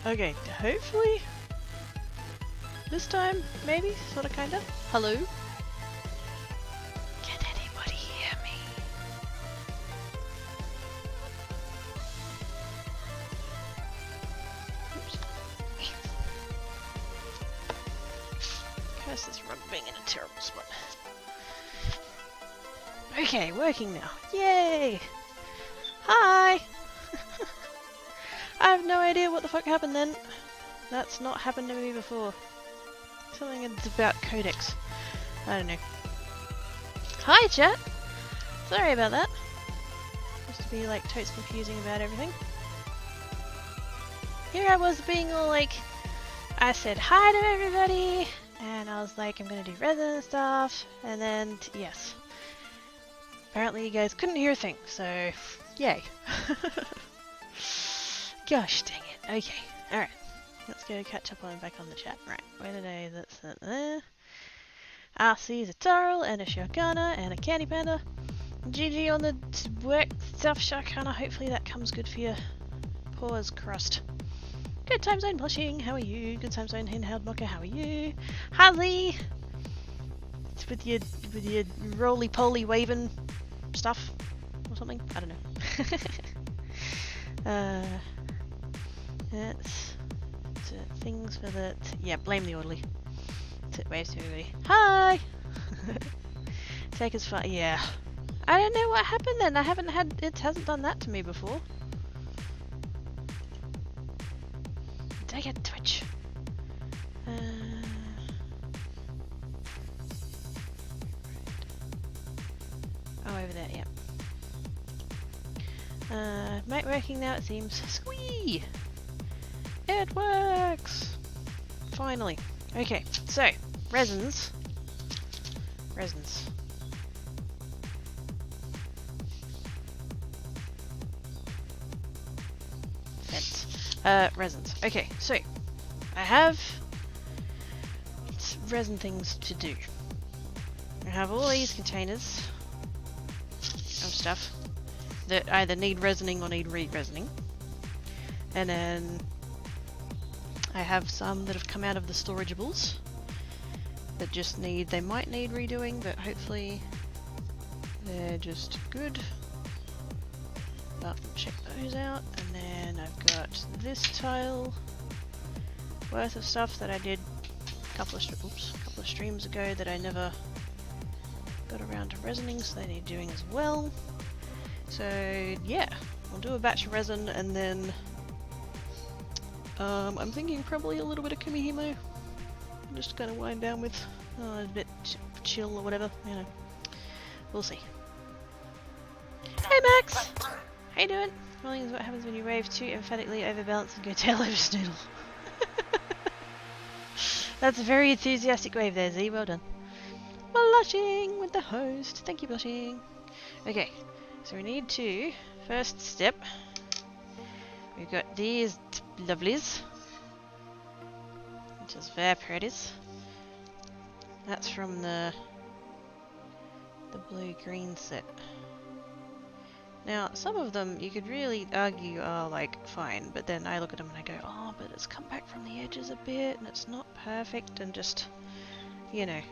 Okay, hopefully this time, maybe, sorta, kinda. Hello? Can anybody hear me? Oops. Curse this rug being in a terrible spot. Okay, working now. Yay! Hi! I have no idea what the fuck happened then. That's not happened to me before. Something about codecs. I don't know. Hi chat! Sorry about that. Used to be like totes confusing about everything. Here I was being all like, I said hi to everybody, and I was like, I'm gonna do resin and stuff, and then, yes. Apparently you guys couldn't hear a thing, so yay. Gosh dang it. Okay, alright. Let's go catch up on back on the chat. Right, where did I... that's that there. RC is a Turtle and a Sharkana and a Candy Panda. GG on the work stuff, Sharkana. Hopefully that comes good for your paws crossed. Good time zone blushing, how are you? Good time zone handheld mocha, how are you? Harley! It's with your roly-poly waving stuff or something? I don't know. That's things for the... yeah, blame the orderly. Waves to everybody. Hi! Take us far. Yeah. I don't know what happened then. I haven't had... it hasn't done that to me before. Take it, Twitch. Oh, over there, yeah. Might working now, it seems. Squee! It works! Finally. Okay, so, resins. Resins. Resins. Okay, so, I have resin things to do. I have all these containers of stuff that either need resining or need re-resining. And then I have some that have come out of the storageables that just need, they might need redoing, but hopefully they're just good. But check those out. And then I've got this tile worth of stuff that I did a couple of streams ago that I never got around to resining, so they need doing as well. So yeah, I'll do a batch of resin and then I'm thinking probably a little bit of kumihimo. I'm just gonna wind down with a bit chill or whatever, you know. We'll see. Hey Max! How you doing? Rolling is what happens when you rave too emphatically, overbalance and go tail over Snoodle. That's a very enthusiastic wave there, Z. Well done. Blushing with the host. Thank you, Blushing. Okay, so we need to, first step, we've got these lovelies, which is very pretty. That's from the blue-green set. Now, some of them you could really argue are like fine, but then I look at them and I go, oh, but it's come back from the edges a bit and it's not perfect and just, you know.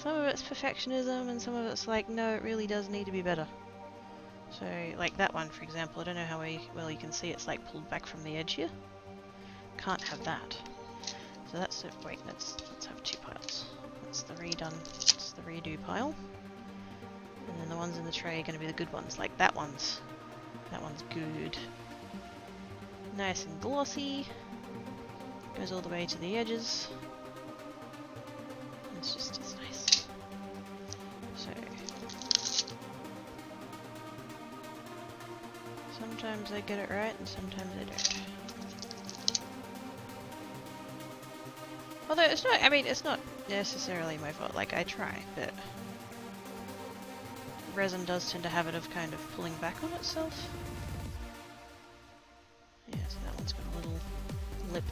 Some of it's perfectionism and some of it's like, no, it really does need to be better. So, like that one, for example, I don't know how well you can see it's like pulled back from the edge here. Can't have that. So that's it. Wait, let's have two piles. That's the redo pile. And then the ones in the tray are going to be the good ones, like that one's good. Nice and glossy. Goes all the way to the edges. It's nice. So sometimes I get it right and sometimes I don't. Although it's not, I mean, it's not necessarily my fault, like I try, but resin does tend to have it of kind of pulling back on itself. Yeah, so that one's got a little lip.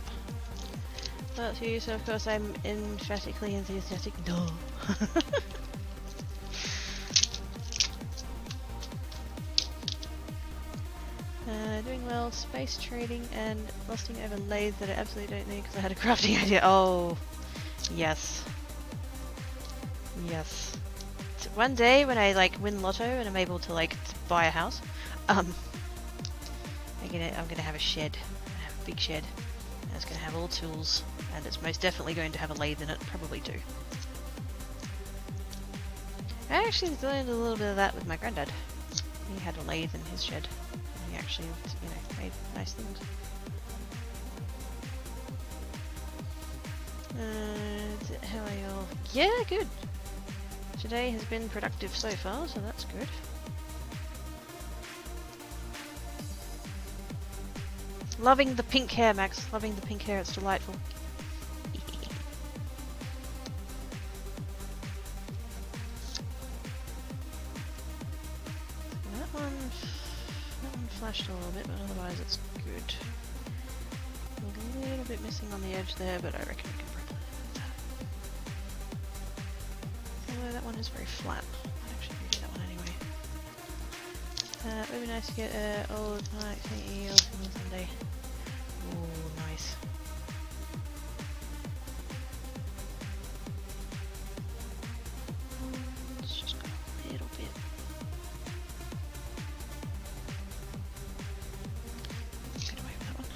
That's you, so of course I'm emphatically enthusiastic. Duh. space trading and lusting over lathes that I absolutely don't need because I had a crafting idea. Oh, yes. Yes. So one day when I like win lotto and I'm able to like buy a house, I'm gonna have a shed. I'm gonna have a big shed. And it's gonna have all tools, and it's most definitely going to have a lathe in it, probably two. I actually learned a little bit of that with my granddad. He had a lathe in his shed. And he actually, you know, made nice things. How are you all? Yeah, good. Today has been productive so far, so that's good. Loving the pink hair, Max. Loving the pink hair, it's delightful. That one flashed a little bit, but otherwise it's good. A little bit missing on the edge there, but I reckon we can probably do that. Although that one is very flat. I'd actually redo that one anyway. It would be nice to get old like St. Eels on Sunday. Oh, nice. Let's just go a little bit. Get away with that one.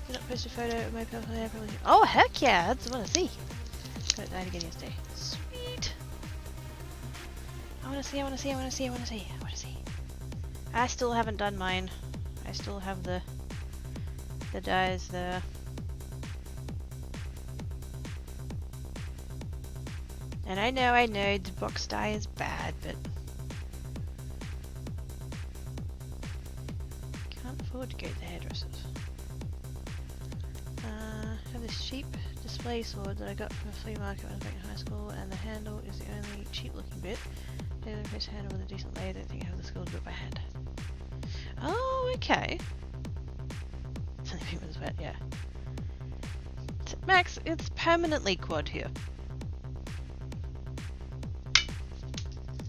Did not post a photo of my purple hair, probably. Oh, heck yeah! That's what I want to see. Got it died again yesterday. Sweet! I want to see, I want to see, I want to see, I want to see, I want to see. I still haven't done mine. I still have the dyes there. And I know, the box dye is bad, but can't afford to go to the hairdressers. I have this cheap display sword that I got from a flea market when I was back in high school, and the handle is the only cheap looking bit. Daily face handle with a decent lay. I don't think I have the skill to do it by hand. Oh, okay. Something pink was wet, yeah. Max, it's permanently quad here.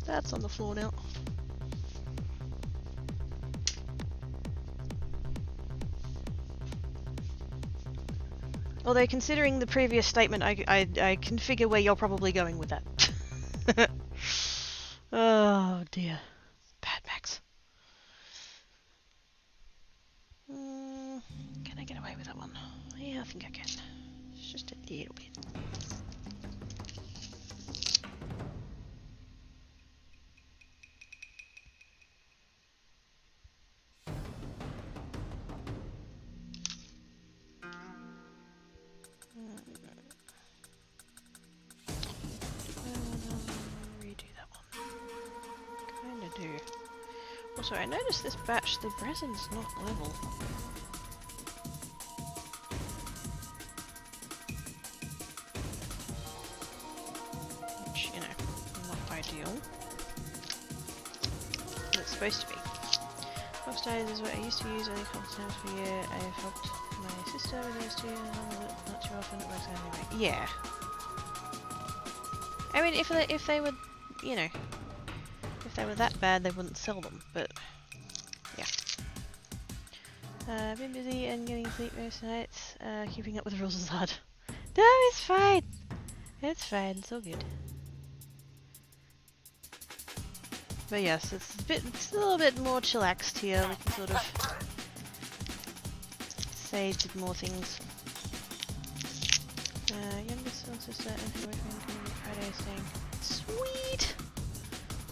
That's on the floor now. Although, considering the previous statement, I can figure where you're probably going with that. Oh dear. Bad Max. Can I get away with that one? Yeah, I think I can. It's just a little bit. Redo that one. Kinda do. Also, I noticed this batch, the resin's not level. Which, you know, not ideal. But it's supposed to be. Box dyes is what I used to use only a couple times per year. I've helped my sister with those two, and not too often it works out anyway. Yeah. I mean, if they were, you know, if they were that bad, they wouldn't sell them. But yeah. I've been busy and getting sleep most nights. Keeping up with the rules is hard. No, it's fine. It's fine. It's all good. But yes, it's a little bit more chillaxed here. We can sort of say did more things. Youngest little sister and her boyfriend coming Friday staying. Sweet!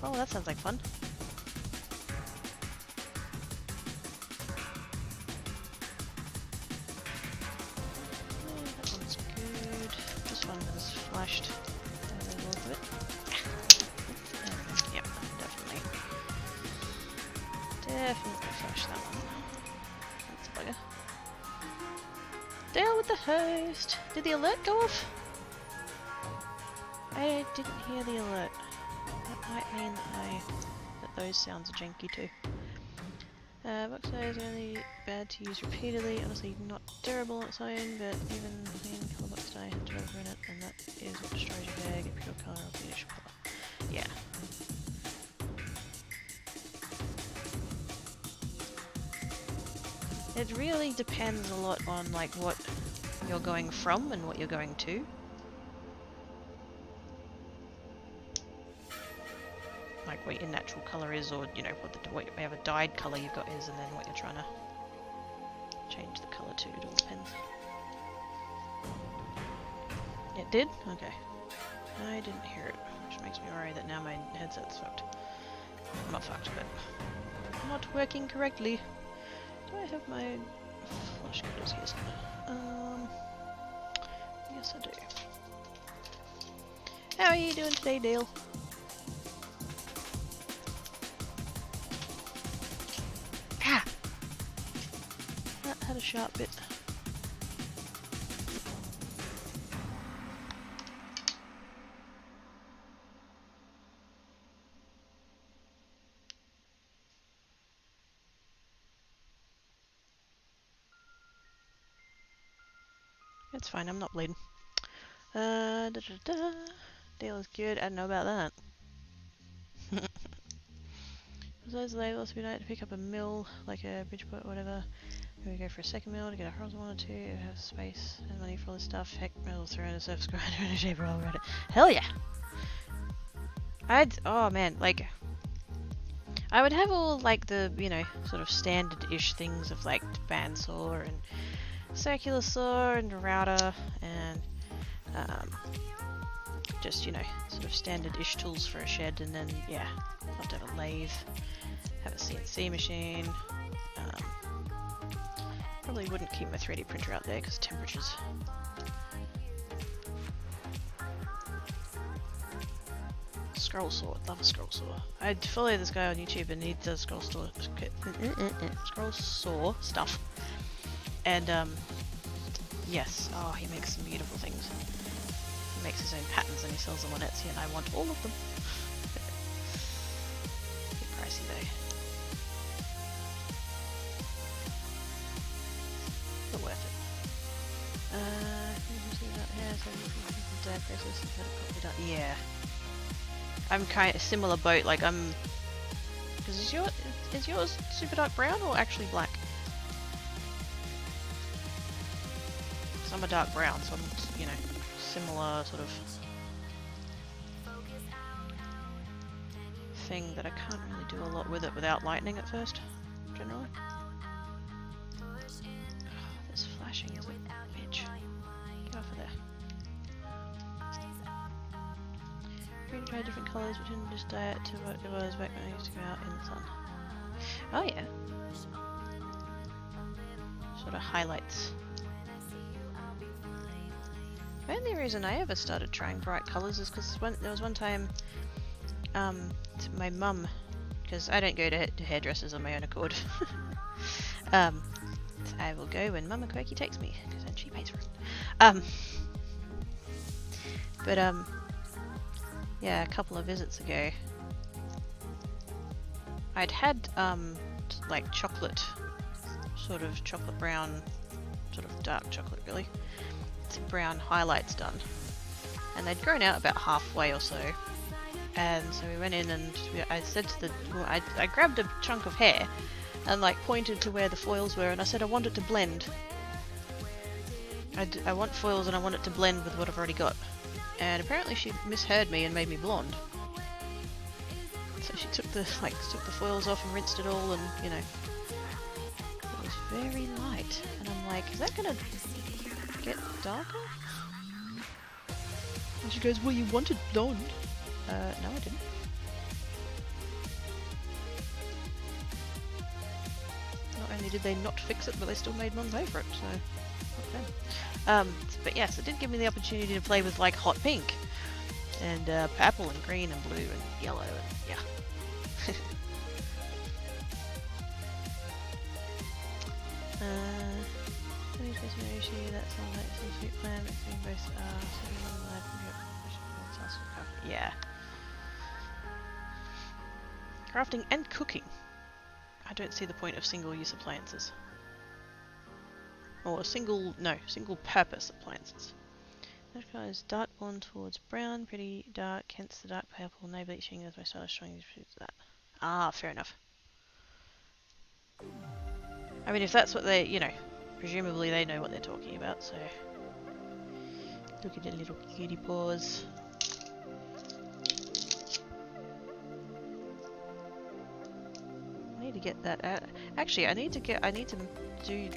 Oh, that sounds like fun. That one's good. This one has flashed a little bit. Yep, definitely. Definitely flash that one. That's a bugger. Deal with the host! Did the alert go off? I didn't hear the alert. That might mean that those sounds are janky too. Box dye is only bad to use repeatedly. Honestly, not terrible on its own, but even clean colour box dye has developer in it, and that is what destroys your bag. Get pure colour or finish colour. Yeah. It really depends a lot on like what you're going from and what you're going to. Like what your natural colour is, or you know whatever dyed colour you've got is, and then what you're trying to change the colour to. It all depends. It did? Okay. I didn't hear it, which makes me worry that now my headset's fucked. Not fucked, but not working correctly. Do I have my flash cutters here somewhere? Yes I do. How are you doing today, Dale? Ah! That had a sharp bit. It's fine, I'm not bleeding. Dale is good, I don't know about that. Besides the label, it'd be nice to pick up a mill, like a Bridgeport or whatever. Then we go for a second mill to get a horizontal one or two, have space and money for all this stuff. Heck, mill throw in a surface grinder and a shaper all around it. Hell yeah! Oh man, like, I would have all like the, you know, sort of standard-ish things of like bandsaw and circular saw and a router and just, you know, sort of standard-ish tools for a shed, and then yeah, I'd love to have a lathe, have a CNC machine. Probably wouldn't keep my 3D printer out there because temperatures. Scroll saw, love a scroll saw. I follow this guy on YouTube and he does scroll saw stuff. And yes, oh, he makes some beautiful things. He makes his own patterns and he sells them on Etsy, and I want all of them. Bit pricey though. But worth it. Yeah. I'm kind of similar boat, like I'm... Because is yours super dark brown or actually black? Because I'm a dark brown, so I'm, you know, similar sort of thing that I can't really do a lot with it without lightning at first, generally. Oh, this flashing is a bitch. Get off of there. Try different colours between just diet to what it was back when I used to go out in the sun. Oh yeah. Sort of highlights. The only reason I ever started trying bright colours is because there was one time my mum, because I don't go to hairdressers on my own accord. I will go when Mama Quirky takes me, because then she pays for it. Yeah, a couple of visits ago, I'd had like chocolate brown, sort of dark chocolate really, some brown highlights done, and they'd grown out about halfway or so, and so we went in and I said to I grabbed a chunk of hair and like pointed to where the foils were, and I said I want it to blend. I want foils and I want it to blend with what I've already got. And apparently she misheard me and made me blonde. So she took the foils off and rinsed it all, and you know, it was very light. And I'm like, is that gonna get darker? And she goes, well, you wanted blonde. No I didn't. Not only did they not fix it, but they still made Mum pay for it, so fuck them. But yes, it did give me the opportunity to play with like hot pink and purple and green and blue and yellow and yeah. Yeah. Crafting and cooking. I don't see the point of single-use appliances. Or single purpose appliances. That colour is dark blonde towards brown, pretty dark, hence the dark purple, no bleaching is my stylish showing that. Ah, fair enough. I mean, if that's what they, you know, presumably they know what they're talking about, so... Look at the little cutie paws. I need to get that out. Actually, I need to do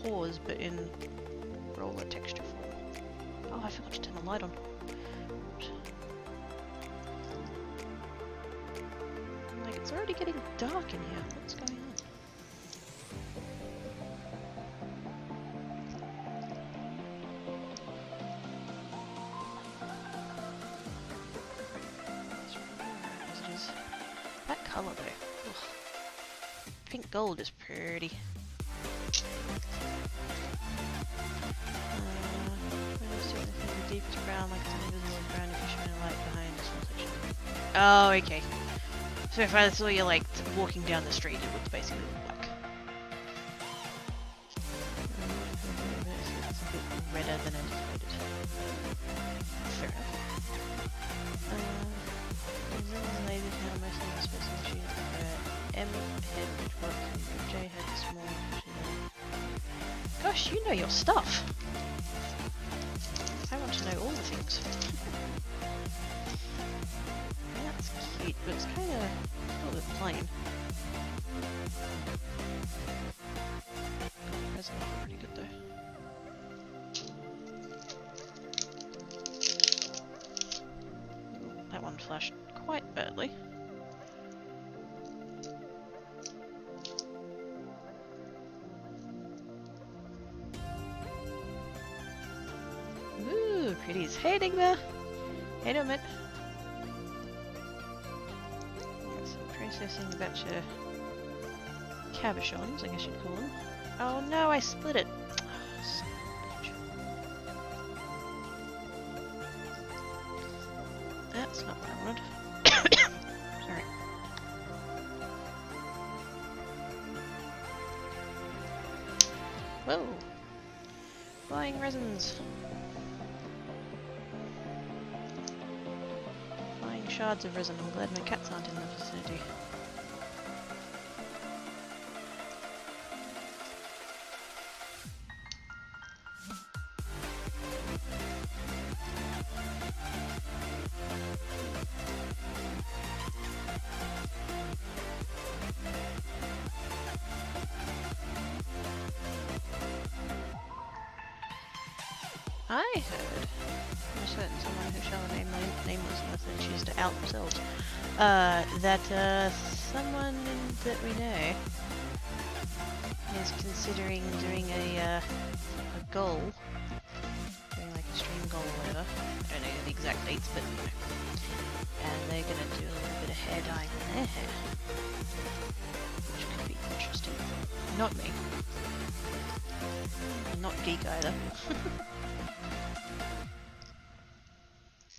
paws, but in roller texture form. Oh, I forgot to turn the light on. Like, it's already getting dark in here. What's going on? That colour though. Ugh. Pink gold is pretty. The deepest brown, like it's an invisible brown if you shine a light behind this one section. Oh, okay. So if I saw you like walking down the street, it would basically look black. It's a bit redder than anticipated. Fair enough. Related how most of the special machines have M head which works and J head small machine. Gosh, you know your stuff. I want to know all the things. That's cute, but it's kind of a little bit plain. Resin is pretty good though. That one flashed quite badly. Ooh, pretties. Hey Enigma! Hey Nomad! So processing a batch of cabochons, I guess you'd call them. Oh no, I split it! Oh, son of a bitch. That's not what I wanted. Sorry. Whoa! Flying resins! Flying shards of resin. I'm glad my cats aren't in the vicinity. I heard from a certain someone who shall remain nameless unless they choose to out themselves, that someone that we know is considering doing a goal, doing like a stream goal or whatever. I don't know the exact dates, but you know. And they're gonna do a little bit of hair dyeing on their hair, which could be interesting. Not me. I'm not geek either.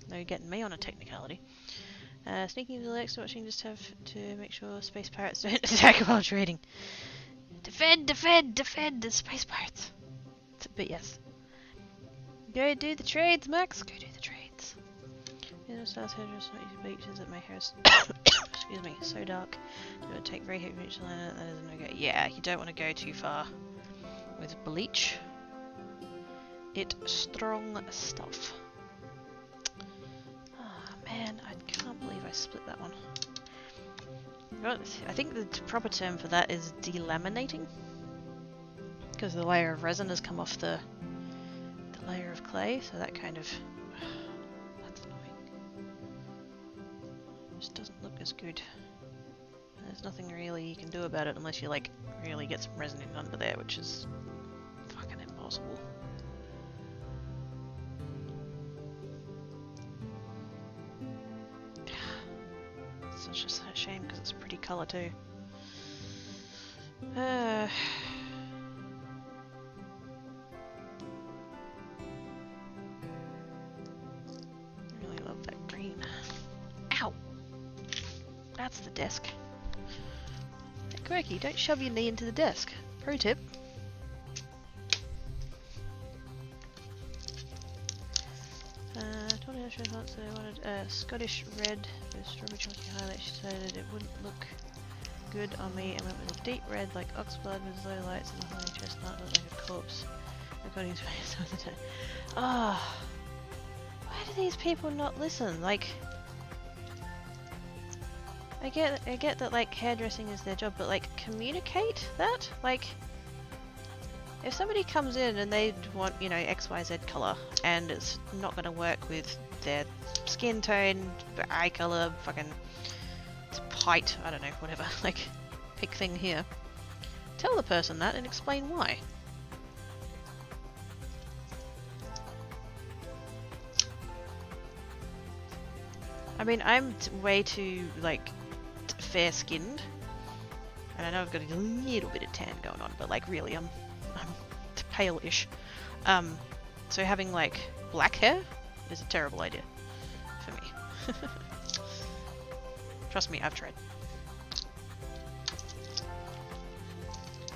No getting me on a technicality. Sneaking into the lakes, watching, just have to make sure space pirates don't attack while trading. Defend, defend, defend the space pirates. But yes. Go do the trades, Max. Go do the trades. Stars hairdress, not using bleaches that my hair is excuse me, so dark. It would take very heavy bleach to line it. That is a no go. Yeah, you don't want to go too far with bleach. It's strong stuff. Man, I can't believe I split that one. I think the proper term for that is delaminating, because the layer of resin has come off the layer of clay, so that kind of... that's annoying. Just doesn't look as good. And there's nothing really you can do about it unless you like really get some resin in under there, which is fucking impossible. It's just a shame because it's a pretty colour too. Really love that green. Ow! That's the desk. Hey, Quirky, don't shove your knee into the desk. Pro tip. I wanted Scottish red with strawberry chunky highlights. She decided it wouldn't look good on me and went with a deep red like oxblood with low lights and a honey chestnut looked like a corpse. According to some of the time. Ah, why do these people not listen? Like, I get that like hairdressing is their job, but like communicate that. Like, if somebody comes in and they want, you know, XYZ color and it's not going to work with their skin tone, eye color, fucking height, I don't know, whatever, like, pick thing here. Tell the person that and explain why. I mean, I'm way too, like, fair-skinned. And I know I've got a little bit of tan going on, but, like, really, I'm pale-ish. So having, like, black hair is a terrible idea for me. Trust me, I've tried.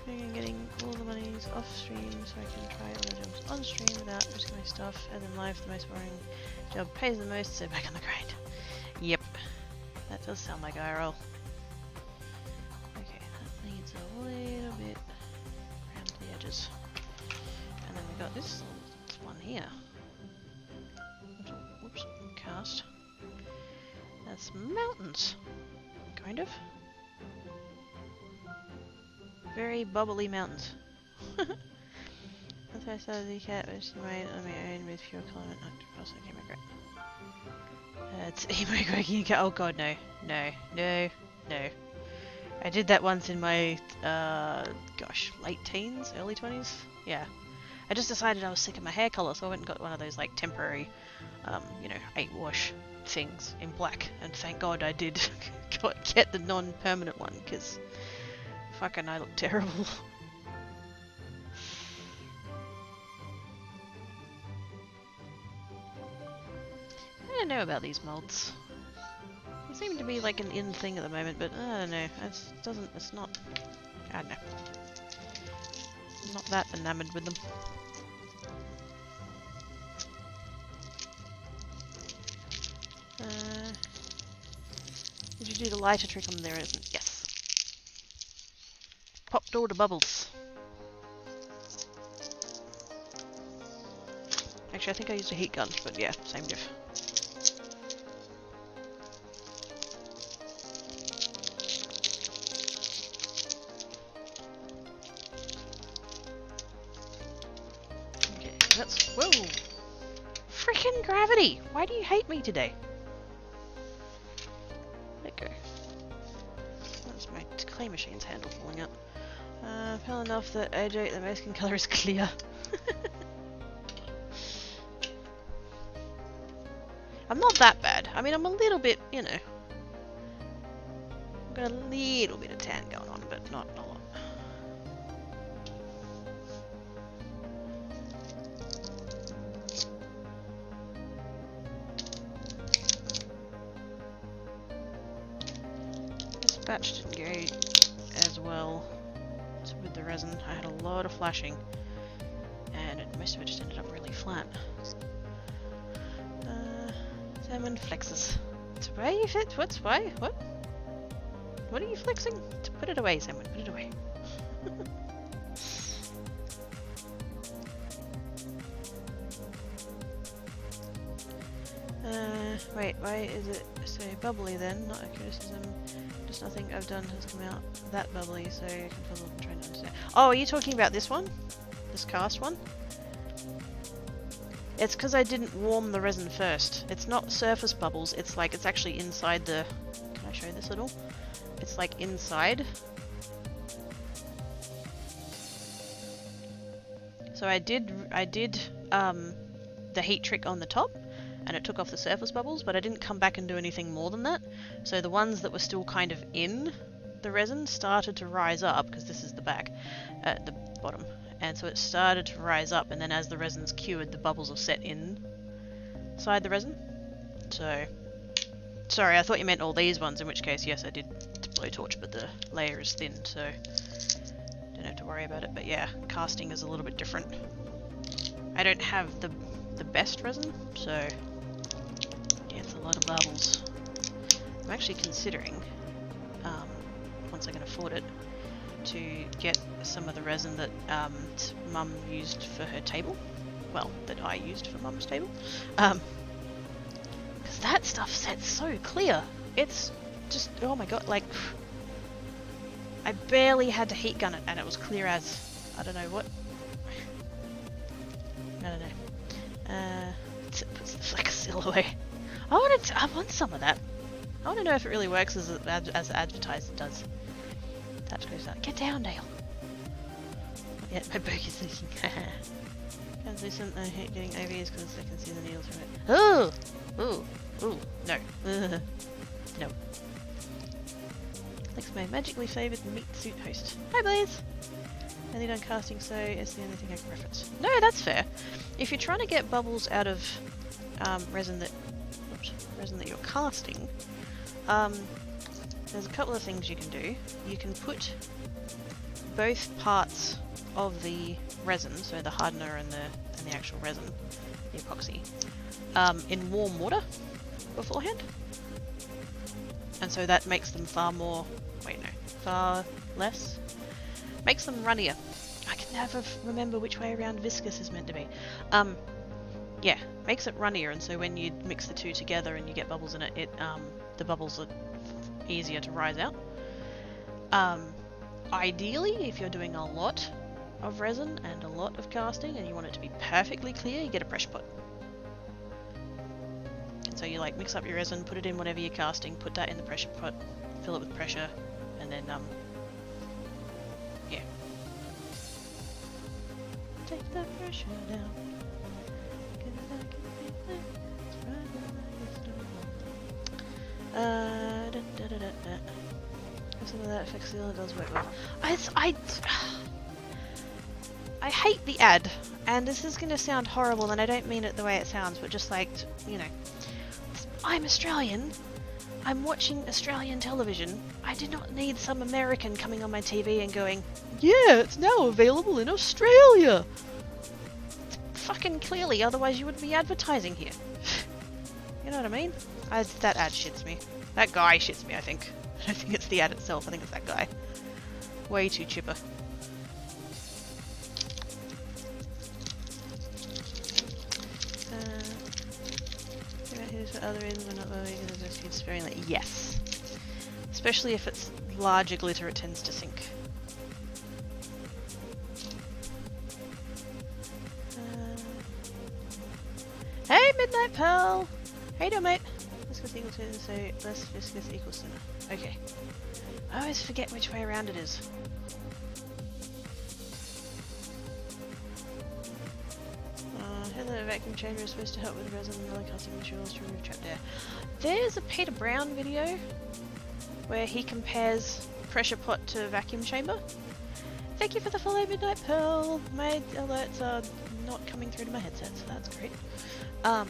I'm getting all the monies off stream so I can try all the jobs on stream without risking my stuff, and then live the most boring job pays the most, so back on the grind. Yep, that does sound like IRL. Okay, that needs a little bit around the edges. And then we got this one here. Whoops, cast. That's mountains, kind of. Very bubbly mountains. That's why I started the cat was made on my own with pure climate octopus. Okay, my great. It's emo cracking cat. Oh god, no. No. No. No. I did that once in my, gosh, late teens, early 20s? Yeah. I just decided I was sick of my hair colour, so I went and got one of those, like, temporary, you know, 8-wash things in black. And thank god I did get the non-permanent one, because fucking I look terrible. I don't know about these mods. They seem to be like an in thing at the moment, but I don't know. It's not, I don't know. I'm not that enamored with them. Did you do the lighter trick on there? Isn't? Yes. Popped all the bubbles. Actually, I think I used a heat gun, but yeah, same diff. Okay, that's... Whoa! Frickin' gravity! Why do you hate me today? Let go. That's my clay machine's handle falling out. Fell enough that AJ, the most skin colour is clear. I'm not that bad. I mean, I'm a little bit, you know. I've got a little bit of tan going on, but not a lot. This batch didn't go as well with the resin. I had a lot of flashing, and most of it just ended up really flat. Salmon flexes. Why are you fit? What's why? What? What are you flexing? Put it away, Salmon. Put it away. Wait, why is it so bubbly then? Not a criticism. Just nothing I've done has come out that bubbly, so I can follow and try to understand. Oh, are you talking about this one? This cast one? It's because I didn't warm the resin first. It's not surface bubbles, it's like, it's actually inside the... Can I show this at all? It's like inside. So I did the heat trick on the top, and it took off the surface bubbles, but I didn't come back and do anything more than that. So the ones that were still kind of in the resin started to rise up, because this is the back, at the bottom. And so it started to rise up, and then as the resin's cured, the bubbles are set inside the resin. So, sorry, I thought you meant all these ones, in which case, yes, I did blowtorch, but the layer is thin, so don't have to worry about it. But yeah, casting is a little bit different. I don't have the best resin, so yeah, it's a lot of bubbles. I'm actually considering, once I can afford it, to get some of the resin that Mum used for her table. Well, that I used for Mum's table. Because that stuff sets so clear. It's just, oh my god, like, I barely had to heat gun it and it was clear as, I don't know what. I don't know. It puts the flex seal away. I want some of that. I want to know if it really works as advertised it does. Touch goes out. Get down, Dale. Yeah, my burger's leaking. Translucent, I hate getting OVs because I can see the needles from it. Oh! Ooh! Ooh! No. No. Alex, my magically favoured meat suit host. Hi, Blaze! Only done casting, so it's the only thing I can reference. No, that's fair. If you're trying to get bubbles out of resin that you're casting, there's a couple of things you can do. You can put both parts of the resin, so the hardener and the actual resin, the epoxy, in warm water beforehand, and so that makes them makes them runnier. I can never remember which way around viscous is meant to be. Yeah, makes it runnier, and so when you mix the two together and you get bubbles in it, the bubbles are easier to rise out. Ideally, if you're doing a lot of resin and a lot of casting and you want it to be perfectly clear, you get a pressure pot. And so you like mix up your resin, put it in whatever you're casting, put that in the pressure pot, fill it with pressure, and then yeah. Take the pressure down. Some of that affects the other does work well. I hate the ad, and this is going to sound horrible, and I don't mean it the way it sounds, but just like, you know, I'm Australian. I'm watching Australian television. I do not need some American coming on my TV and going, yeah, it's now available in Australia. Fucking clearly, otherwise you wouldn't be advertising here. You know what I mean? That ad shits me. That guy shits me, I think. I don't think it's the ad itself, I think it's that guy. Way too chipper. For other reasons, we're not moving because it just keeps sparingly. Yes. Especially if it's larger glitter, it tends to sink. Hey, Midnight Pearl! How you doing, mate? Viscous equals to, so less viscous equals thinner. Okay. I always forget which way around it is. The vacuum chamber is supposed to help with resin and casting materials to remove trapped air. There's a Peter Brown video where he compares pressure pot to vacuum chamber. Thank you for the follow, Midnight Pearl. My alerts are not coming through to my headset, so that's great. But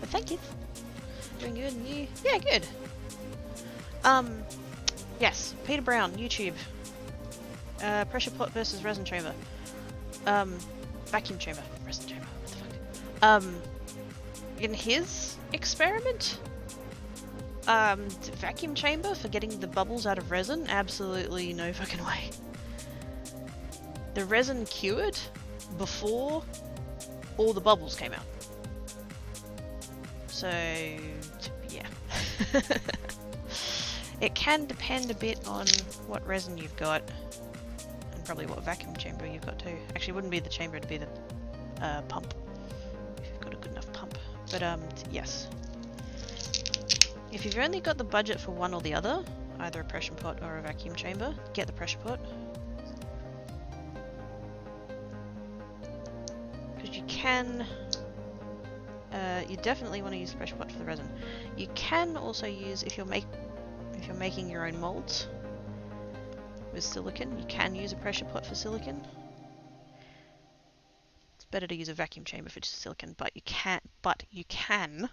thank you. Doing good, and you? Yeah, good. Yes, Peter Brown, YouTube. Pressure pot versus resin chamber. Vacuum chamber, resin chamber. In his experiment, vacuum chamber for getting the bubbles out of resin, absolutely no fucking way. The resin cured before all the bubbles came out. So, yeah. It can depend a bit on what resin you've got, and probably what vacuum chamber you've got too. Actually, it wouldn't be the chamber, it'd be the pump. Got a good enough pump. But yes. If you've only got the budget for one or the other, either a pressure pot or a vacuum chamber, get the pressure pot. Because you can, you definitely want to use the pressure pot for the resin. You can also use, if you're making your own molds with silicon, you can use a pressure pot for silicon. Better to use a vacuum chamber for just silicon, but you can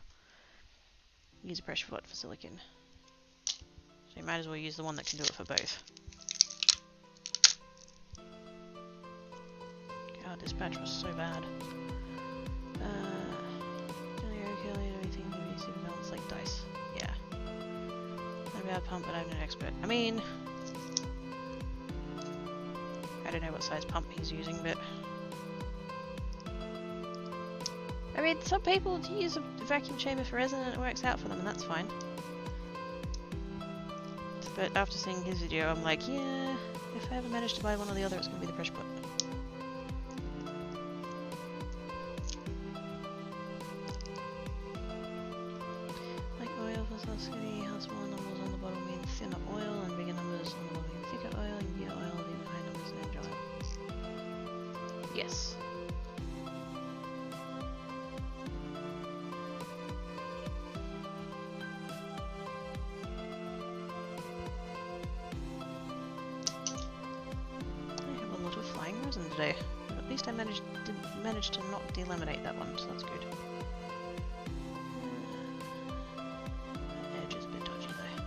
use a pressure pot for silicon. So you might as well use the one that can do it for both. God, this batch was so bad. Everything balance like dice. Yeah. Not a bad pump, but I'm no expert. I mean, don't know what size pump he's using, but... I mean, some people use a vacuum chamber for resin and it works out for them, and that's fine. But after seeing his video, I'm like, yeah, if I ever manage to buy one or the other, it's going to be the pressure pot. Like oil for subsidy, how small numbers on the bottom mean thinner oil, and bigger numbers on the bottom mean thicker oil, and bigger oil mean high numbers in engine oil. Yes. Today. But at least I managed to not delaminate that one, so that's good. Edge is a bit dodgy though.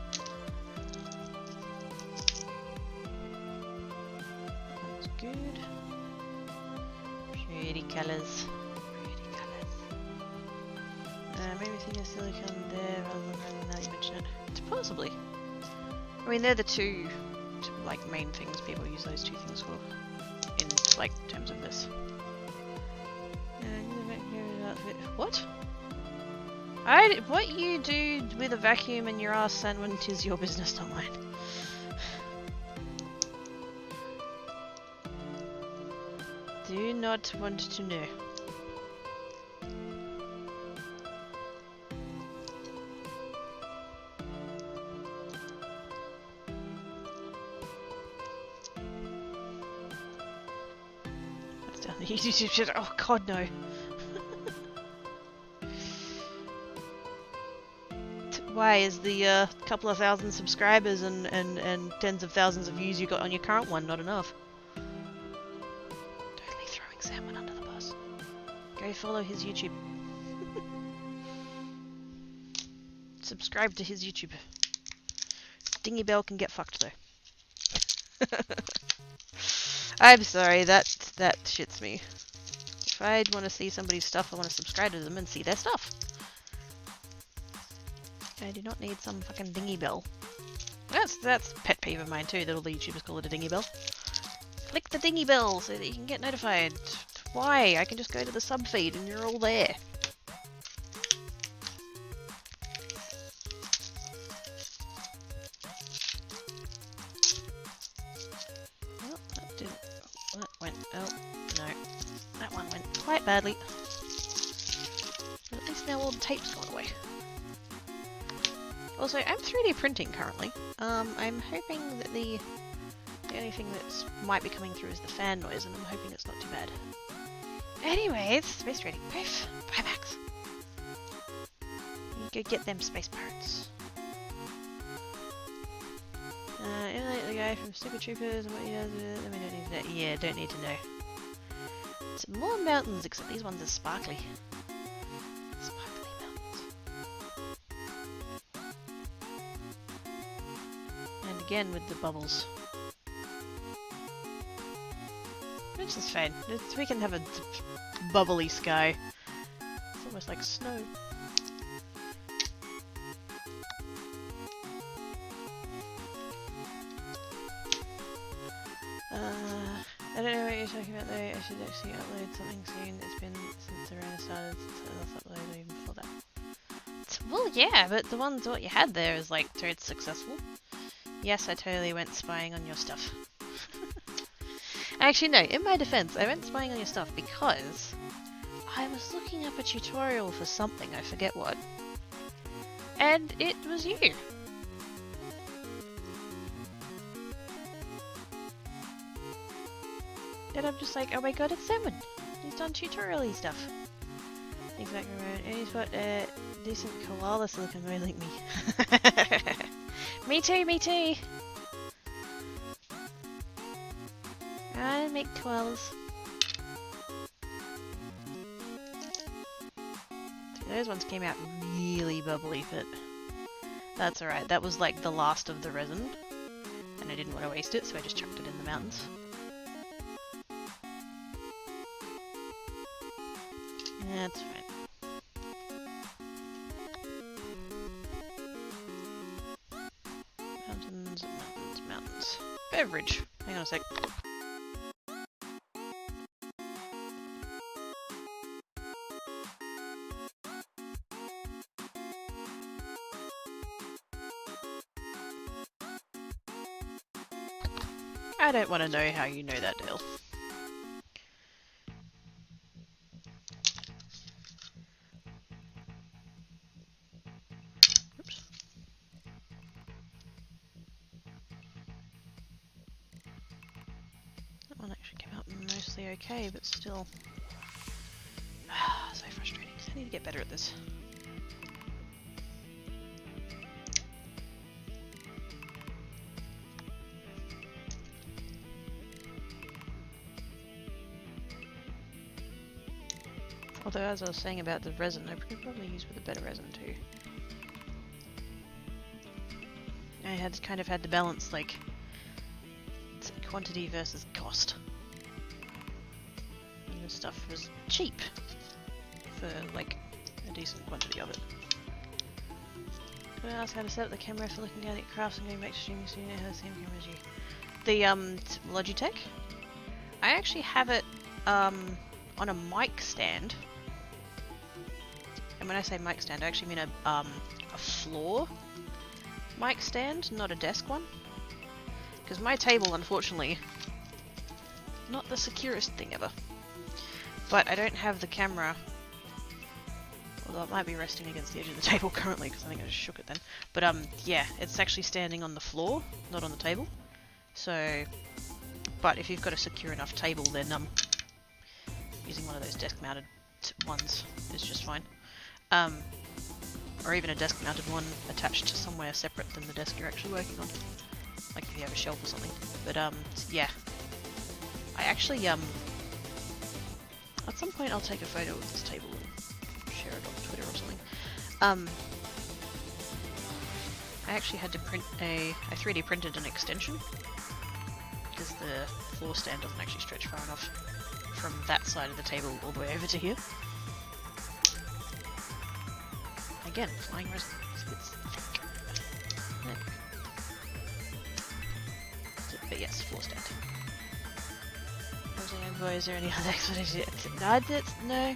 That one's good. Pretty colours. Pretty colours. Maybe think of silicone there rather than resin now you mention it. It's possibly. I mean, they're the two like main things people use those two things for. In like terms of this. What? What you do with a vacuum in your ass sandwich is your business, not mine. Do not want to know. YouTube shit. Oh god, no. Why is the couple of thousand subscribers and tens of thousands of views you got on your current one not enough? Totally throwing Salmon under the bus. Go follow his YouTube. Subscribe to his YouTube. Dingy Bell can get fucked though. I'm sorry, that shits me. If I want to see somebody's stuff, I want to subscribe to them and see their stuff. I do not need some fucking dingy bell. That's a pet peeve of mine too, that all the YouTubers call it a dingy bell. Click the dingy bell so that you can get notified. Why? I can just go to the sub feed and you're all there. Quite badly. But at least now all the tape's gone away. Also, I'm 3D printing currently. I'm hoping that the only thing that might be coming through is the fan noise, and I'm hoping it's not too bad. Anyways, space trading. Biff! Buybacks! You go get them space parts. Emulate the guy from Super Troopers and what he does with it. We don't need to know. Yeah, don't need to know. More mountains, except these ones are sparkly. Sparkly mountains. And again with the bubbles. Which is fine. We can have a bubbly sky. It's almost like snow. I don't know what you're talking about though. I should actually upload something soon. It's been since the Rona started, so I'll upload even before that. Well, yeah, but the ones what you had there is like totes successful. Yes, I totally went spying on your stuff. Actually, no. In my defense, I went spying on your stuff because I was looking up a tutorial for something. I forget what, and it was you. And I'm just like, oh my god, it's Salmon! He's done tutorial-y stuff. Exactly right. And he's got decent koala silicon really like me. Me too, me too! I make koalas. Those ones came out really bubbly, but that's alright. That was like the last of the resin, and I didn't want to waste it, so I just chucked it in the mountains. That's fine. Mountains, mountains, mountains. Beverage. Hang on a sec. I don't want to know how you know that, Dale. Oops. That one actually came out mostly okay, but still. So frustrating. I need to get better at this. Although, as I was saying about the resin, I could probably use with a better resin too. I had kind of had to balance like quantity versus cost. And this stuff was cheap for like a decent quantity of it. Can I ask how to set up the camera for looking down at crafts and going back to streaming so you know how the same camera as you? The Logitech? I actually have it on a mic stand. And when I say mic stand, I actually mean a floor mic stand, not a desk one. Because my table, unfortunately, not the securest thing ever. But I don't have the camera, although it might be resting against the edge of the table currently, because I think I just shook it then. But yeah, it's actually standing on the floor, not on the table. So, but if you've got a secure enough table, then using one of those desk-mounted ones is just fine. Or even a desk-mounted one attached to somewhere separate than the desk you're actually working on. Like if you have a shelf or something. But yeah. I actually at some point I'll take a photo of this table and share it on Twitter or something. I actually had to print I 3D printed an extension because the floor stand doesn't actually stretch far enough from that side of the table all the way over to here. Again, flying resin. It's thick. Yeah. But yes, floor stand. Is there any other explanation? No.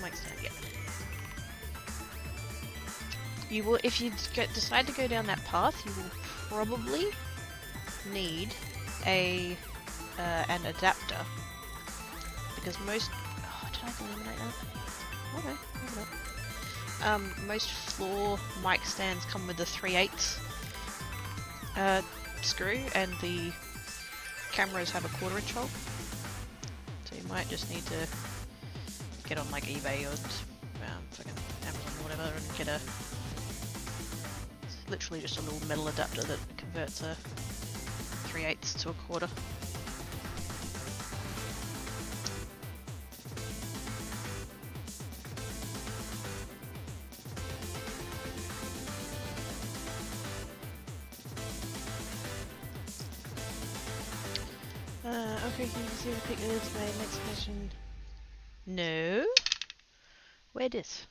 Mic stand, yeah. You will, if you decide to go down that path, you will probably need an adapter, because most. Oh, did I eliminate that? Okay, maybe not. Most floor mic stands come with the 3/8 screw, and the cameras have a 1/4 inch hole. So you might just need to get on like eBay or fucking Amazon or whatever and get a. It's literally just a little metal adapter that converts a 3/8 to a 1/4. Okay, can you see the picture of my next question? No? Where this?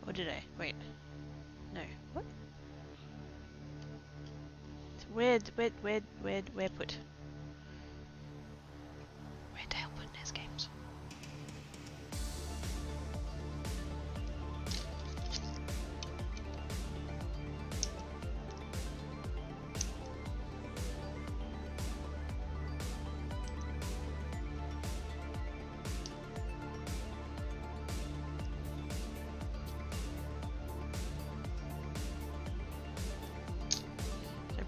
Or did I? Wait. No. What? Where put? Where Dale put in his games?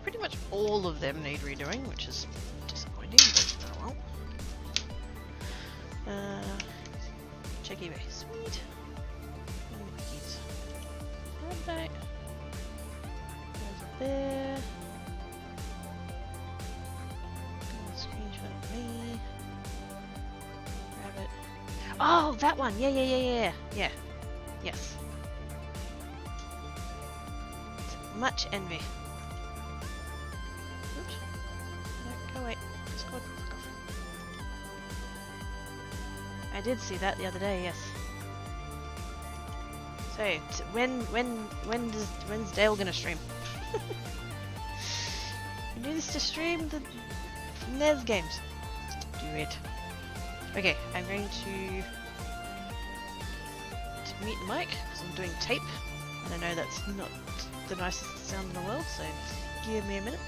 Pretty much all of them need redoing, which is disappointing, but oh well. Check eBay. Sweet. Update. There's a bear. Screenshot of me. Rabbit. Oh, that one! Yeah. Yes. Much envy. I did see that the other day, yes. say, when's Dale gonna stream? We do this to stream the NES games. Do it. Okay, I'm going to mute the mic because I'm doing tape, and I know that's not the nicest sound in the world, so give me a minute.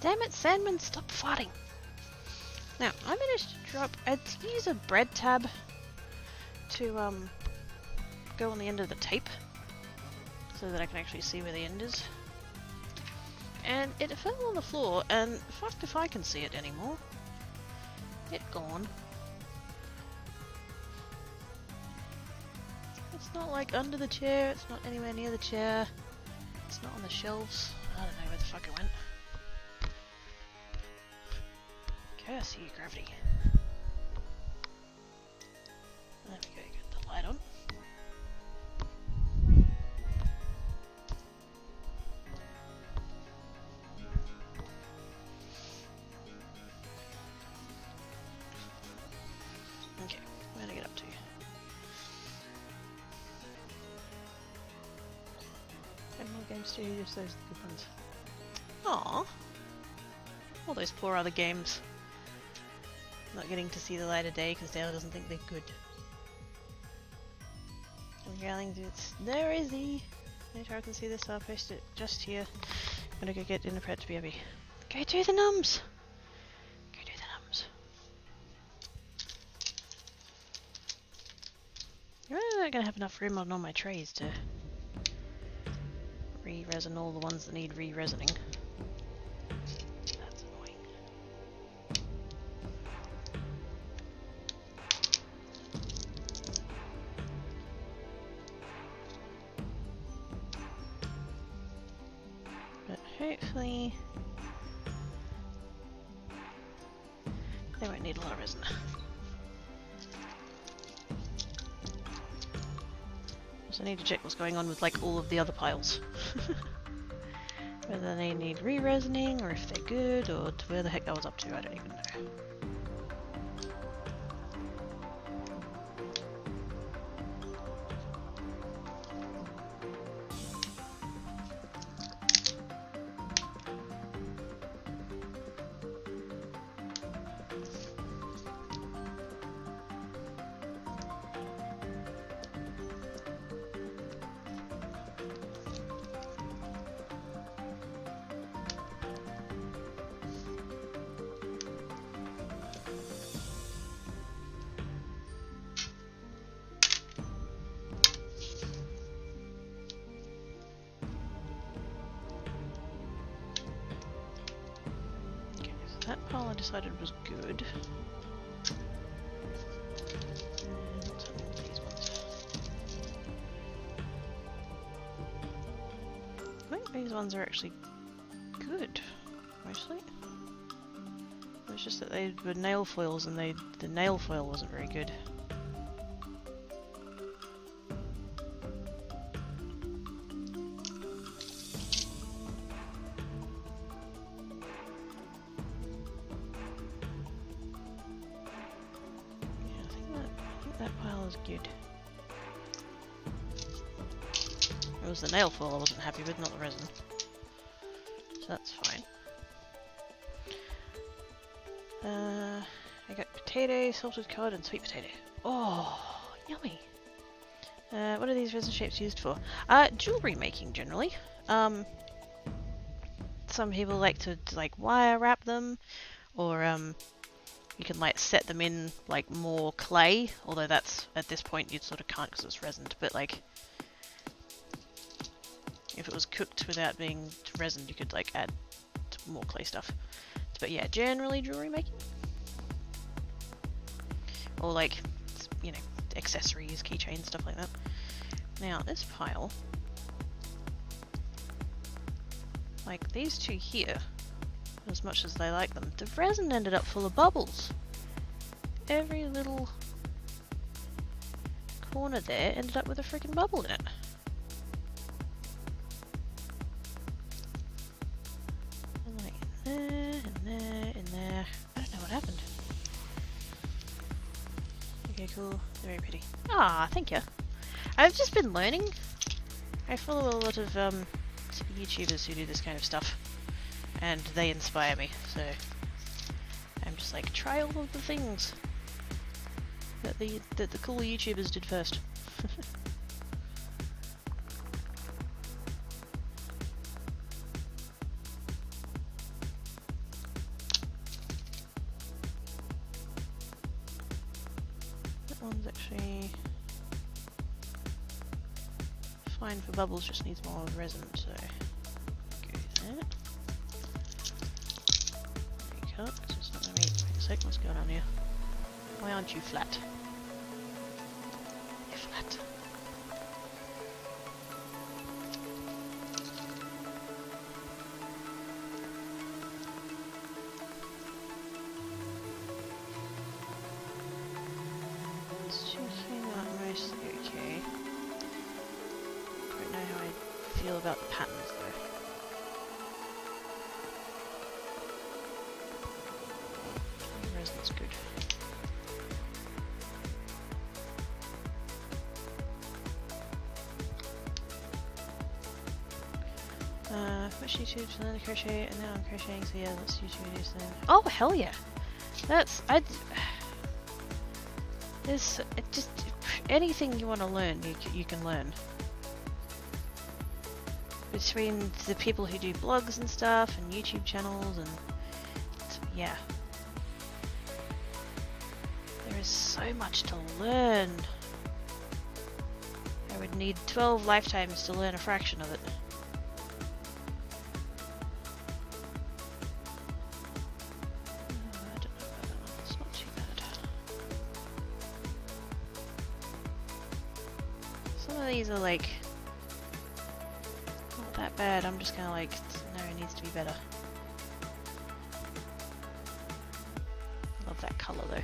Damn it, Sandman, stop farting! Now, I managed to drop... I use a bread tab to go on the end of the tape so that I can actually see where the end is. And it fell on the floor, and fucked if I can see it anymore. It gone. It's not like under the chair, it's not anywhere near the chair, it's not on the shelves. I don't know where the fuck it went. Curse you, gravity. There we go, get the light on. Okay, games do you use? Those are the good ones. Aww. All those poor other games. Not getting to see the light of day because Dale doesn't think they're good. I'm yelling, it's there is he. Later I can see this, so I'll post it just here. I'm gonna go get dinner prep to BRB. Go do the nums! Go do the nums. I'm really not gonna have enough room on all my trays to re-resin all the ones that need re-resining. That's annoying. But hopefully they won't need a lot of resin. So I need to check what's going on with like all of the other piles. Whether they need re-resining or if they're good or where the heck I was up to, I don't even know. That pile I decided was good. And what's happening with these ones? I think these ones are actually good, mostly. It was just that they were nail foils and the nail foil wasn't very good. Good. It was the nail foil I wasn't happy with, not the resin. So that's fine. I got potato, salted cod, and sweet potato. Oh, yummy! What are these resin shapes used for? Jewelry making generally. Some people like to like wire wrap them, or you can like set them in like more clay, although that's at this point you sort of can't because it's resined, but like if it was cooked without being resined you could like add more clay stuff. But yeah, generally jewelry making. Or like, you know, accessories, keychains, stuff like that. Now this pile, like these two here, as much as they like them, the resin ended up full of bubbles. Every little corner there ended up with a freaking bubble in it. And like there, and there, and there. I don't know what happened. Okay, cool. Very pretty. Ah, thank you. I've just been learning. I follow a lot of YouTubers who do this kind of stuff. And they inspire me, so I'm just like, try all of the things that the cool YouTubers did first. That one's actually fine for bubbles, just needs more resin, so go there. Because it's not going to be. Wait a sec, what's going on here? Why aren't you flat? You're flat. It's just that mostly okay. Don't know how I feel about the patterns though. Resin's good. Wish YouTube to learn to crochet, and now I'm crocheting, so yeah, let's YouTube videos then. Oh, hell yeah! That's, there's, just, anything you want to learn, you can learn. Between the people who do blogs and stuff, and YouTube channels, and, yeah. There is so much to learn. I would need 12 lifetimes to learn a fraction of it. I don't know about that one. It's not too bad. Some of these are like not that bad. I'm just kind of like, no, it needs to be better. Love that color though.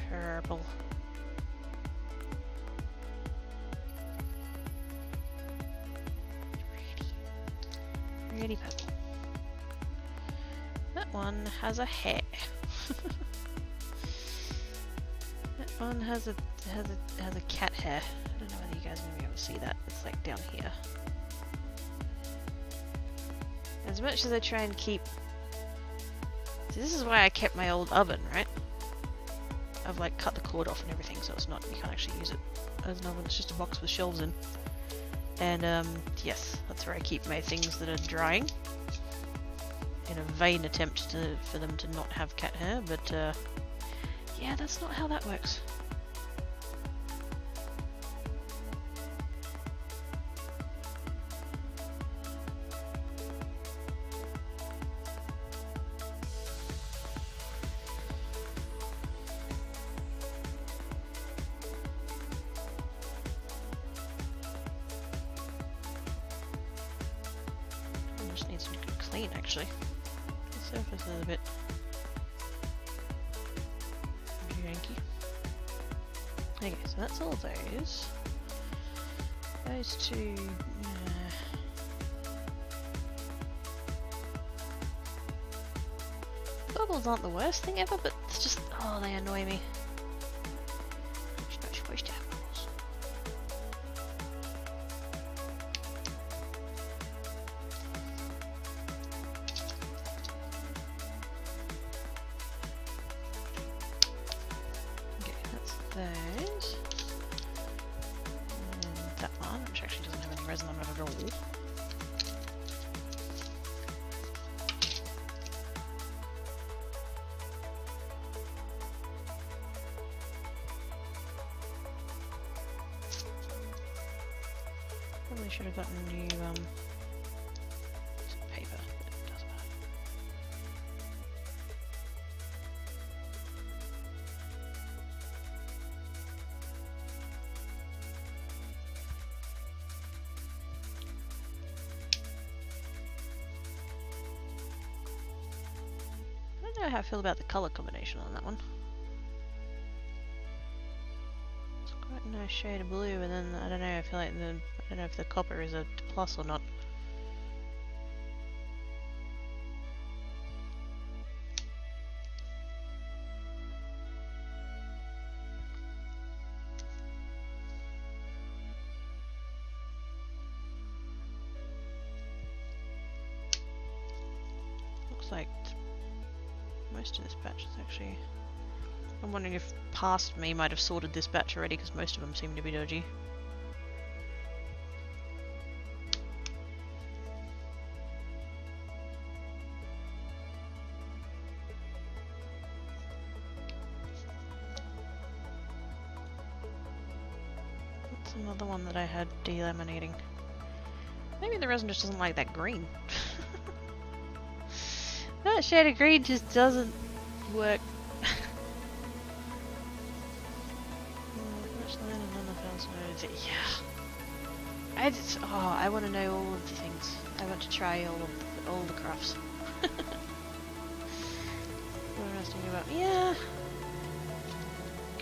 Purple. Really purple. That one has a hair. That one has a cat hair. I don't know whether you guys are gonna be able to see that. It's like down here. As much as I try and keep. See, this is why I kept my old oven, right? I've like cut the cord off and everything, so it's not, you can't actually use it as an oven. It's just a box with shelves in. And yes, that's where I keep my things that are drying, in a vain attempt for them to not have cat hair, but yeah, that's not how that works. Actually, the surface is a bit janky. Okay, so that's all those. Those two. Bubbles aren't the worst thing ever, but it's just, oh, they annoy me. It's not supposed to have bubbles. Those. And that one, which actually doesn't have any resin on it at all. Probably should have gotten new paper, but it doesn't matter. I don't know how I feel about the color combination on that one. It's quite a nice shade of blue, and then I don't know. I feel like I don't know if the copper is a plus or not. Looks like most of this batch is actually... I'm wondering if past me might have sorted this batch already, because most of them seem to be dodgy. That's another one that I had delaminating. Maybe the resin just doesn't like that green. That shade of green just doesn't work. Yeah. I want to know all of the things. I want to try all the crafts. What am I thinking about? Yeah.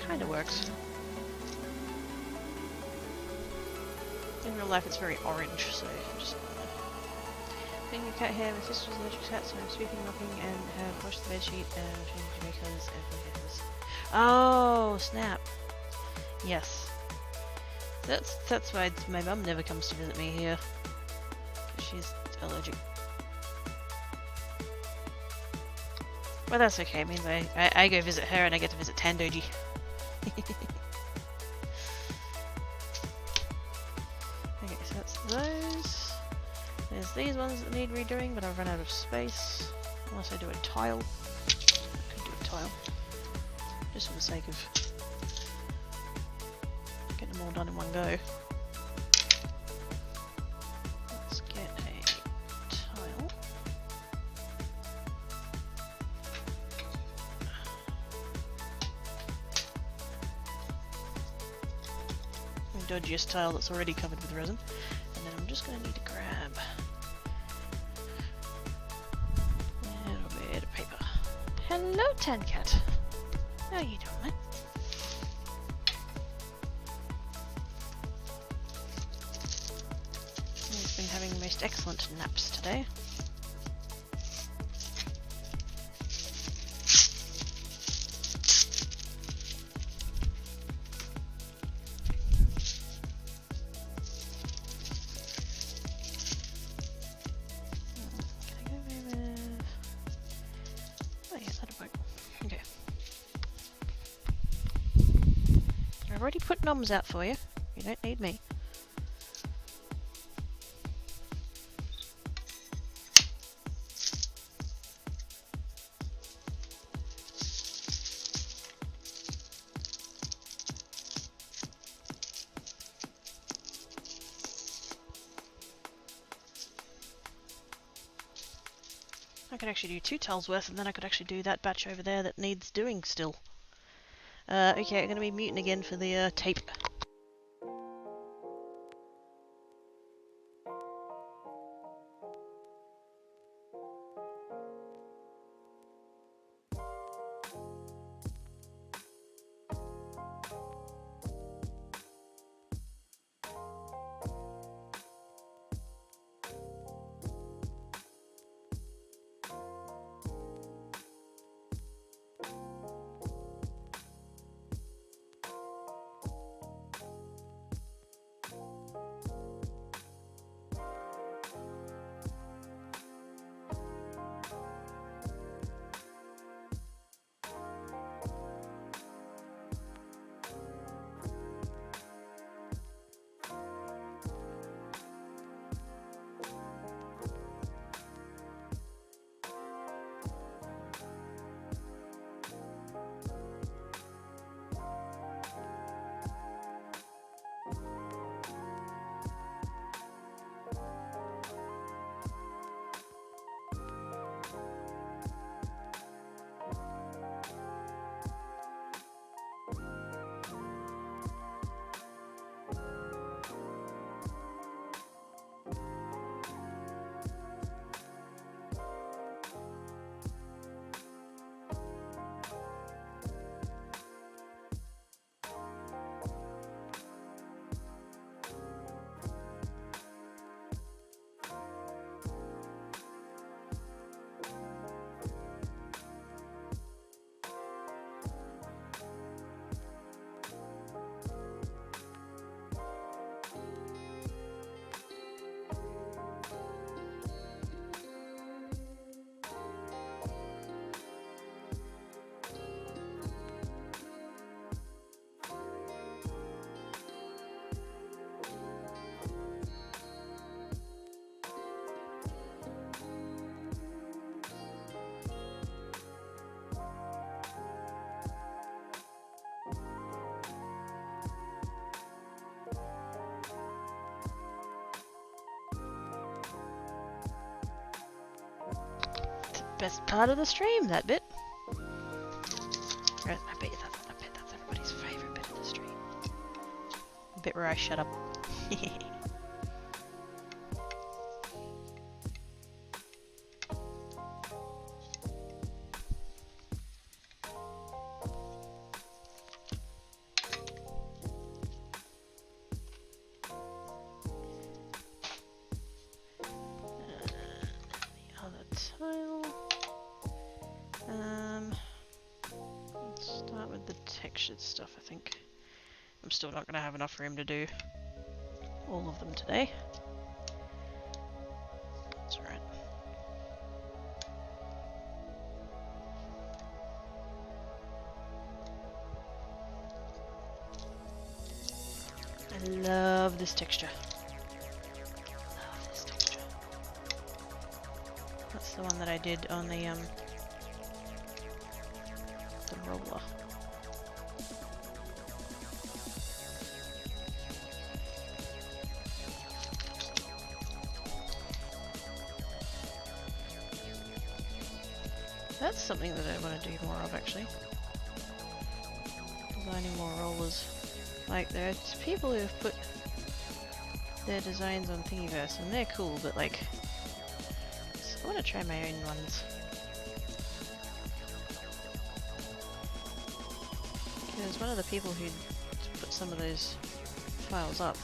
Kinda works. In real life it's very orange, so I'm just being a cat hair. My sister's allergic to cats, so I'm sweeping, mopping, and have washed the bedsheet and changed the because everyone has. Oh, snap. Yes. That's why my mum never comes to visit me here. she's allergic. Well, that's okay. It means I go visit her and I get to visit Tandoji. Okay, so that's those. There's these ones that need redoing, but I've run out of space. Unless I do a tile. I could do a tile. Just for the sake of getting them all done in one go. Let's get a tile. A dodgiest tile that's already covered with resin. And then I'm just going to need to grab a little bit of paper. Hello, Tan Cat. How are you doing, mate? He's been having the most excellent naps today. I've already put noms out for you. You don't need me. I could actually do 2 tiles worth, and then I could actually do that batch over there that needs doing still. Okay, I'm going to be muting again for the tape. Best part of the stream, that bit. I bet that's everybody's favourite bit of the stream. The bit where I shut up. Stuff, I think. I'm still not going to have enough room to do all of them today. this texture. Love this texture. That's the one that I did on the roller. That's something that I want to do more of, actually. Designing more rollers. Like, there's people who have put their designs on Thingiverse, and they're cool, but like, I want to try my own ones. Because one of the people who put some of those files up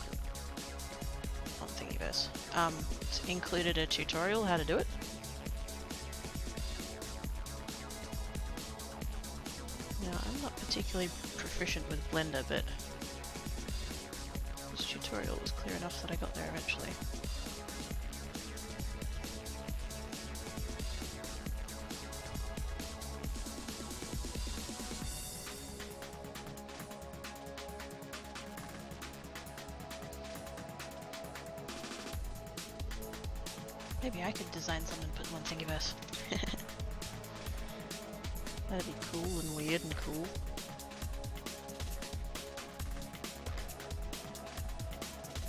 on Thingiverse included a tutorial how to do it. Now, I'm not particularly proficient with Blender, but this tutorial was clear enough that I got there eventually. Maybe I could design something and put them on Thingiverse. That'd be cool and weird and cool.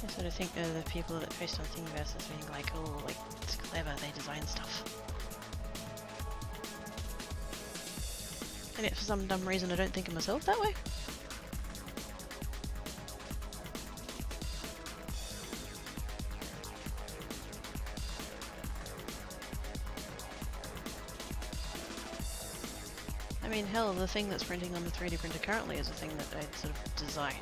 I sort of think of the people that post on Thingiverse as being like, oh, like, it's clever, they design stuff. And yet for some dumb reason I don't think of myself that way. I mean, hell, the thing that's printing on the 3D printer currently is a thing that I'd sort of designed.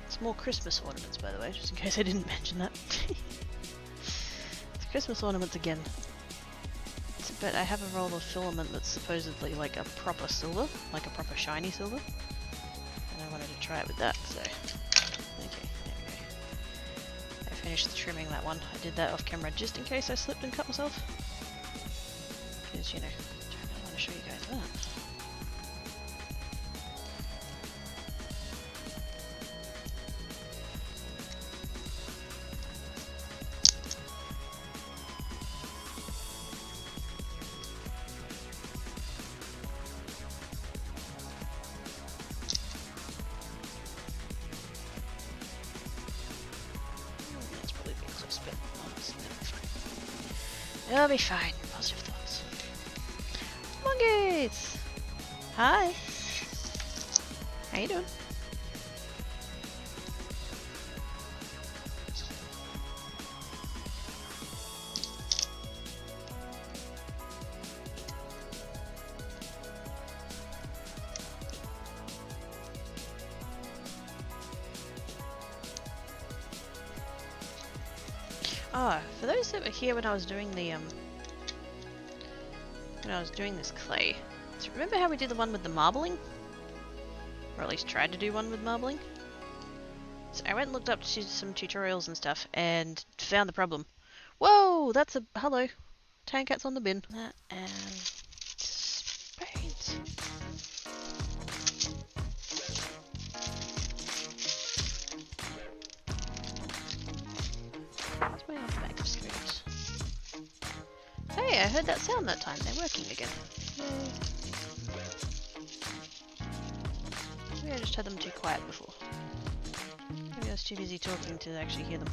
It's more Christmas ornaments, by the way, just in case I didn't mention that. It's Christmas ornaments again. But I have a roll of filament that's supposedly like a proper silver, like a proper shiny silver. And I wanted to try it with that, so... Finished trimming that one. I did that off camera just in case I slipped and cut myself. Because, you know, I don't really want to show you guys that. It'll be fine. Positive thoughts. Monkeys! Hi! How you doing? For those that were here when I was doing the this clay, so remember how we did the one with the marbling? Or at least tried to do one with marbling? So I went and looked up some tutorials and stuff and found the problem. Whoa, that's a hello. Tankat's on the bin. That and spades. Where's my other bag of spades? Hey, I heard that sound that time. They're working again. Yay. Maybe I just had them too quiet before. Maybe I was too busy talking to actually hear them.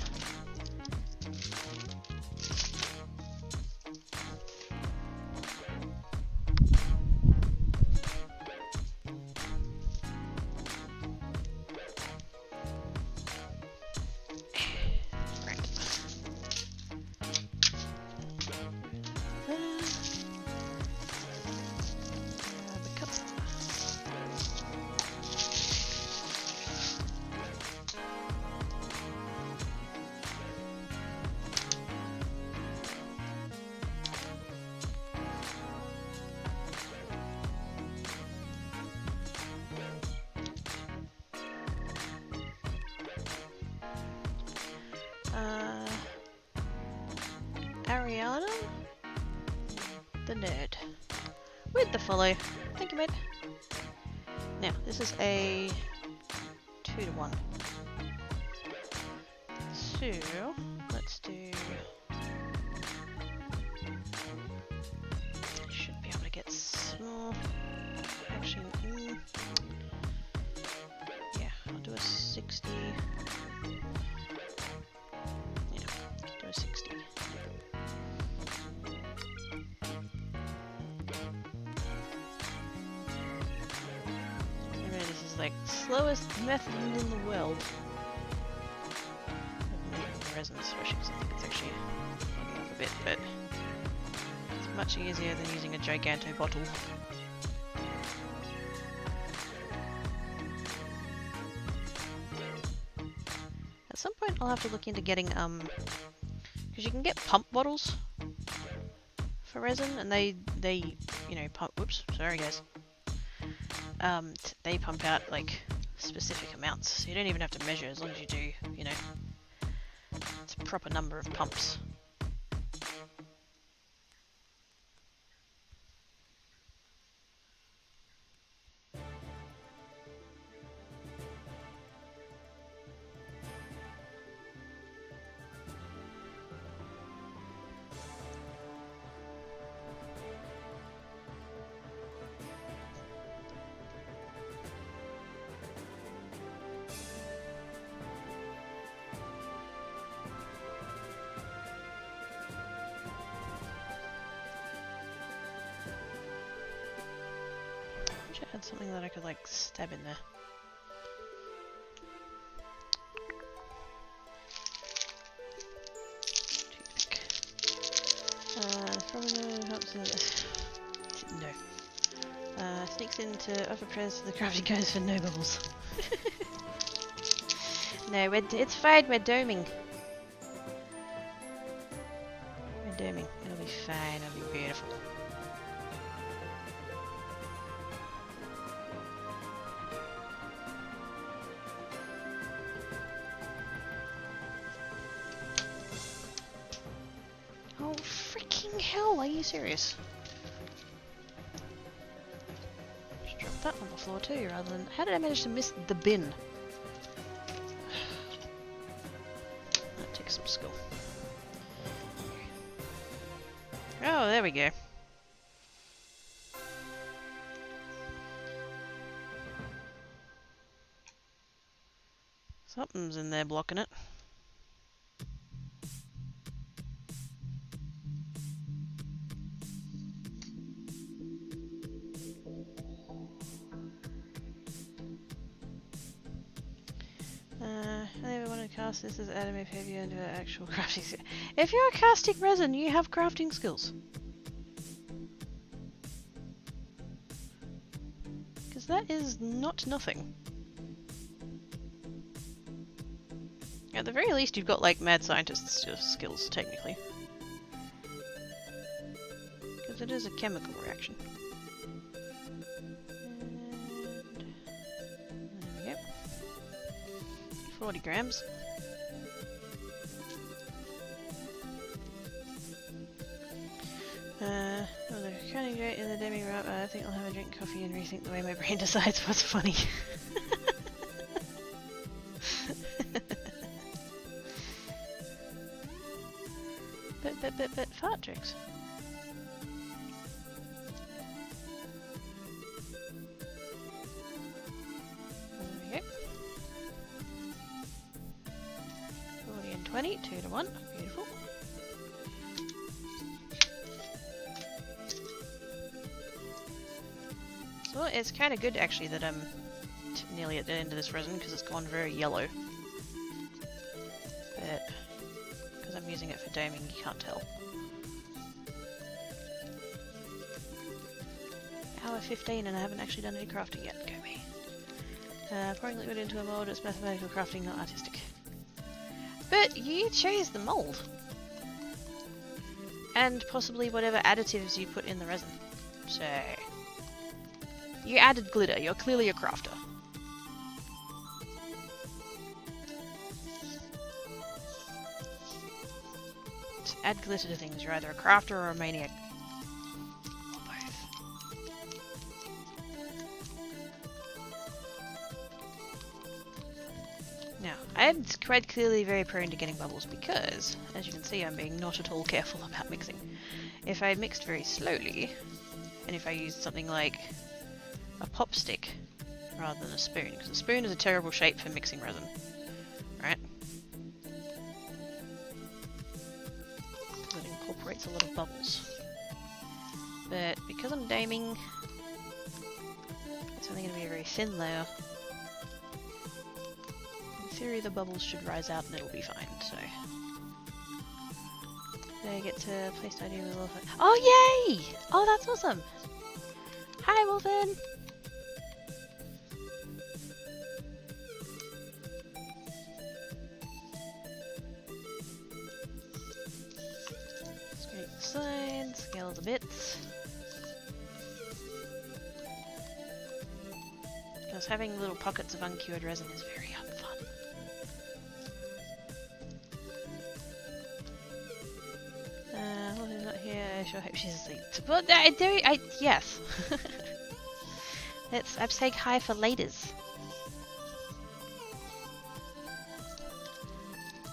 with the follow. Thank you, mate. Now, this is a 2 to 1. So, let's do... Should be able to get small... Actually, yeah, I'll do a 60. Yeah, do a 60. Remember, this is like slowest method in the world. Resin, especially because I think it's actually fogging up a bit, but it's much easier than using a giganto bottle. At some point I'll have to look into getting, because you can get pump bottles for resin, and they you know, pump, whoops, sorry guys, they pump out, like, specific amounts, so you don't even have to measure as long as you do, you know, it's a proper number of pumps. I had something that I could like stab in there. Toothpick. From the helps in this. No. Sneaks into offer prayers to the crafty guys for no bubbles. No, it's fine, we're doming. We're doming. It'll be fine, it'll be beautiful. Oh, freaking hell, are you serious? Just drop that on the floor too, rather than... How did I manage to miss the bin? That takes some skill. Oh, there we go. Something's in there blocking it. I never want to cast this as anime heavier into an actual crafting skill. If you're casting resin, you have crafting skills. Because that is not nothing. At the very least, you've got like mad scientist skills, technically. Because it is a chemical reaction. And there we go. 40 grams. Well, the counting rate in the demi wrap. I think I'll have a drink of coffee and rethink the way my brain decides what's funny. but fart jokes. There we go. 40 and 20, 2 to 1. Beautiful. So it's kind of good actually that I'm nearly at the end of this resin because it's gone very yellow. But because I'm using it for doming, you can't tell. Hour 15 and I haven't actually done any crafting yet. Go me. Pouring liquid into a mold, it's mathematical crafting, not artistic. But you chose the mold. And possibly whatever additives you put in the resin. So... You added glitter, you're clearly a crafter. To add glitter to things, you're either a crafter or a maniac. Or both. Now, I'm quite clearly very prone to getting bubbles because, as you can see, I'm being not at all careful about mixing. If I mixed very slowly, and if I used something like a pop stick rather than a spoon, because a spoon is a terrible shape for mixing resin, right? Because it incorporates a lot of bubbles. But because I'm daming, it's only going to be a very thin layer. In theory, the bubbles should rise out and it'll be fine, so... I get to place the idea with Wolfen. Oh, yay! Oh, that's awesome! Hi, Wolfen! Scrape the sides, scale the bits. Because having little pockets of uncured resin is very fun. Wolfen's not here, I sure hope she's asleep. But yes. I'm saying hi for laters.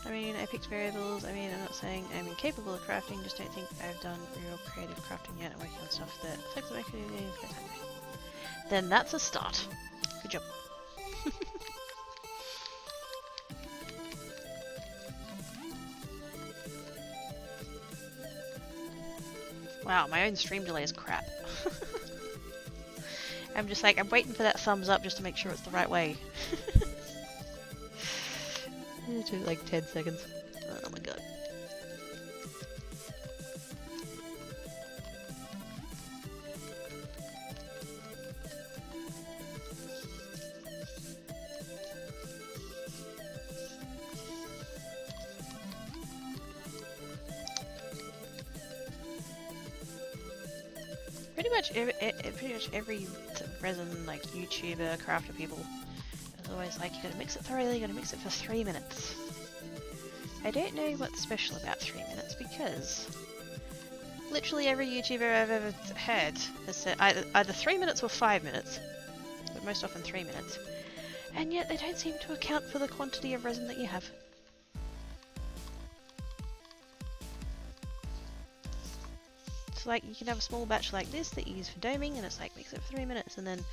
I mean, I picked variables. I mean, I'm not saying I'm incapable of crafting, just don't think I've done real creative crafting yet. I'm working on stuff that affects my creativity. Then that's a start. Good job. Wow, my own stream delay is crap. I'm just like, I'm waiting for that thumbs up just to make sure it's the right way. It took like 10 seconds. Oh my god. Pretty much every resin like YouTuber, crafter people is always like, you gotta mix it thoroughly, you gotta mix it for 3 minutes. I don't know what's special about 3 minutes because literally every YouTuber I've ever had has said either 3 minutes or 5 minutes, but most often 3 minutes, and yet they don't seem to account for the quantity of resin that you have. Like, you can have a small batch like this that you use for doming, and it's like, mix it for 3 minutes, and then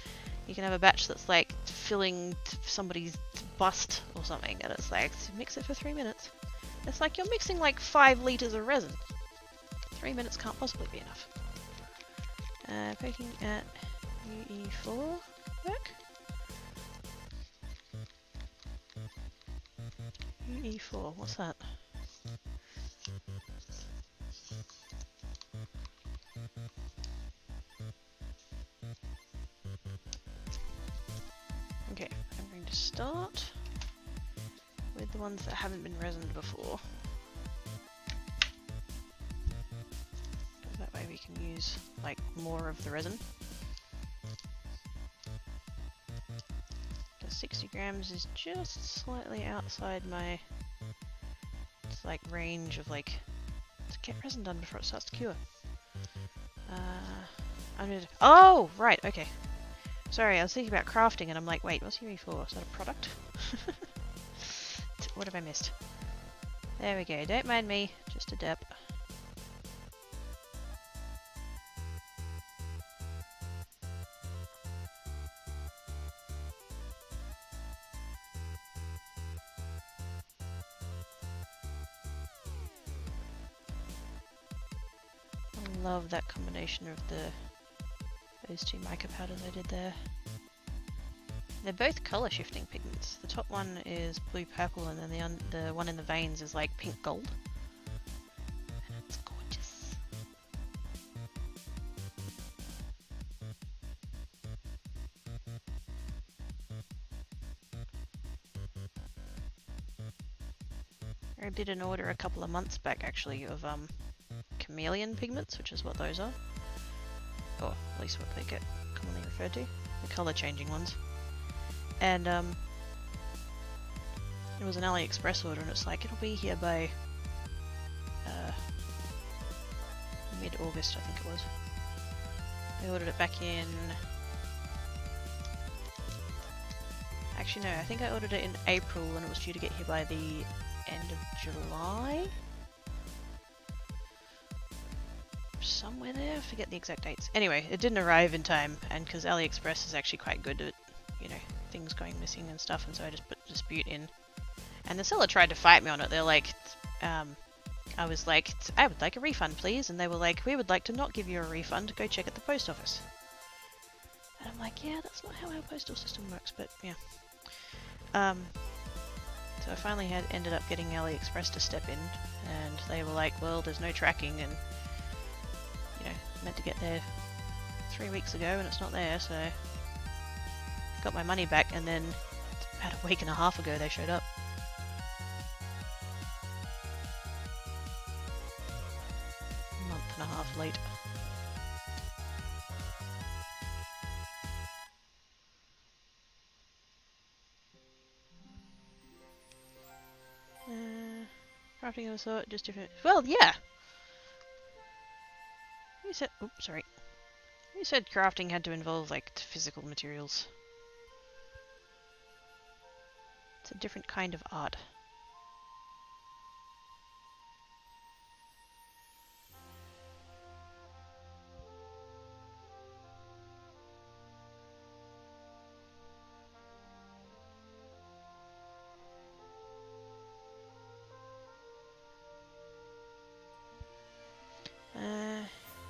you can have a batch that's like filling somebody's bust or something, and it's like, mix it for 3 minutes. It's like you're mixing like 5 liters of resin. 3 minutes can't possibly be enough. Poking at UE4 work. UE4, what's that? Okay, I'm going to start with the ones that haven't been resined before. That way we can use like more of the resin. The 60 grams is just slightly outside my range of like to get resin done before it starts to cure. Oh, right, okay. Sorry, I was thinking about crafting and I'm like, wait, what's UE4? Is that a product? What have I missed? There we go, don't mind me, just a dip. I love that combination of those two mica powders I did there. They're both colour shifting pigments. The top one is blue purple and then the one in the veins is like pink gold. And it's gorgeous. I did an order a couple of months back actually of chameleon pigments, which is what those are. Or at least what they get commonly referred to. The colour changing ones. And it was an AliExpress order and it's like, it'll be here by mid-August, I think it was. I ordered it back in... Actually, no, I think I ordered it in April and it was due to get here by the end of July? Somewhere there, I forget the exact dates. Anyway, it didn't arrive in time, and because AliExpress is actually quite good at, you know, things going missing and stuff, and so I just put dispute in. And the seller tried to fight me on it. They're like, I was like, I would like a refund, please. And they were like, we would like to not give you a refund. Go check at the post office. And I'm like, yeah, that's not how our postal system works, but yeah. So I finally ended up getting AliExpress to step in, and they were like, well, there's no tracking, and you know, meant to get there 3 weeks ago, and it's not there, so got my money back, and then about a week and a half ago they showed up. A month and a half late. Crafting of a sort, just different. Well, yeah. You said. Oops, sorry. You said crafting had to involve like physical materials. It's a different kind of art.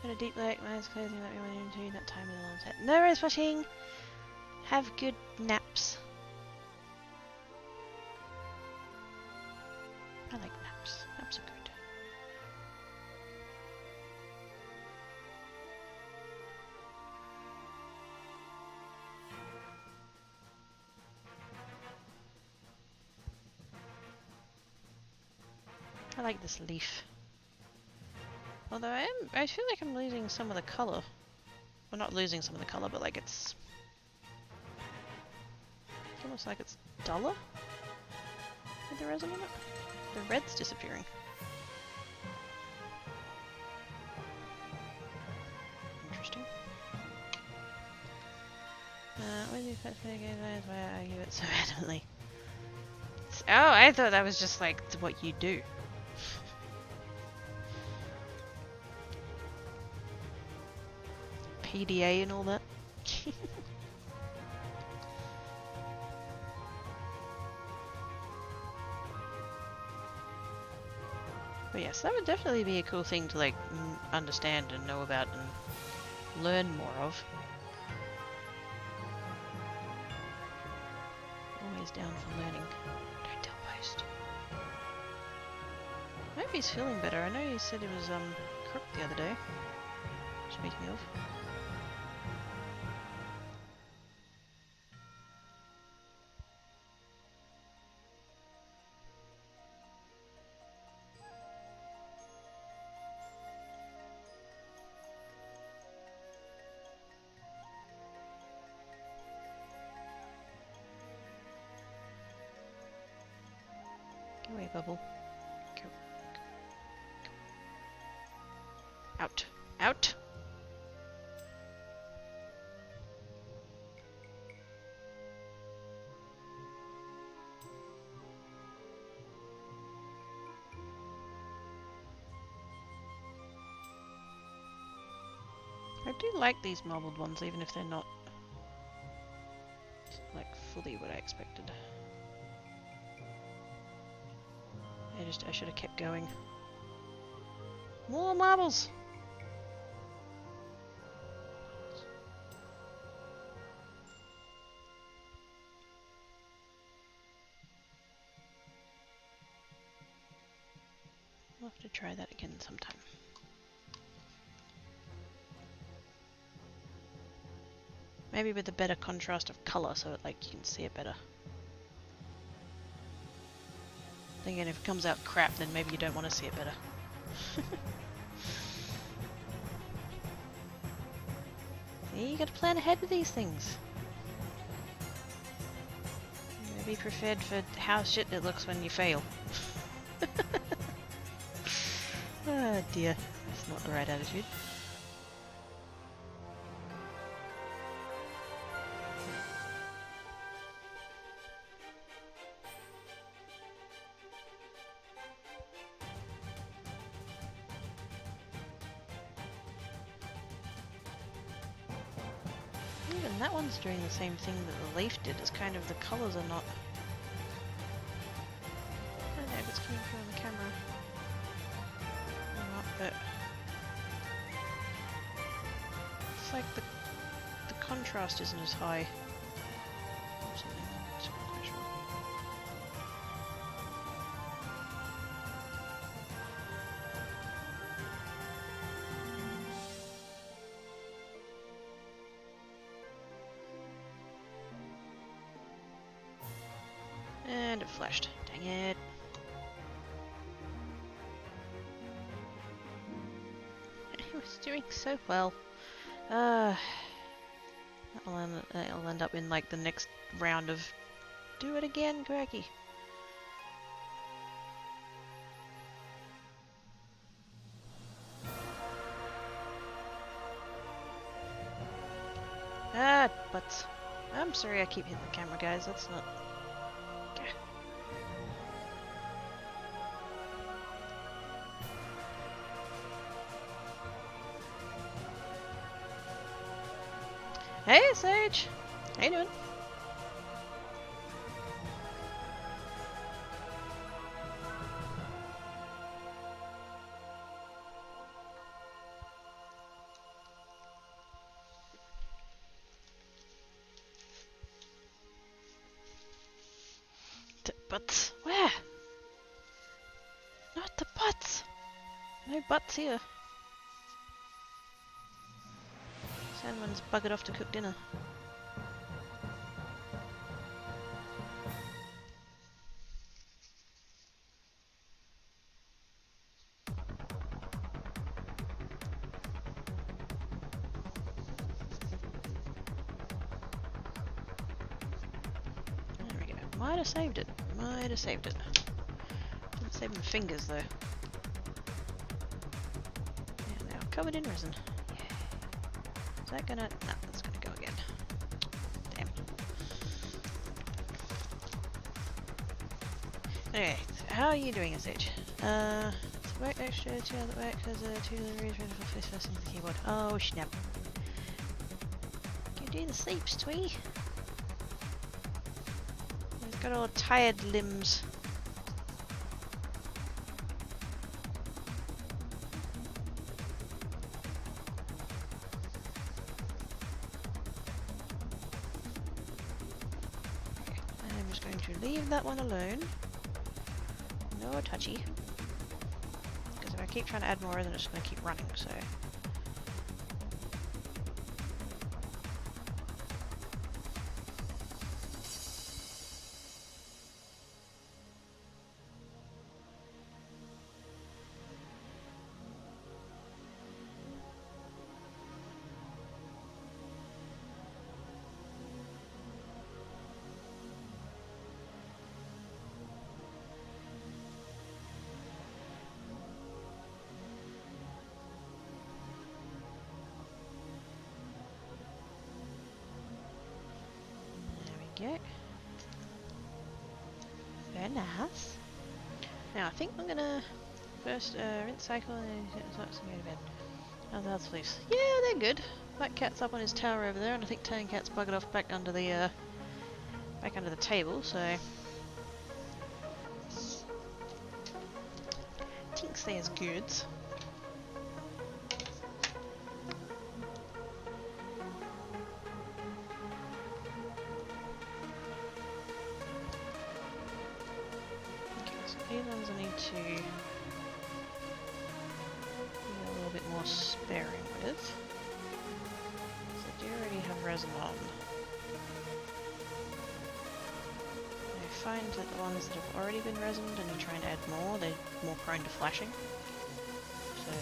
Got a deep lake, mine's closing, let me went into that time of the onset. No rose washing! Have good naps. I like naps. Naps are good. I like this leaf. Although I feel like I'm losing some of the colour. Well, not losing some of the colour, but like it's almost like it's duller with the resin in it. The red's disappearing. Interesting. What do you first play game? That's why I argue it so adamantly. Oh, I thought that was just like what you do. PDA and all that. But yes, that would definitely be a cool thing to like understand and know about and learn more of. Always down for learning. Don't tell Post. I hope he's feeling better. I know he said he was crooked the other day. Speaking of. Go away, Bubble. Go. Go. Out. Out! I do like these marbled ones, even if they're not like fully what I expected. I should have kept going. More marbles! I'll have to try that again sometime. Maybe with a better contrast of colour so like you can see it better. Then again, if it comes out crap, then maybe you don't want to see it better. See, you gotta plan ahead with these things. You gotta be prepared for how shit it looks when you fail. Oh dear, that's not the right attitude. that one's doing the same thing that the leaf did. It's kind of the colours are not. I don't know if it's coming through on the camera or not, but it's like the contrast isn't as high. Or something. It's not quite sure. And it flashed. Dang it. It was doing so well. That'll end up in like the next round of do it again, Cracky. Ah, butts. I'm sorry I keep hitting the camera, guys. That's not... Hey, Sage! How you doing? The butts. Where? Not the butts! No butts here. Sandman's buggered off to cook dinner. There we go. Might have saved it. Might have saved it. Didn't save my fingers though. Yeah, now covered in resin. Yeah. Is that gonna... No, that's gonna go again. Damn. Anyway, how are you doing, SH? Work extra, 2 other work, because 2 deliveries ready for first on the keyboard. Oh, snap. Can you do the sleeps, Twee? He's got all tired limbs. Okay, I'm just going to leave that one alone. No touchy. Because if I keep trying to add more, then it's going to keep running, so... Go. Very nice. Now I think I'm gonna first rinse cycle and go to bed. How's the house fleece? Yeah, they're good. Black cat's up on his tower over there, and I think tan cat's buggered off back under the table. So thinks there's goods. These ones I need to be a little bit more sparing with. So I do already have resin on. I find that the ones that have already been resined and you try and add more, they're more prone to flashing. So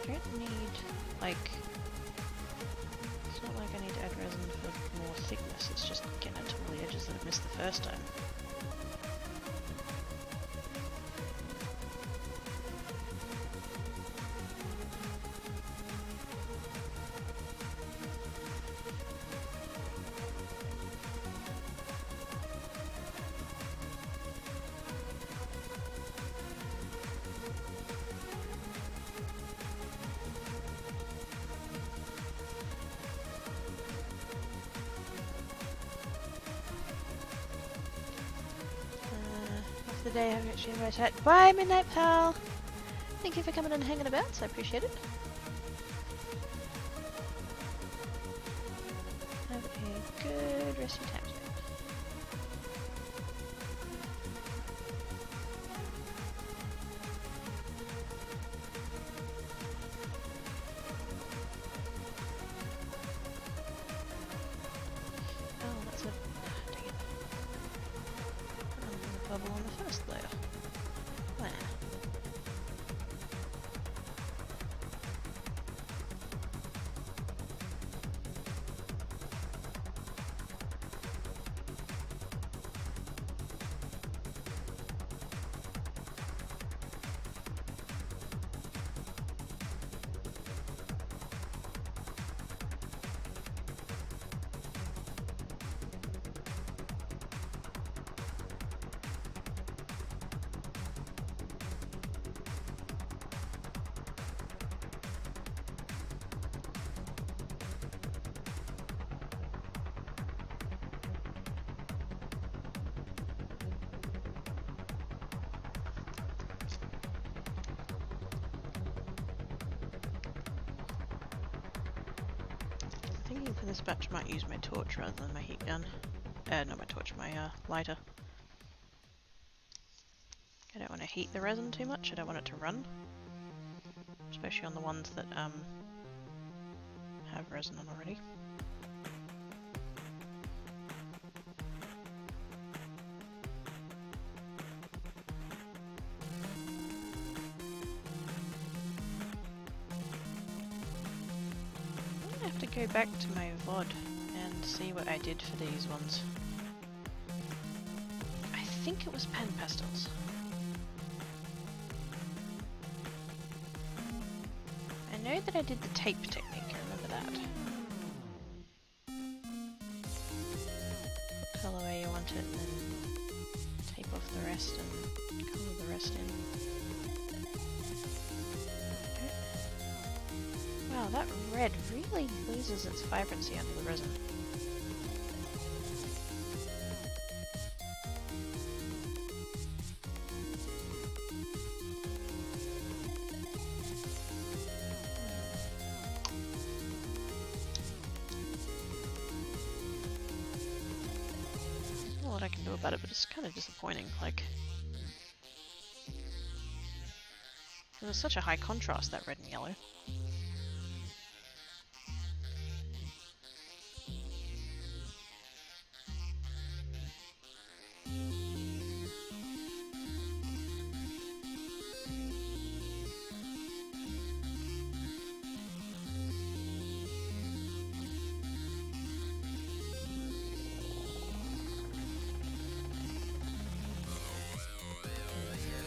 I don't need, like, it's not like I need to add resin for more thickness, it's just getting it to all the edges that I missed the first time. The day I've actually invited chat. Bye, Midnight Pal! Thank you for coming and hanging about, so I appreciate it. Have a good rest of your time today. Oh, that's a... dang it. There's a bubble on the first layer. Wow. Thinking for this batch I might use my torch rather than my heat gun. Not my torch, my lighter. I don't want to heat the resin too much, I don't want it to run. Especially on the ones that have resin on already. I have to go back to my VOD and see what I did for these ones. I think it was pen pastels. I know that I did the tape technique, I remember that. Colour where you want it and then tape off the rest and colour the rest in. Wow, that red really loses its vibrancy under the resin. There's not a lot I can do about it, but it's kind of disappointing, like... There's such a high contrast, that red and yellow.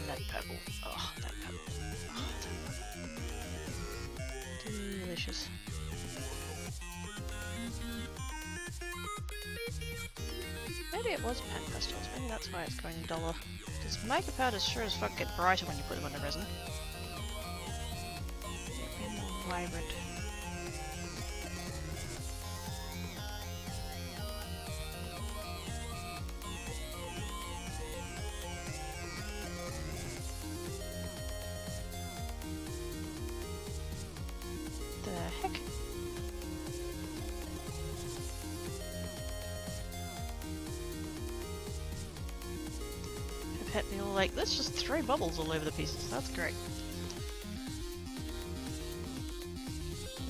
That purple. Oh, that purple. Oh, delicious. Maybe it was pen pastels. Maybe that's why it's going duller. Because mica powders sure as fuck get brighter when you put them under resin. They're more vibrant. The heck? I've had me all like, let's just throw bubbles all over the pieces. That's great.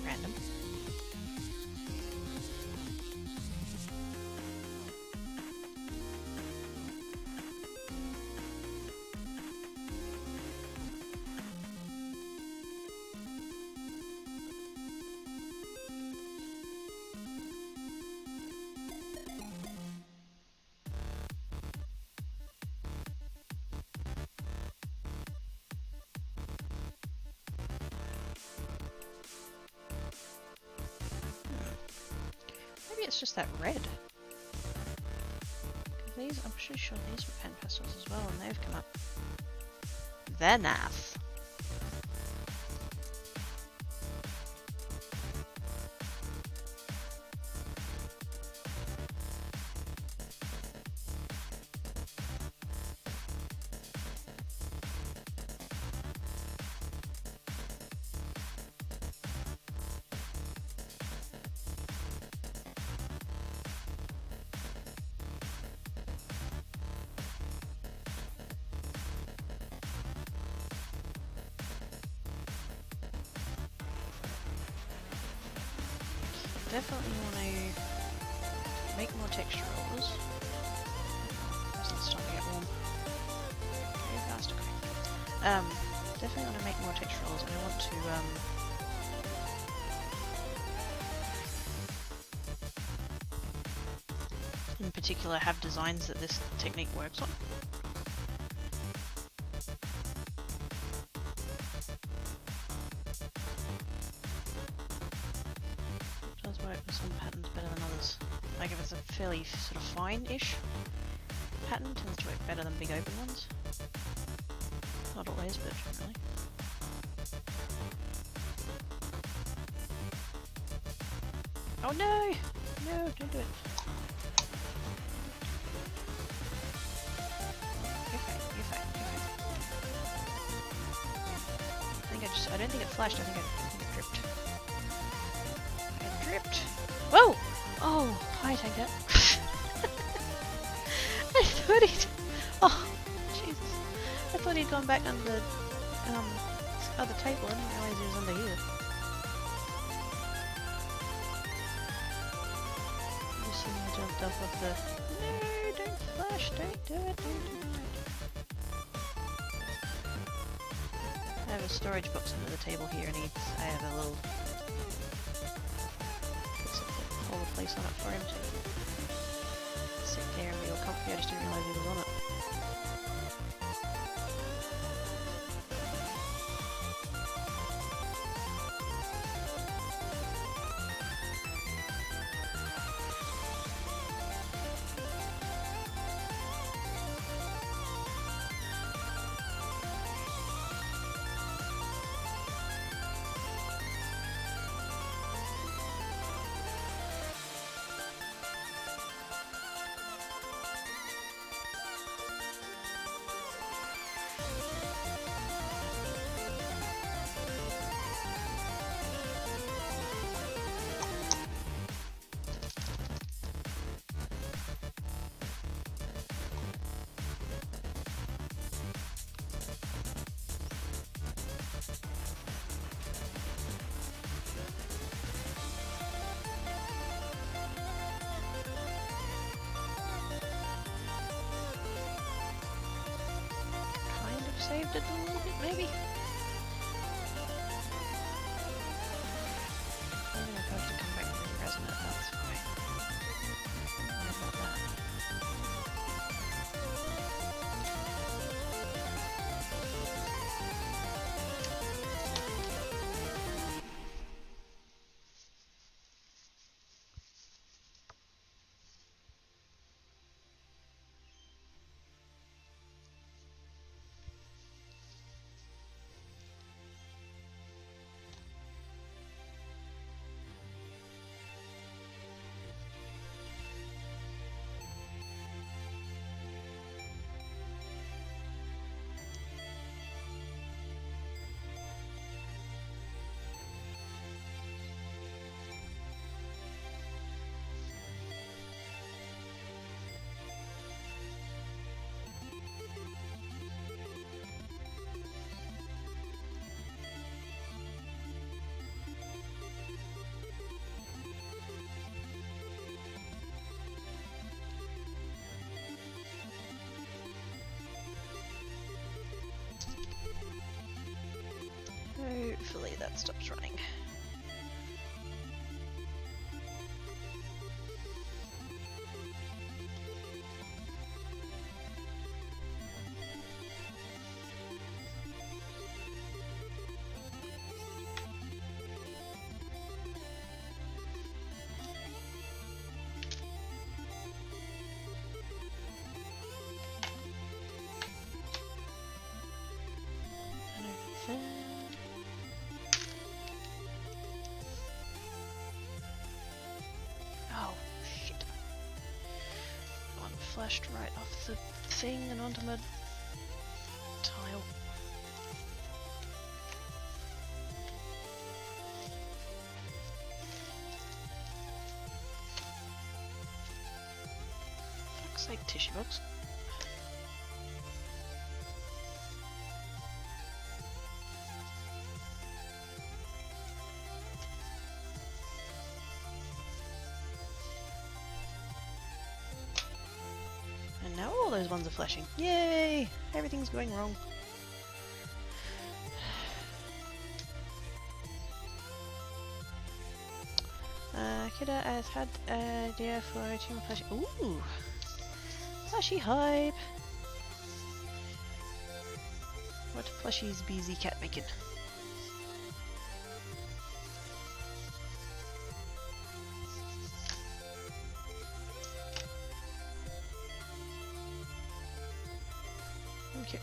Random. it's just that red. These, I'm pretty sure these were pen pastels as well, and they've come up. They're nice. Definitely want to make more texture rollers. It's starting to get warm. Okay, fast, okay. Definitely want to make more texture rollers, and I want to, in particular, have designs that this technique works on. Some patterns better than others. Like if it's a fairly sort of fine-ish pattern, tends to work better than big open ones. Not always, but generally. Oh no! No, don't do it. You're fine, you're fine, you're fine. I don't think it flashed, I think it dripped. Dripped. Whoa! Oh, hi, Tanker. I thought he'd... Oh, Jesus. I thought he'd gone back under the other table. I didn't realise he was under here. Just seeing the jumped off of the... No, don't flash, don't do it, don't do it. I have a storage box under the table here and I have a little... hold a place on it for him to sit there and be all comfy. I just didn't realise he was on it. Saved it a little bit, maybe? I'm gonna have to come back and re-resin it, that's fine. Sorry about that. Hopefully that stops running. flashed right off the thing and onto my tile. Looks like tissue box. And now all those ones are flashing. Yay! Everything's going wrong. Kidda has had an idea for a team of flash. Ooh! Plushy hype! What plushie's BZ cat making? Okay.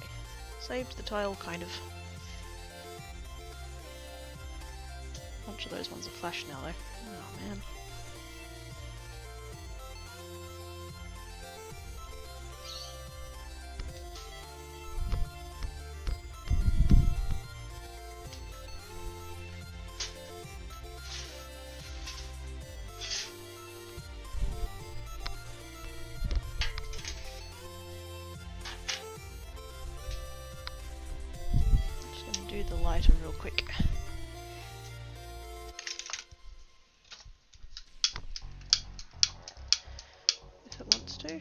Saved the tile, kind of. A bunch of those ones are flash now, though. Oh, man. Do the lighter real quick. If it wants to.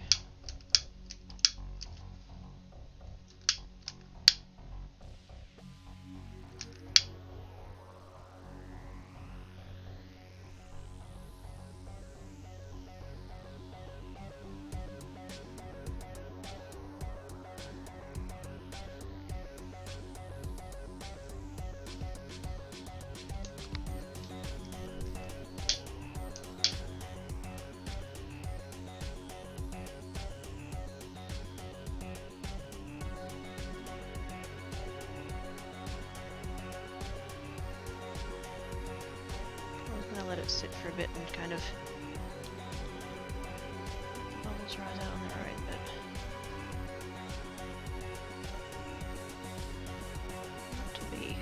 Let it sit for a bit and kind of bubbles rise out on their own, but not to be.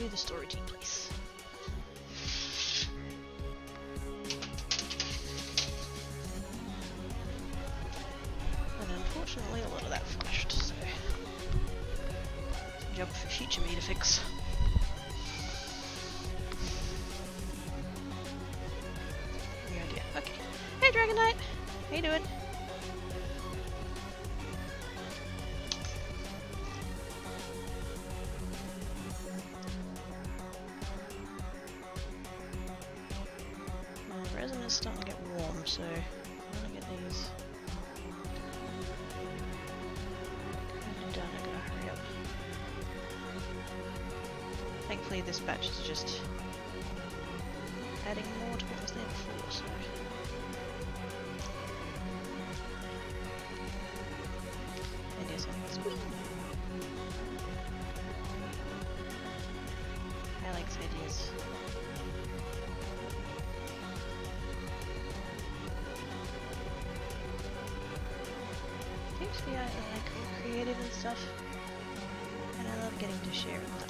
The storage place. And unfortunately a lot of that flashed, so job for future me to fix. New idea. Okay. Hey Dragon Knight! How you doing? Resin is starting to get warm, so I'm gonna get these kind of done. I gotta hurry up. Thankfully, this batch is just adding more to what was there before, so. Ideas on the screen. Alex ideas. I like being creative and stuff, and I love getting to share a lot.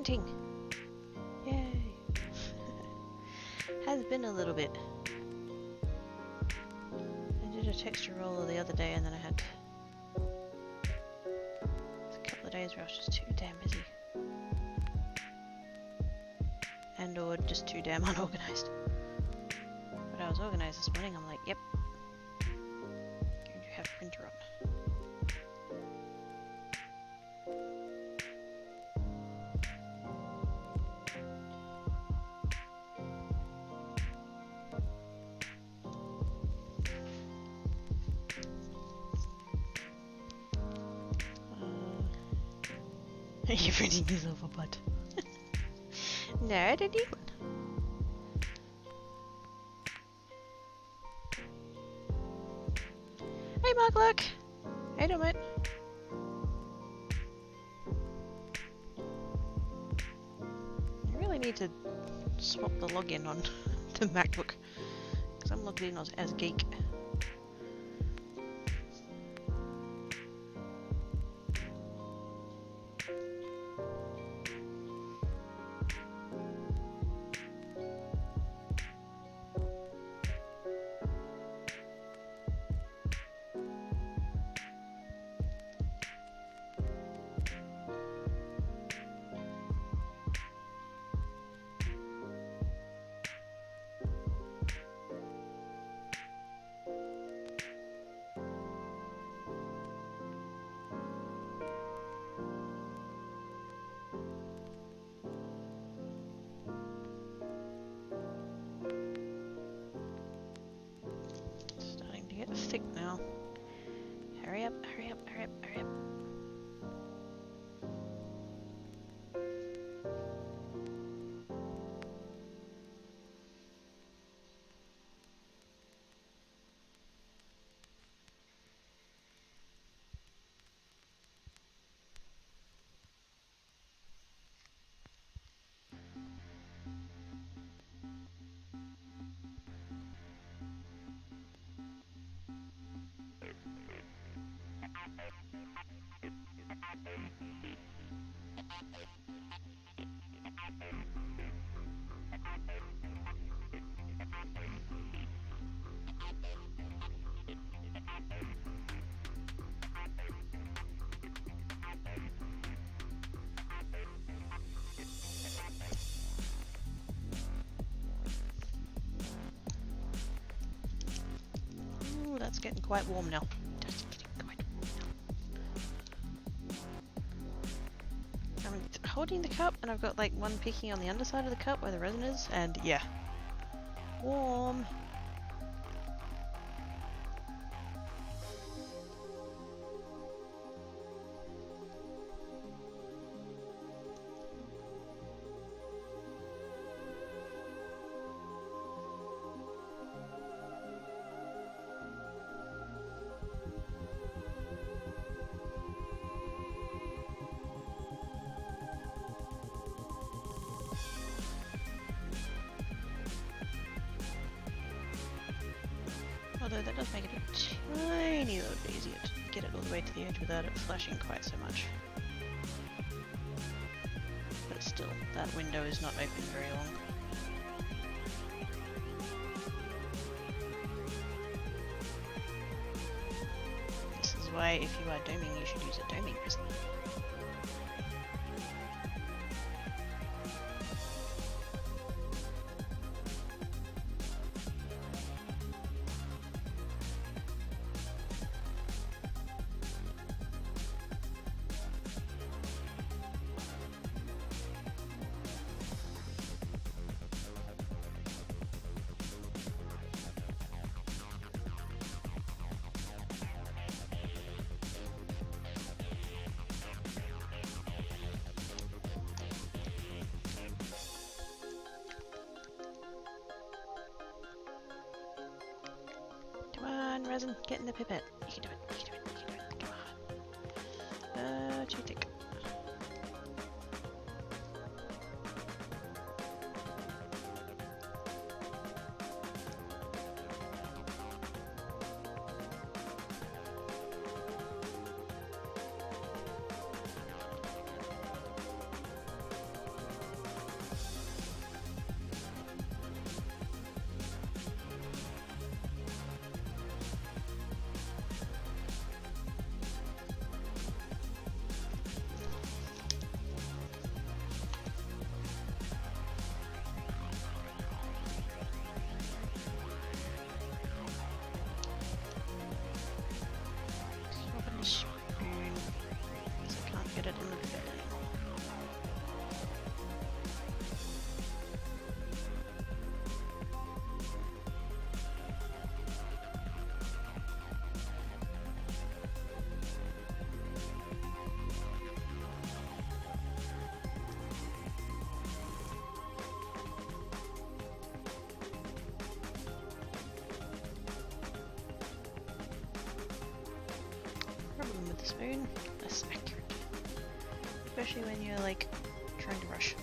exciting! Yay! Has been a little bit. I did a texture roller the other day and then I had a couple of days where I was just too damn busy. And or just too damn unorganized. But I was organized this morning, I'm like, yep. Going to have printer on. You're printing yourself a butt. No, I don't need one. Hey Mark, look! How you doing, mate? I really need to swap the login on the MacBook. Because I'm logged in as Geek. Thick now. Hurry up, hurry up, hurry up, hurry up. Ooh, that's getting quite warm now. That's getting quite warm now. I'm holding the cup and I've got like one picking on the underside of the cup where the resin is, and yeah. Warm. Although that does make it a tiny little bit easier to get it all the way to the edge without it flashing quite so much. But still, that window is not open very long. This is why if you are doming, you should use a doming resin. Resin, get in the pipette. You can do it, you can do it, you can do it. Come on. Too thick. spoon, because I can't get it in the filling. Problem with the spoon, less accurate. Especially when you're like trying to rush.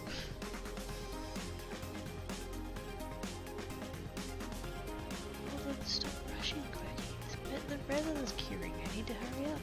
Oh, let's stop rushing quick. The resin is curing. I need to hurry up.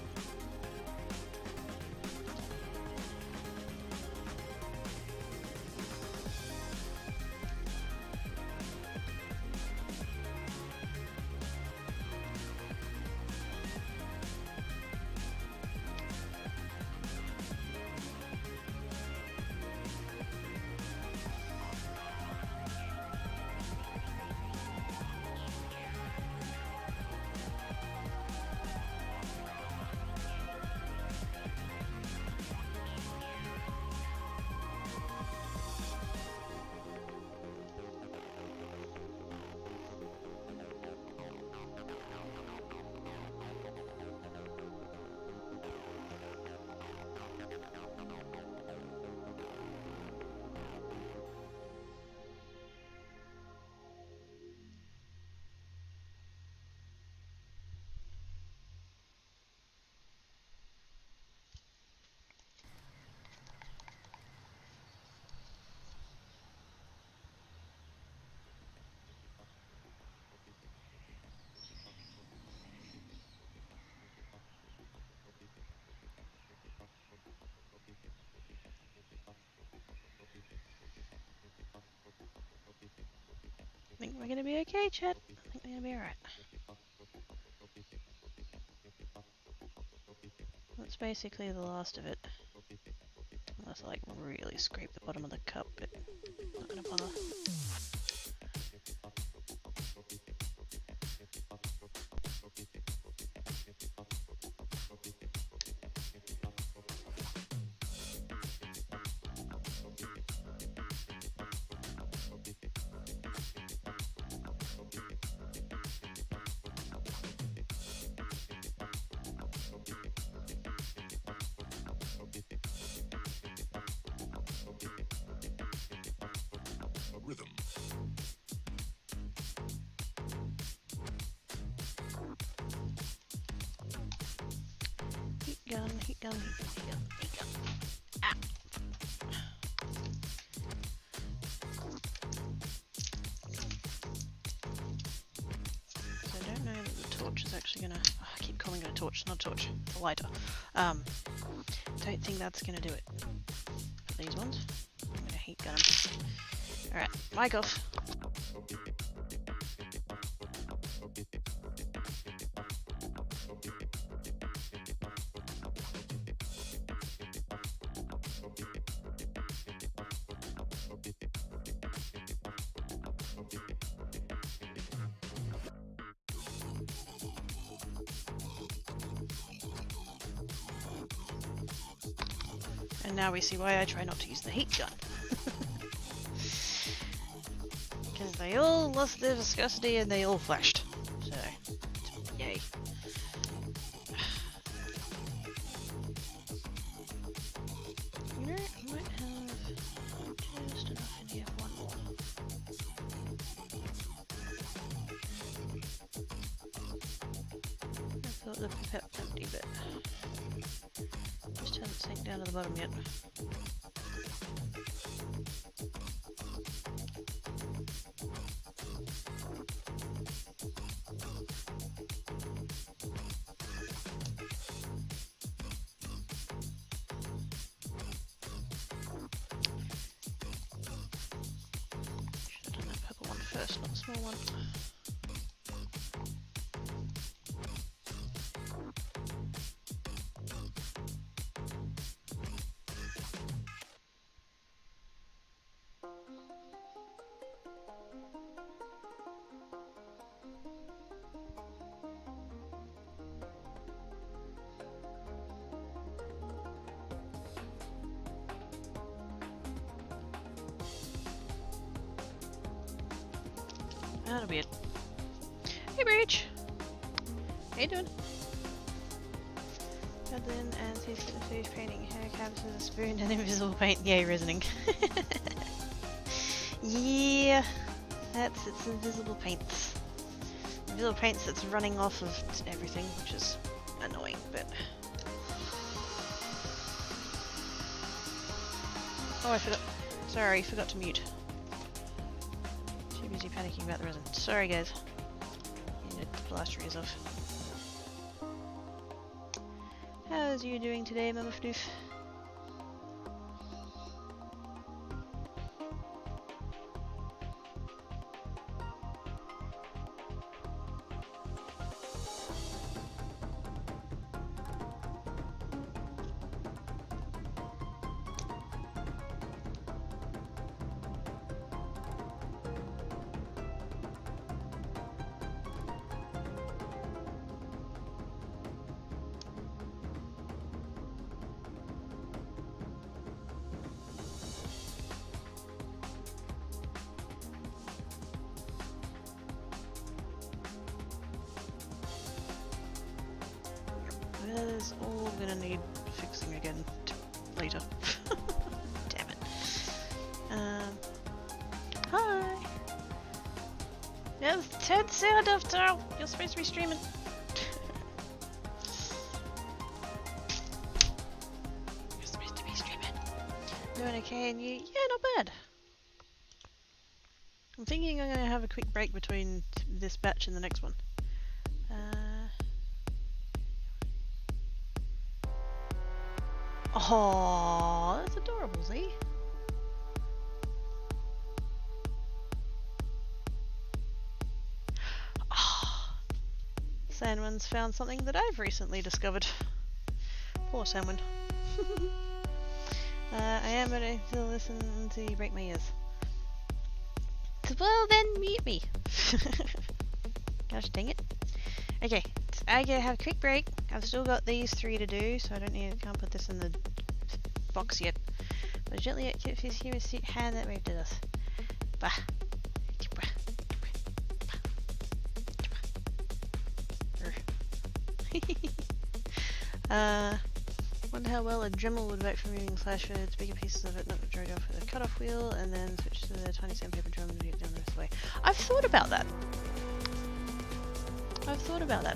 I think we're gonna be okay, chat. I think we're gonna be alright. That's basically the last of it. Unless I like really scrape the bottom of the cup, but not gonna bother. Rhythm. Heat gun, heat gun, heat gun, heat gun. Ah! So I don't know that the torch is actually gonna... Oh, I keep calling it a torch, not a torch. It's a lighter. Don't think that's gonna do it. For these ones. I'm gonna heat gun them. Alright, mic off. And now we see why I try not to use the heat gun. Because they all lost their viscosity and they all flashed. So, yay. You know, I might have just enough in here for one more. I thought the pipette was empty, but just hasn't sank down to the bottom yet. Should have done that purple one first, not the small one. That'll be it. Hey, Breach! How you doing? Then and he's gonna finish painting hair caps with a spoon and invisible paint. Yay, resining. Yeah, it's invisible paints. Invisible paints that's running off of everything, which is annoying, but... Oh, I forgot. Sorry, forgot to mute. Too busy panicking about the resin. Sorry, guys. You need to blast your ears off. How's you doing today, Mama Fdoof? That is all gonna need fixing again later. Damn it. Hi! Yes, Ted said after you're supposed to be streaming. You're supposed to be streaming. Doing okay, and you? Yeah, not bad. I'm thinking I'm gonna have a quick break between this batch and the next one. Oh, that's adorable, see? Oh, Sandwin's found something that I've recently discovered. Poor Sandwin. I am ready to listen until you break my ears. Well then, mute me. Gosh dang it. Okay, so I gotta have a quick break. I've still got these 3 to do, so I can't put this in the box yet. But gently keep his human hand that waved at us. Bah. Wonder how well a Dremel would work for moving flash words, bigger pieces of it not dried off with a cut-off wheel, and then switch to the tiny sandpaper drum and move it down the rest of the way. I've thought about that.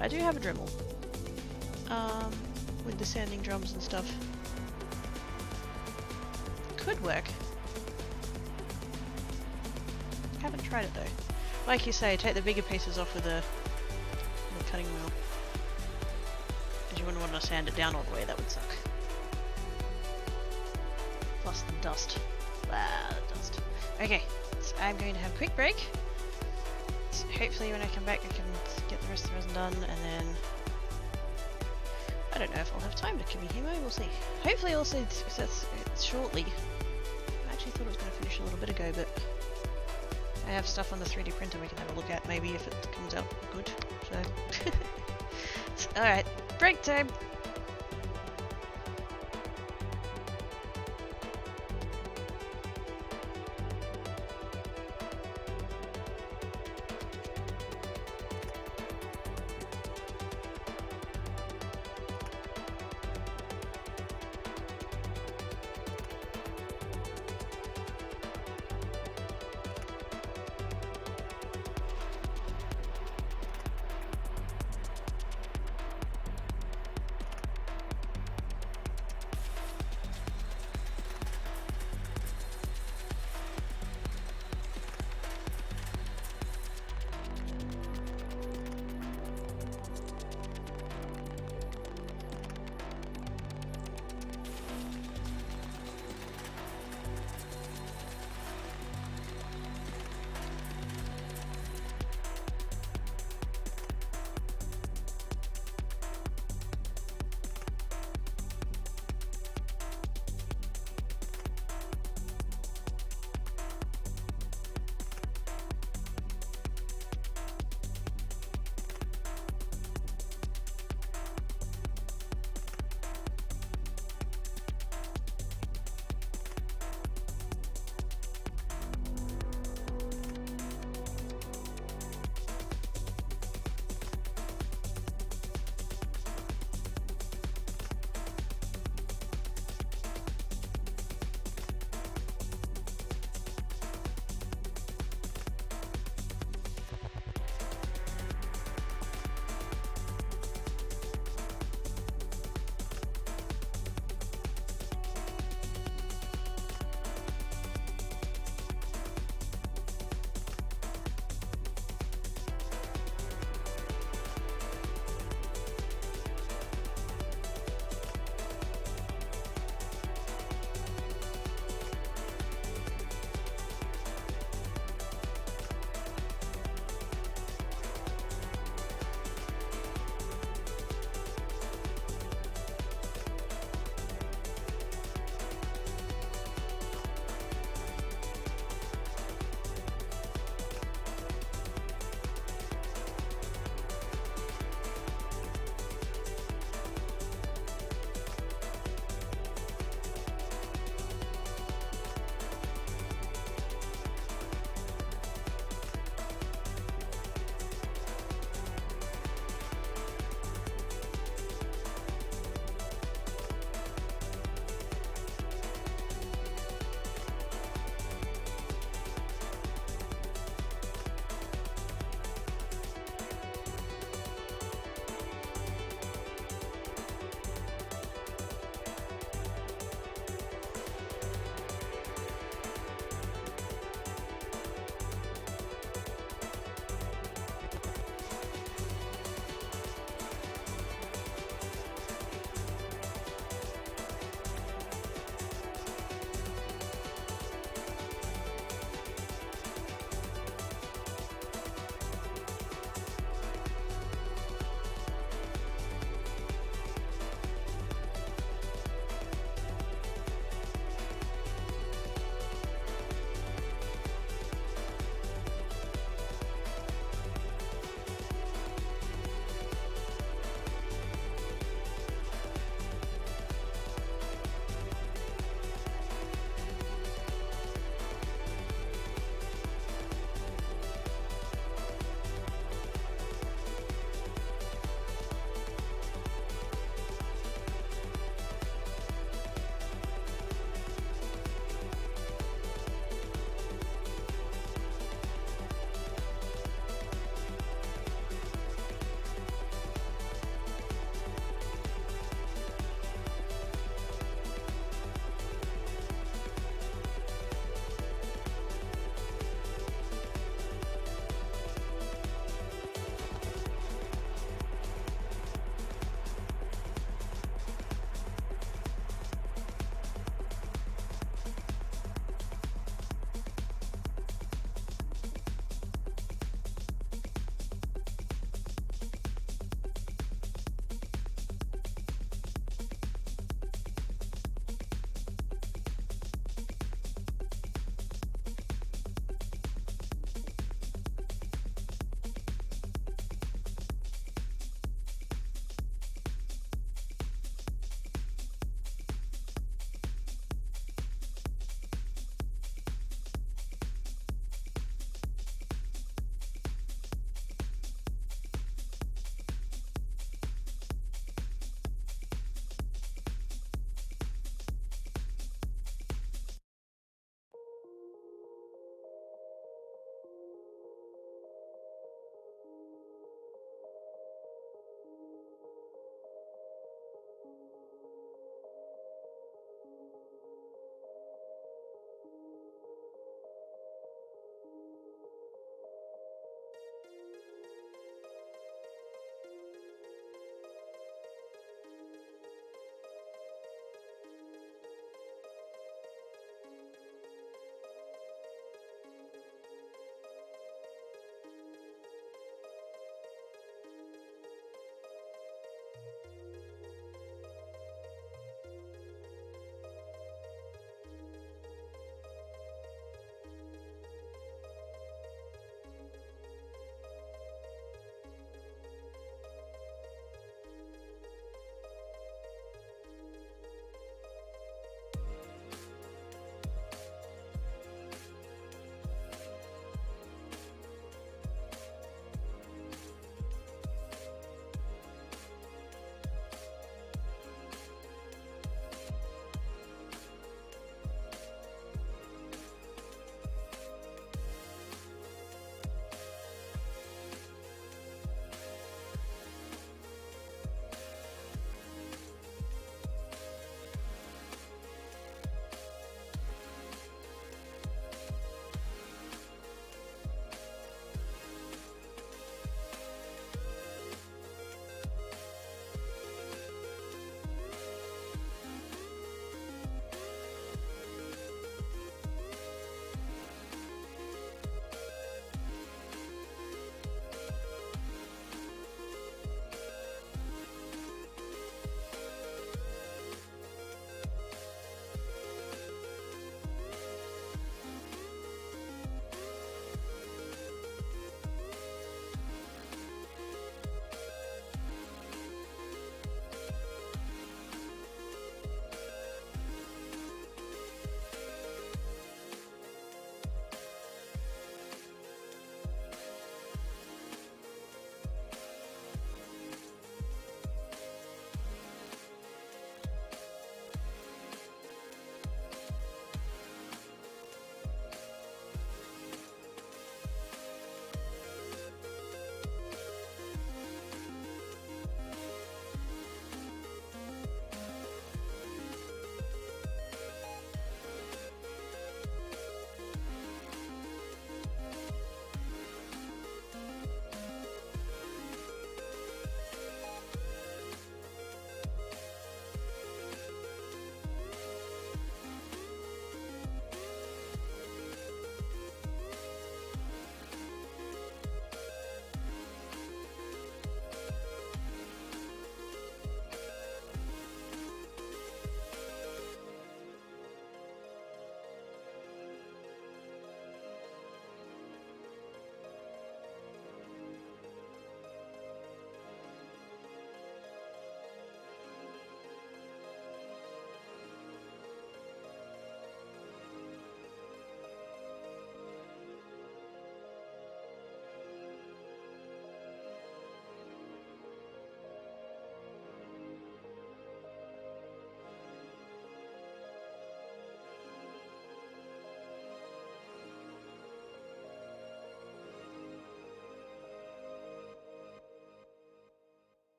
I do have a Dremel. With the sanding drums and stuff. Could work. Haven't tried it though. Like you say, take the bigger pieces off with a cutting wheel. Because you wouldn't want to sand it down all the way, that would suck. Plus the dust. Wow, the dust. Okay, so I'm going to have a quick break. So hopefully when I come back I can get the rest of the resin done, and then I don't know if I'll have time to kumihimo, we'll see. Hopefully also, it's shortly. I actually thought it was going to finish a little bit ago, but I have stuff on the 3D printer we can have a look at, maybe if it comes out good, so. Alright, break time!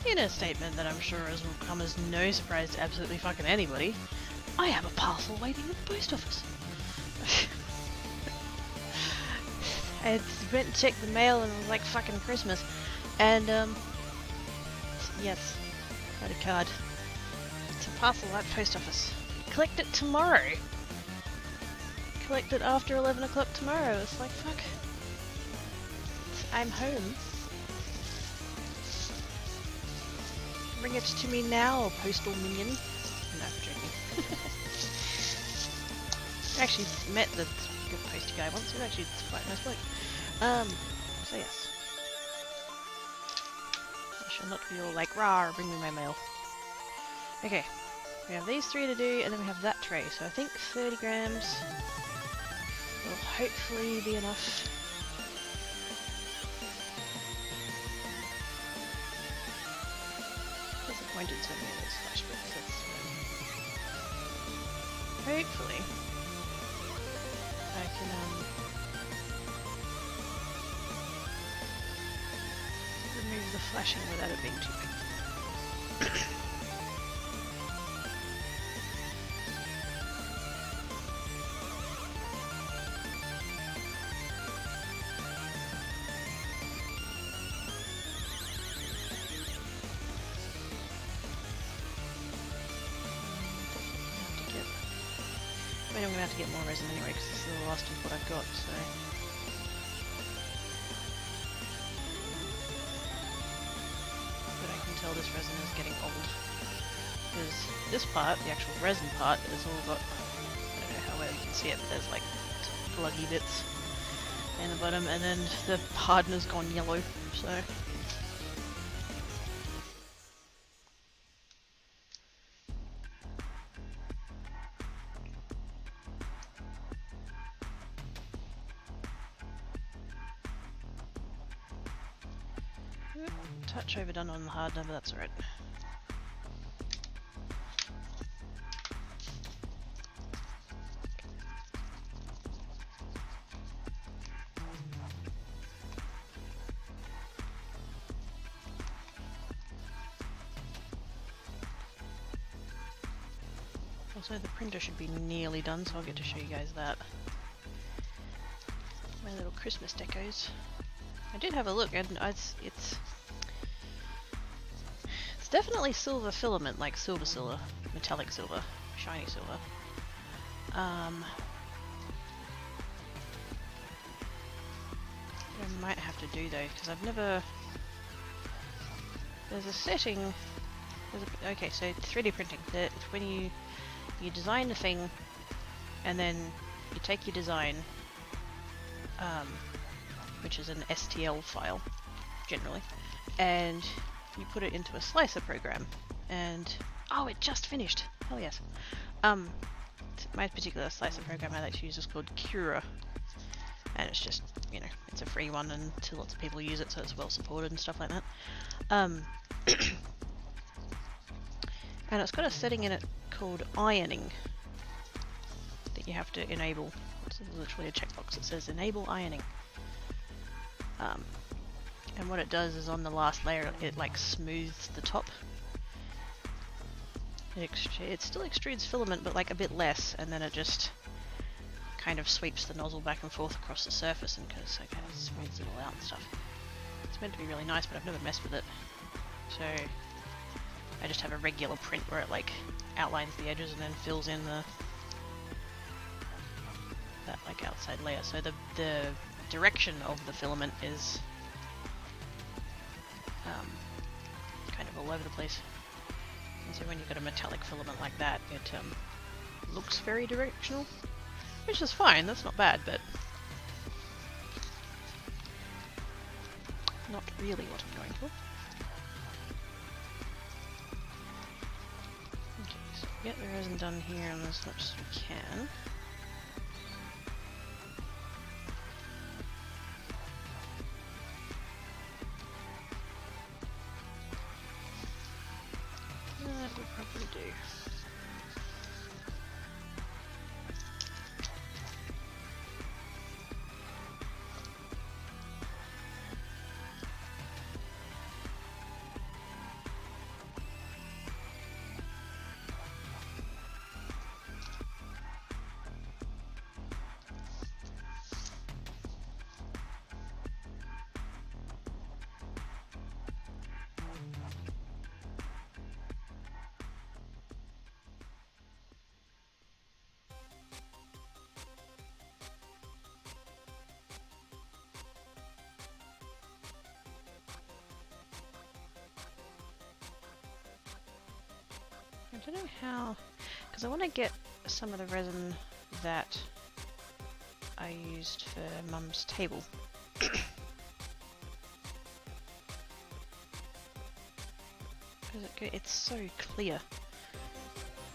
In a statement that I'm sure will come as no surprise to absolutely fucking anybody, I have a parcel waiting at the post office. I went and checked the mail and it was like fucking Christmas. And, yes, got a card. It's a parcel at post office. Collect it tomorrow. Collect it after 11 o'clock tomorrow. It's like, fuck. I'm home. Bring it to me now, postal minion. No, I'm joking. I actually met the postie guy once. He's actually quite a nice bloke. So yes. I shall not be all like, rah, bring me my mail. Okay. We have these 3 to do, and then we have that tray. So I think 30 grams will hopefully be enough. Disappointed to me those flashbacks. Hopefully I can remove the flashing without it being too big. I'm going to have to get more resin anyway because this is the last of what I've got, so... But I can tell this resin is getting old. Because this part, the actual resin part, has all got... I don't know how well you can see it, but there's like pluggy bits in the bottom, and then the hardener's gone yellow, so... Touch overdone on the hardener, but that's alright. Also, the printer should be nearly done, so I'll get to show you guys that. My little Christmas decos. I did have a look, and it's definitely silver filament, like silver, metallic silver, shiny silver. I might have to do though, because I've never... There's a setting... okay, so 3D printing. When you design the thing, and then you take your design, which is an STL file, generally, and you put it into a slicer program, and oh, it just finished. Hell yes. My particular slicer program I like to use is called Cura, and it's just, you know, it's a free one, and lots of people use it, so it's well supported and stuff like that. And it's got a setting in it called ironing that you have to enable. It's literally a checkbox that says enable ironing. And what it does is on the last layer, it like smooths the top. It still extrudes filament, but like a bit less, and then it just kind of sweeps the nozzle back and forth across the surface and kind of smooths it all out and stuff. It's meant to be really nice, but I've never messed with it. So I just have a regular print where it like outlines the edges and then fills in that like outside layer. So the direction of the filament is kind of all over the place. And so when you've got a metallic filament like that, it looks very directional, which is fine, that's not bad, but not really what I'm going for. Okay, so get the resin done here and as much as we can. That would probably do. don't know how, because I want to get some of the resin that I used for Mum's table. It's so clear,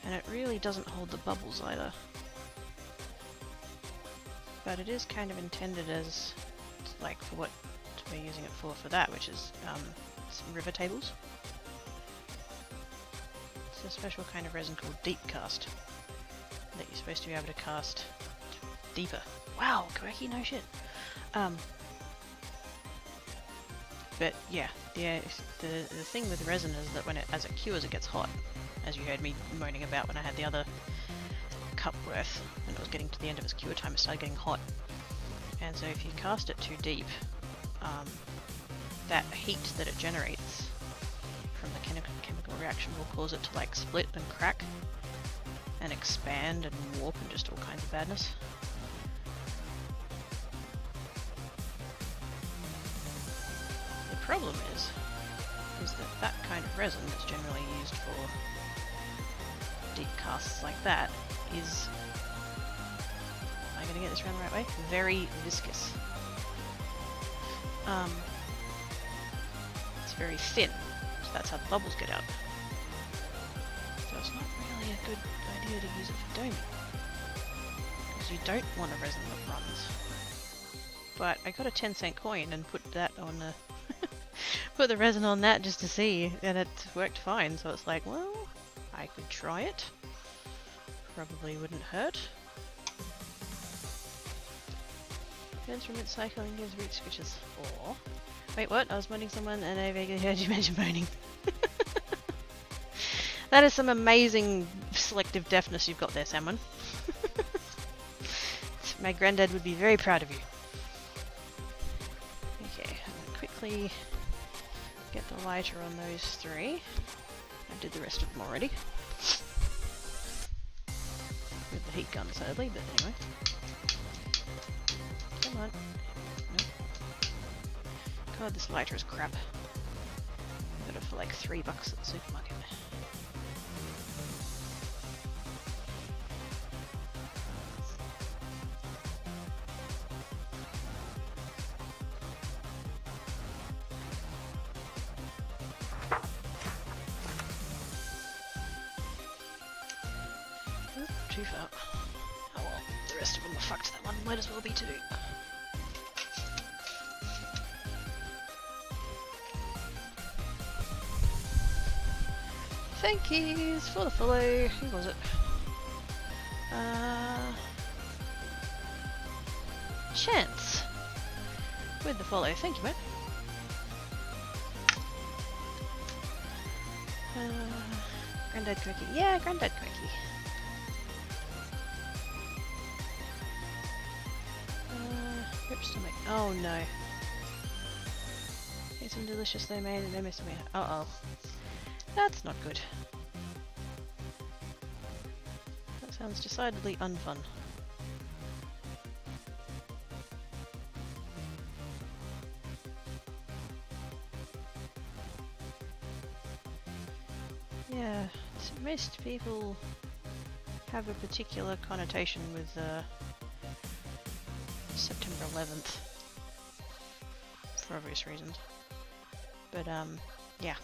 and it really doesn't hold the bubbles either. But it is kind of intended as, like, for what we're using it for that, which is some river tables. It's a special kind of resin called deep cast that you're supposed to be able to cast deeper. Wow, Quirky, no shit. But yeah, the thing with resin is that as it cures, it gets hot, as you heard me moaning about when I had the other cup worth. When it was getting to the end of its cure time, it started getting hot. And so if you cast it too deep, that heat that it generates from the chemical reaction will cause it to like split and crack and expand and warp and just all kinds of badness. The problem is that kind of resin that's generally used for deep casts like that is, am I going to get this around the right way? Very viscous. It's very thin, so that's how the bubbles get out. So it's not really a good idea to use it for doming, because you don't want a resin that runs. But I got a 10-cent coin and put that on the put the resin on that just to see, and it worked fine. So it's like, well, I could try it. Probably wouldn't hurt. Burns from its cycle and gives root switches. Or wait, what? I was moaning someone and I vaguely heard you mention moaning. That is some amazing selective deafness you've got there, Salmon. My granddad would be very proud of you. Okay, I'm gonna quickly get the lighter on those three. I did the rest of them already. With the heat gun, sadly, but anyway. Come on. Nope. God, this lighter is crap. I got it for like $3 at the supermarket. Too far. Oh well, the rest of them are fucked. That one might as well be too. Thank yous for the follow. Who was it? Chance with the follow. Thank you, mate. Granddad Quirky. Yeah, Granddad Quirky. Stomach. Oh no. It's some delicious they made and they missed me. Uh-oh. That's not good. That sounds decidedly unfun. Yeah, most people have a particular connotation with September 11th, for obvious reasons. But yeah.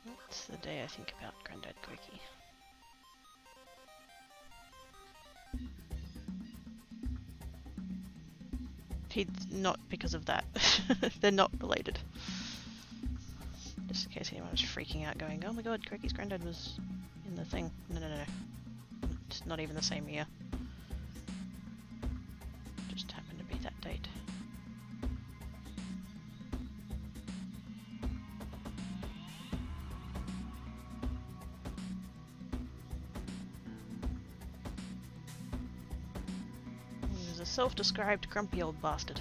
That's the day I think about Granddad Quirky. He's not because of that. They're not related. Just in case anyone was freaking out going, oh my god, Quirky's granddad was in the thing. No. It's not even the same year. Just happened to be that date. He was a self-described grumpy old bastard.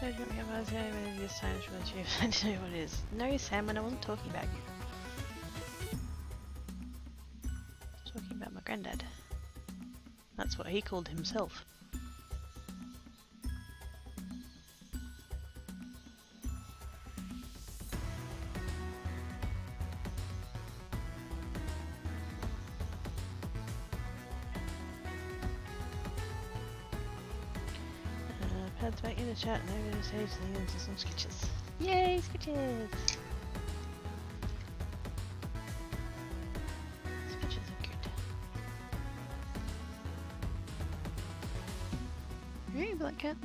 This time is really cheap. I don't know what it is. No, Sam, when I wasn't talking about you. I was talking about my granddad. That's what he called himself. Pad's back in the chat and over the stage leading into some sketches. Yay, sketches! Sketches are good. Hey, Black Cat.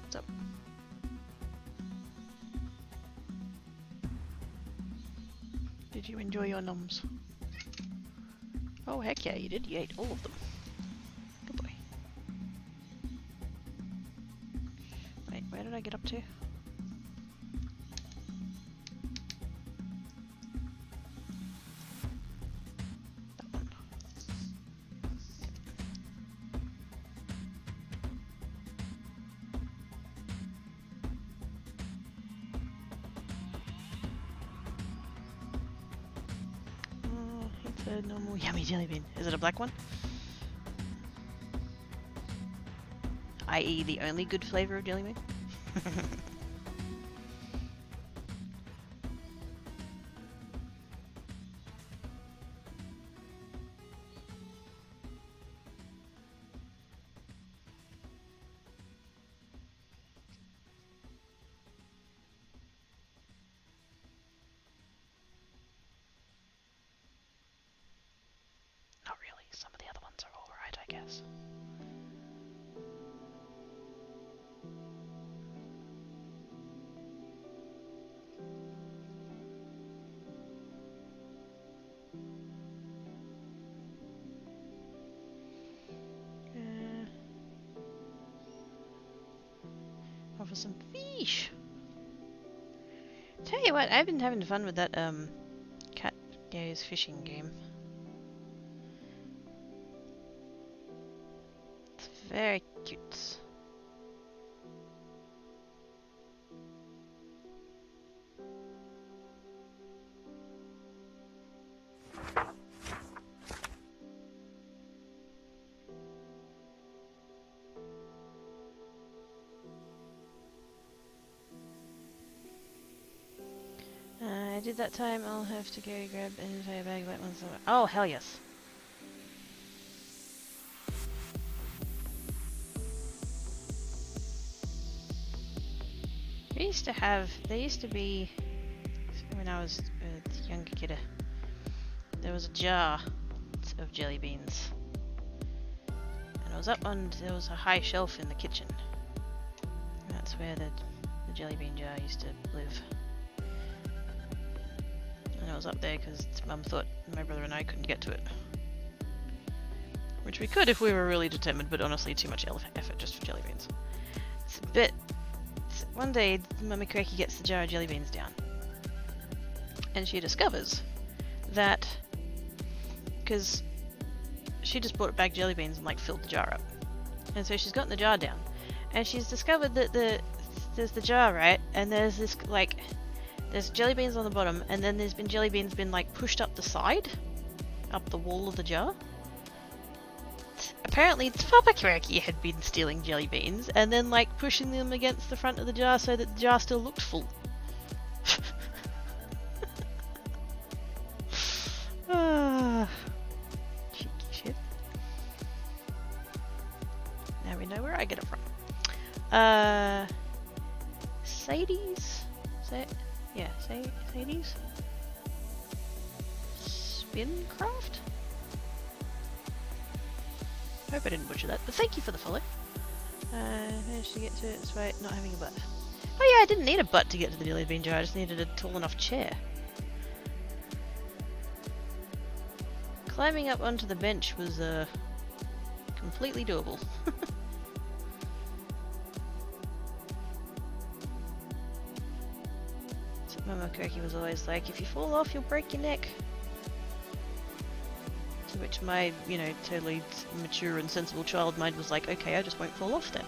What's up? Did you enjoy your noms? Oh, heck yeah, you did. You ate all of them. Good boy. Wait, where did I get up to? That one. Oh, it's a normal yummy jelly bean. Is it a black one? I.e. the only good flavour of jelly bean? Not really. Some of the other ones are alright, I guess. For some fish. Tell you what, I've been having fun with that cat gaze fishing game. It's very cute. I did that time. I'll have to go grab an entire bag of white ones. Oh, hell yes. We used to have, there used to be, when I was a younger kidder, there was a jar of jelly beans. And it was up on, there was a high shelf in the kitchen. And that's where the jelly bean jar used to live. And I was up there because Mum thought my brother and I couldn't get to it. Which we could if we were really determined, but honestly too much effort just for jelly beans. One day, Mummy Cracky gets the jar of jelly beans down. And she discovers that, because she just bought a bag of jelly beans and like filled the jar up. And so she's gotten the jar down. And she's discovered that there's the jar, right? And there's this like, there's jelly beans on the bottom, and then there's been jelly beans been like pushed up the side, up the wall of the jar. Apparently, Papa Cracky had been stealing jelly beans and then like pushing them against the front of the jar so that the jar still looked full. Cheeky shit. Now we know where I get it from. Sadie's? Sadie's? Spincraft? Hope I didn't butcher that, but thank you for the follow. Managed to get to it despite not having a butt. Oh yeah, I didn't need a butt to get to the jelly bean jar, I just needed a tall enough chair. Climbing up onto the bench was completely doable. So Mama Cookie was always like, if you fall off, you'll break your neck. To which my, totally mature and sensible child mind was like, okay, I just won't fall off then.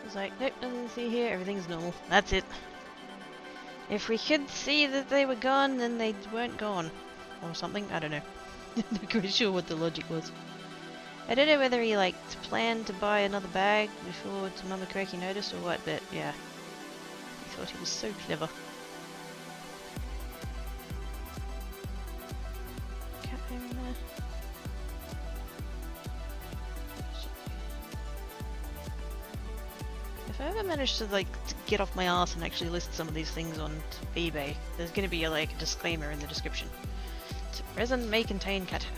was like, nope, nothing to see here, everything's normal. That's it. If we could see that they were gone, then they weren't gone. Or something, I don't know. Not quite sure what the logic was. I don't know whether he, like, planned to buy another bag before Mama Croaky noticed or what, but yeah. He thought he was so clever. Cat home there. If I ever manage to, like, get off my ass and actually list some of these things on eBay, there's gonna be, like, a disclaimer in the description. So, resin may contain cat hair.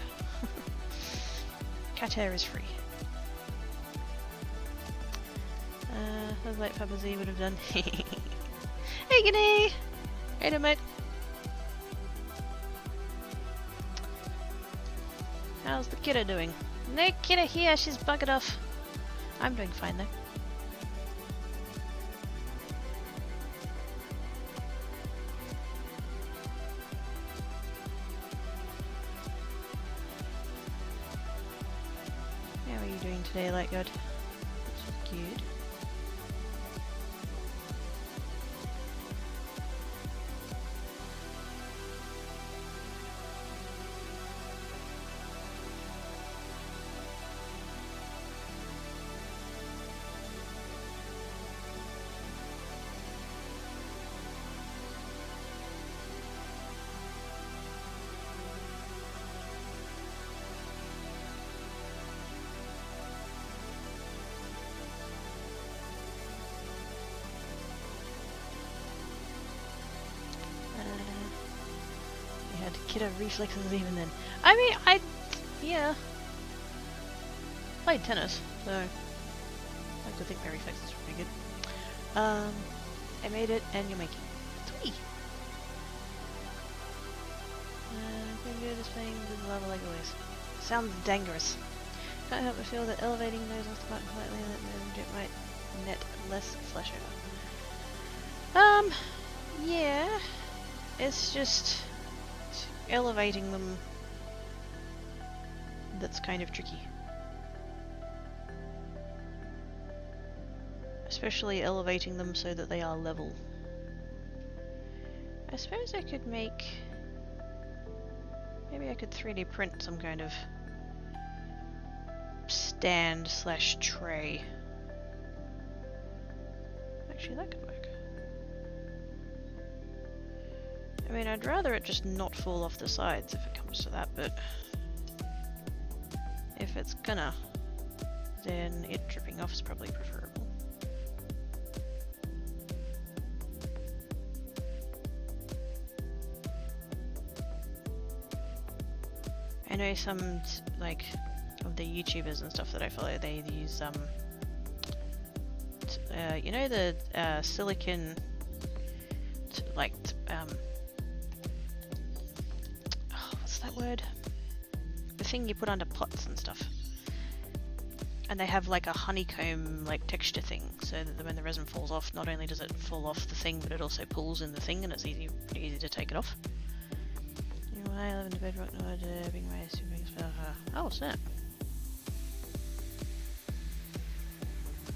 Cat hair is free. That's like Papa Z would have done. Hey, Guinea! Hey, there, mate. How's the kiddo doing? No kiddo here, she's buggered off. I'm doing fine though. How are you doing today, like God? That's good. Kiddo reflexes even then. I mean, yeah. Played tennis, so I like to think my reflexes are pretty good. I made it, and you're making it. Sweet! Can do this thing with lava like always. Sounds dangerous. Can't help but feel that elevating those off the button politely and it might net less flesh over. Yeah. It's just elevating them that's kind of tricky. Especially elevating them so that they are level. I suppose I could make... maybe I could 3D print some kind of stand slash tray. Actually, that could work. I mean, I'd rather it just not fall off the sides if it comes to that, but if it's gonna, then it dripping off is probably preferable. I know some, like, of the YouTubers and stuff that I follow, they use, you know the silicon, like, what's that word? The thing you put under pots and stuff. And they have like a honeycomb like texture thing, so that when the resin falls off, not only does it fall off the thing, but it also pulls in the thing, and it's pretty easy to take it off. You know, I live in the bedrock, no, being raised to bring oh, snap.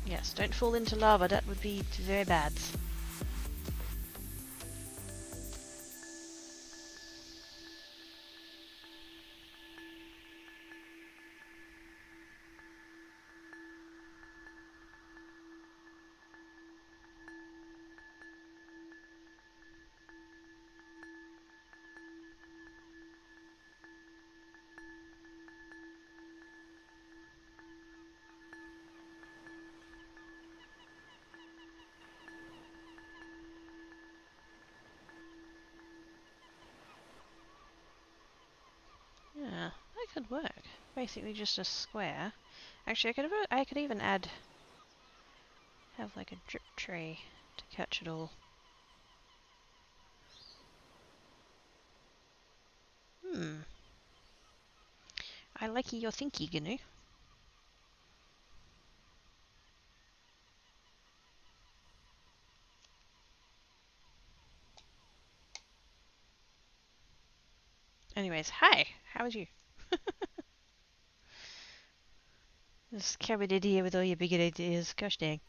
Yes, don't fall into lava, that would be very bad. Yeah, that could work. Basically just a square. Actually, I could even have like a drip tray to catch it all. I like your thinky, Gnu. Anyways, hi! How was you? This cabbage here with all your big ideas. Gosh dang.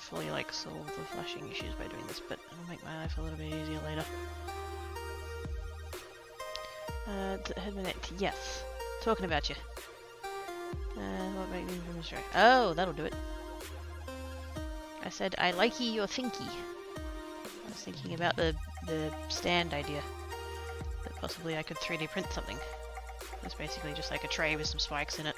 fully like solve the flashing issues by doing this, but it'll make my life a little bit easier later. Headman, yes. Talking about you. What make me from Australia? Oh, that'll do it. I said I likey your thinky. I was thinking about the stand idea. That possibly I could 3D print something. It's basically just like a tray with some spikes in it.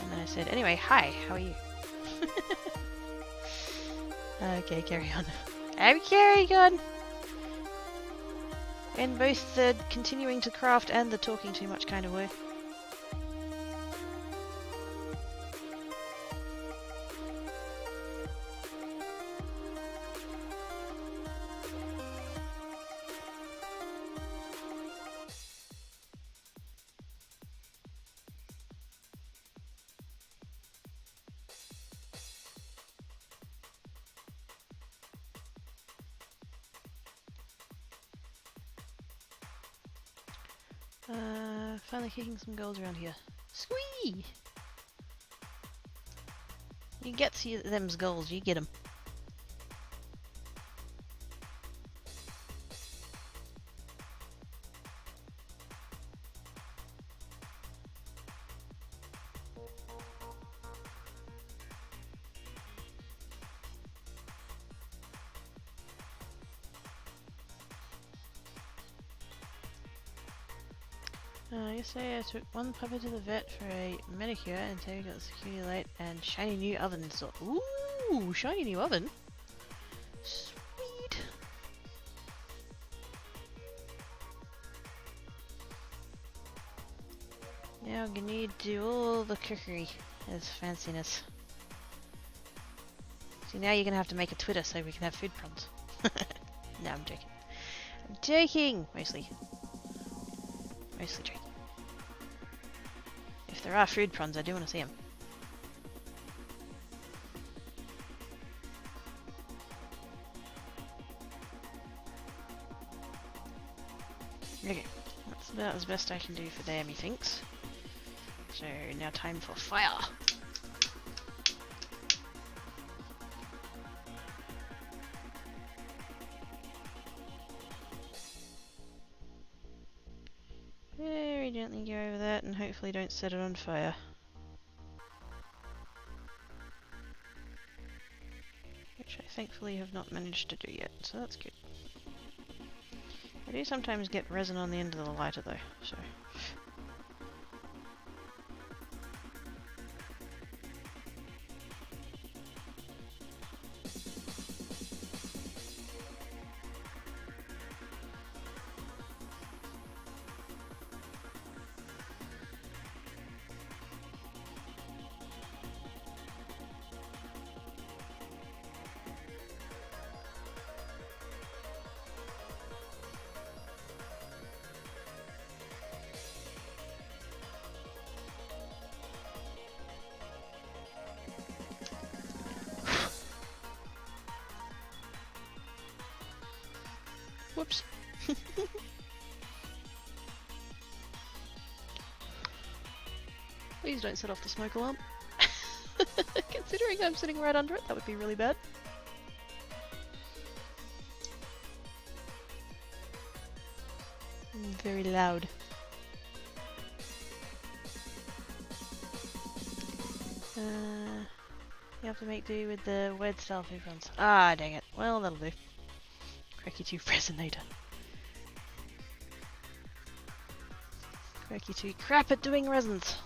And then I said, anyway, hi, how are you? Okay, carry on. I'm carrying on! In both the continuing to craft and the talking too much kind of way. Finally kicking some goals around here. Squee! You get to them's goals, you get them. Yesterday I took one puppy to the vet for a manicure and Terry got the security light and shiny new oven installed. Ooh, shiny new oven? Sweet! Now you need to do all the cookery as fanciness. See, now you're gonna have to make a Twitter so we can have food prawns. No, I'm joking. I'm joking! Mostly joking. If there are food prawns, I do want to see them. Okay, that's about as best I can do for there, methinks. So now time for fire. Very gently go over that and hopefully don't set it on fire. Which I thankfully have not managed to do yet, so that's good. I do sometimes get resin on the end of the lighter though, so... Whoops. Please don't set off the smoke alarm. Considering I'm sitting right under it, that would be really bad. Very loud. You have to make do with the wed style food runs. Ah, dang it. Well, that'll do. Cracky 2 Resonator. Cracky 2 crap at doing resins.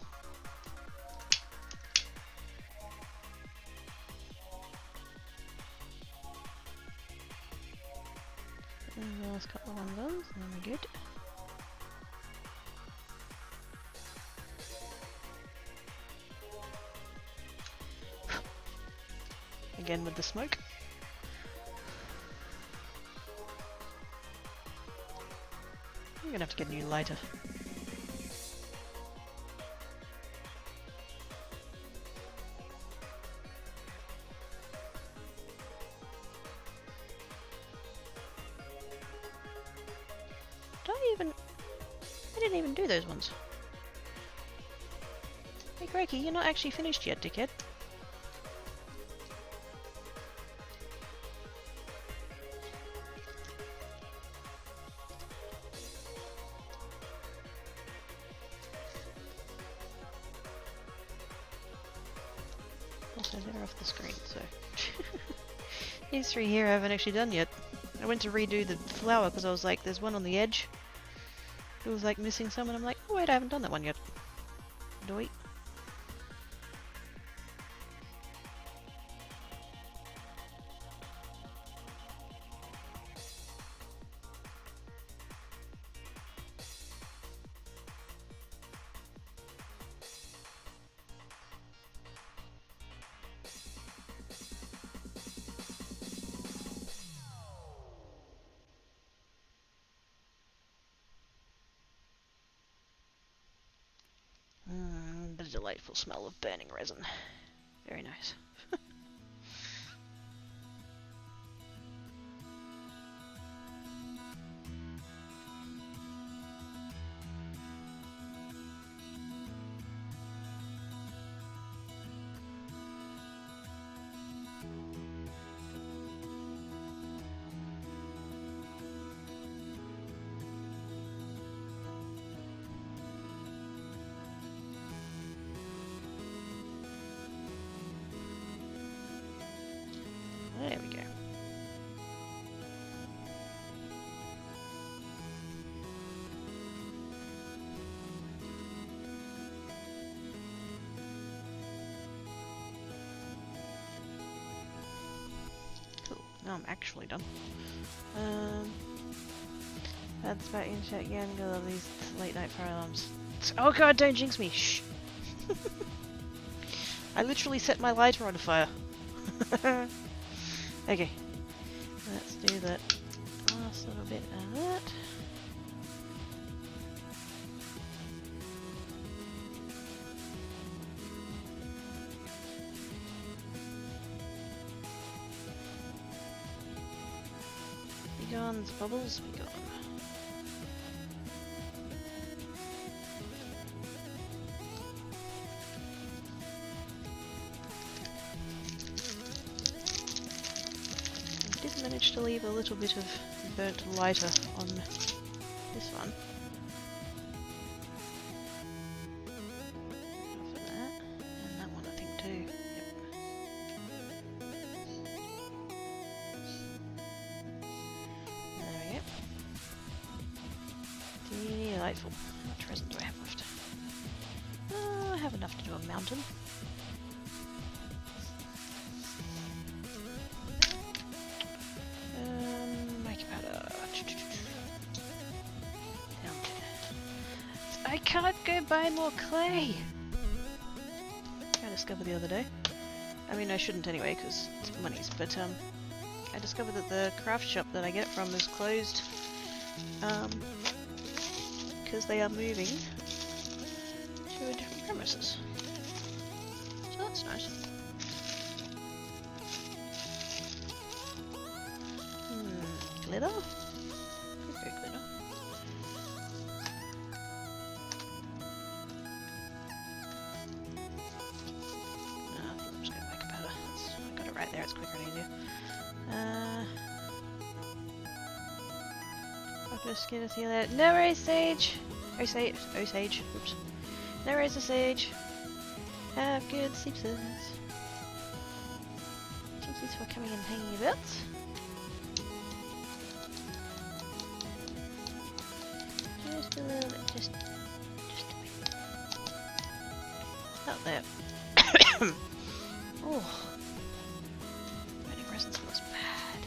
And the last couple of those, and then we're good. Again with the smoke. I'm gonna have to get a new lighter. didn't even do those ones. Hey Crikey, you're not actually finished yet, dickhead. Also, they're off the screen, so... These three here I haven't actually done yet. I went to redo the flower because I was like, there's one on the edge. It was like missing some, and I'm like, oh wait, I haven't done that one yet. Do we? The delightful smell of burning resin. Very nice. There we go. Cool. Now I'm actually done. That's about insert again. Got all these late night fire alarms. Oh god, don't jinx me! Shh. I literally set my lighter on fire. Okay, let's do that last little bit of that. Be gone, bubbles, be gone. Managed to leave a little bit of burnt lighter on this one. For that, and that one I think too. Yep. There we go. Delightful. How much resin do I have left? I have enough to do a mountain. I can't go buy more clay! I discovered the other day. I mean, I shouldn't anyway, because it's monies, but I discovered that the craft shop that I get from is closed because they are moving to a different premises. So that's nice. Glitter? Could go glitter. Right there, it's quicker and easier. I'll just get us here. No worries, Sage! Sage. Oops. No worries, Sage. Have good sleeps. Thanks for coming and hanging about. Just a little bit, just a bit. Out there. Oh. Smells bad.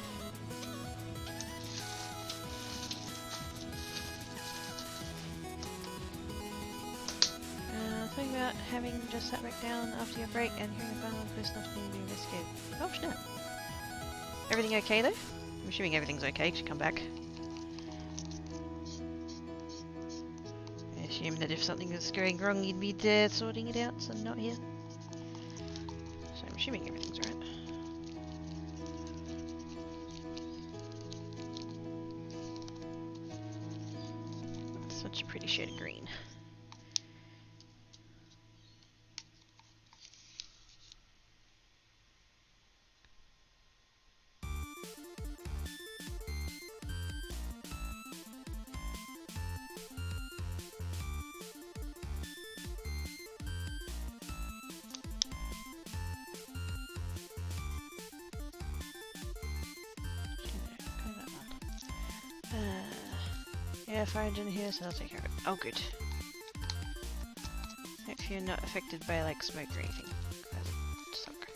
Think about having just sat back down after your break and hearing the final first stuff being investigated. Oh snap. Everything okay though? I'm assuming everything's okay because you come back. I assume that if something is going wrong you'd be there sorting it out, so I'm not here. So I'm assuming everything's alright. Such a pretty shade of green. Yeah, fire engine here, so I'll take care of it. Oh, good. If you're not affected by like smoke or anything. That would suck.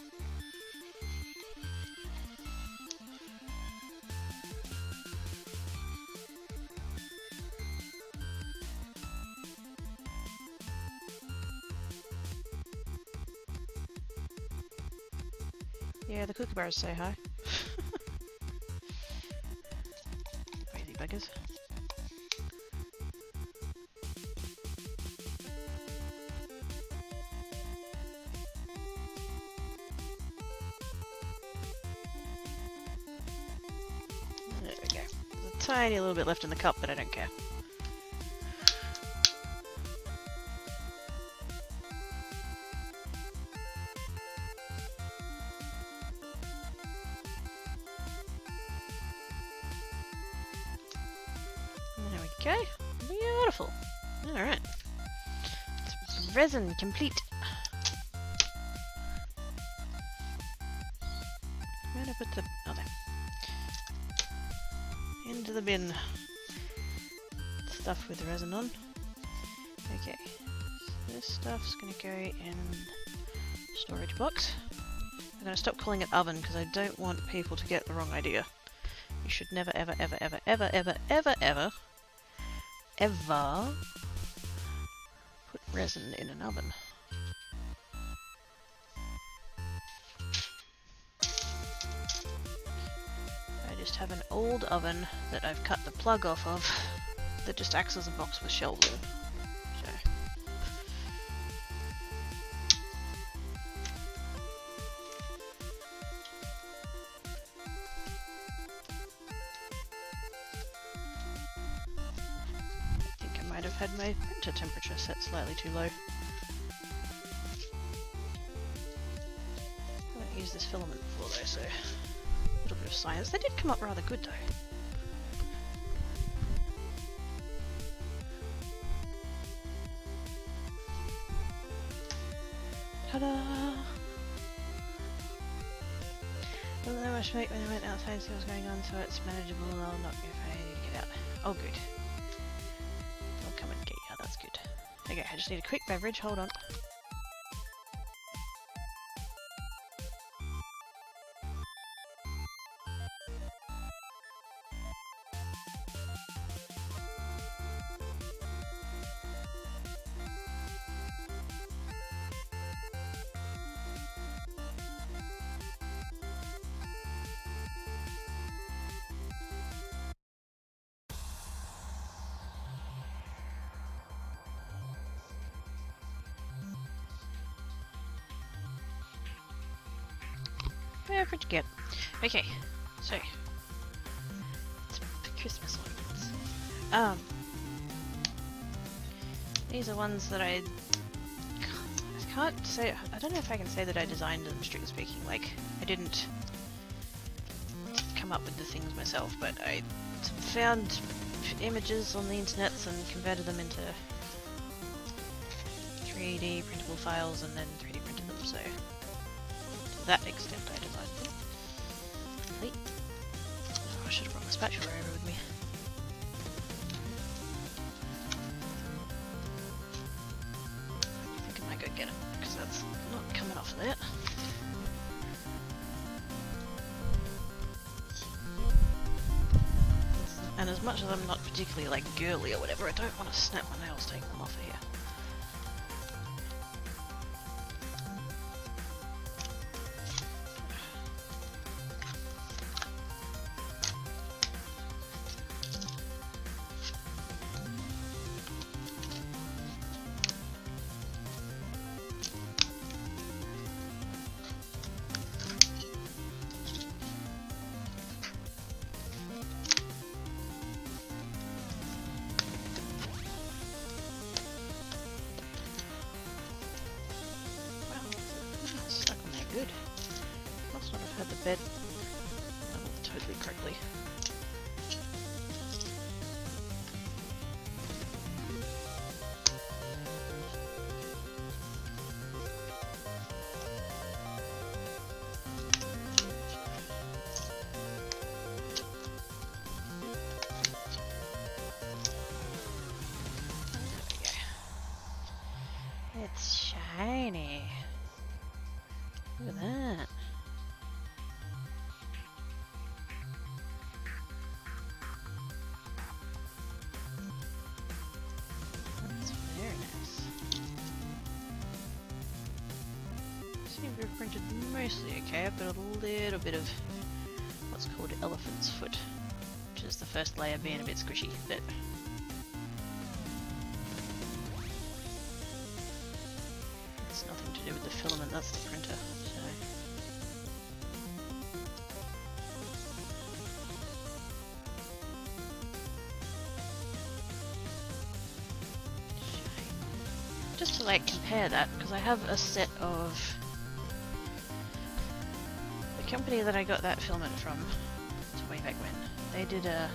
Yeah, the kookaburras say hi. Crazy buggers. There we go. There's a tiny little bit left in the cup, but I don't care. There we go. Beautiful. Alright. Resin complete. Where did I put the... oh, there. Into the bin. Stuff with the resin on. Okay. So this stuff's gonna go in storage box. I'm gonna stop calling it oven because I don't want people to get the wrong idea. You should never ever ever ever ever ever ever ever ever put resin in an oven. I just have an old oven that I've cut the plug off of that just acts as a box with shelves in. So. I think I might have had my printer temperature set slightly too low. I haven't used this filament before though, so a little bit of science. They did come up rather good though. Ta-da! Well, there was smoke when I went outside to see what's going on, so it's manageable. I'll not go if I need to get out. Oh, good. I'll come and get you. That's good. Okay, I just need a quick beverage. Hold on. Beverage get. Okay, so it's the Christmas ornaments. These are ones that I can't say. I don't know if I can say that I designed them, strictly speaking. Like, I didn't come up with the things myself, but I found images on the internet and converted them into 3D printable files and then 3D printed them. So to that extent, I designed them. Wait. Oh, I should have brought my spatula over with me. I think I might go get it, because that's not coming off of that. And as much as I'm not particularly like girly or whatever, I don't want to snap my nails taking them off of here. good. Must not have had the bed leveled totally correctly. It's shiny. Look at that. That's very nice. Seem to have printed mostly okay. I've got a little bit of what's called elephant's foot, which is the first layer being a bit squishy, but it's nothing to do with the filament, that's the printer. So just to like compare that, because I have a set of the company that I got that filament from, it's way back when, they did a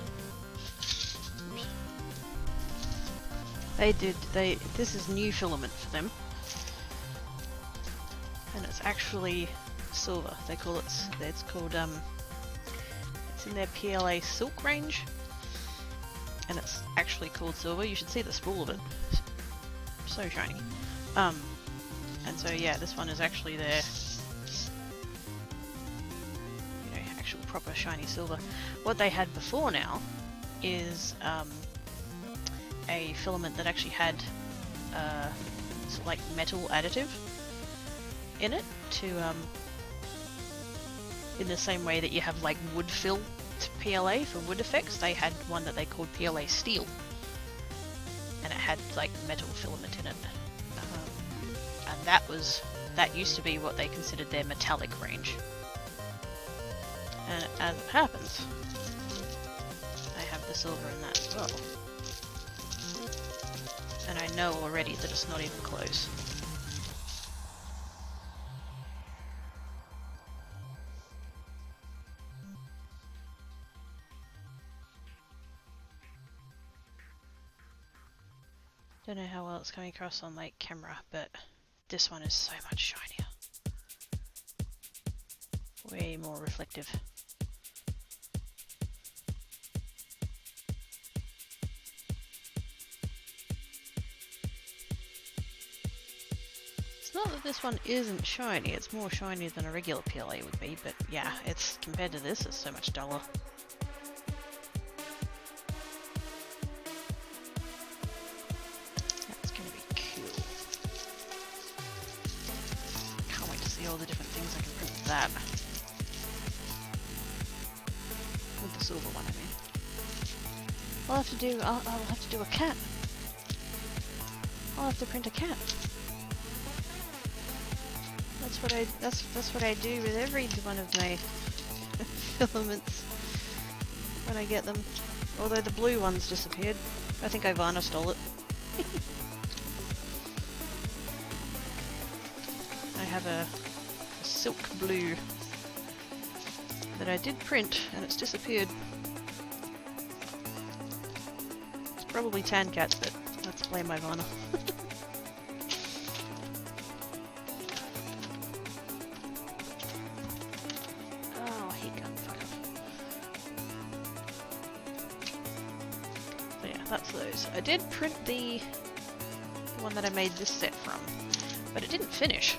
this is new filament for them, and it's actually silver. They call it's called it's in their PLA silk range, and it's actually called silver. You should see the spool of it. So shiny. And so yeah, this one is actually their, you know, actual proper shiny silver. What they had before now is a filament that actually had sort of like metal additive in it to in the same way that you have like wood fill to PLA for wood effects. They had one that they called PLA steel, and it had like metal filament in it, and that used to be what they considered their metallic range. And as it happens, I have the silver in that as well, and I know already that it's not even close. Don't know how well it's coming across on like camera, but this one is so much shinier. Way more reflective. It's not that this one isn't shiny, it's more shiny than a regular PLA would be, but yeah, it's compared to this, it's so much duller. All the different things I can print with that. With the silver one, I mean. I'll have to do a cat. I'll have to print a cat. That's what I do with every one of my filaments when I get them. Although the blue one's disappeared. I think Ivana stole it. I have a silk blue that I did print and it's disappeared. It's probably tan cats, but let's blame Ivana. Oh, he can't fuck up. So yeah, that's those. I did print the one that I made this set from, but it didn't finish.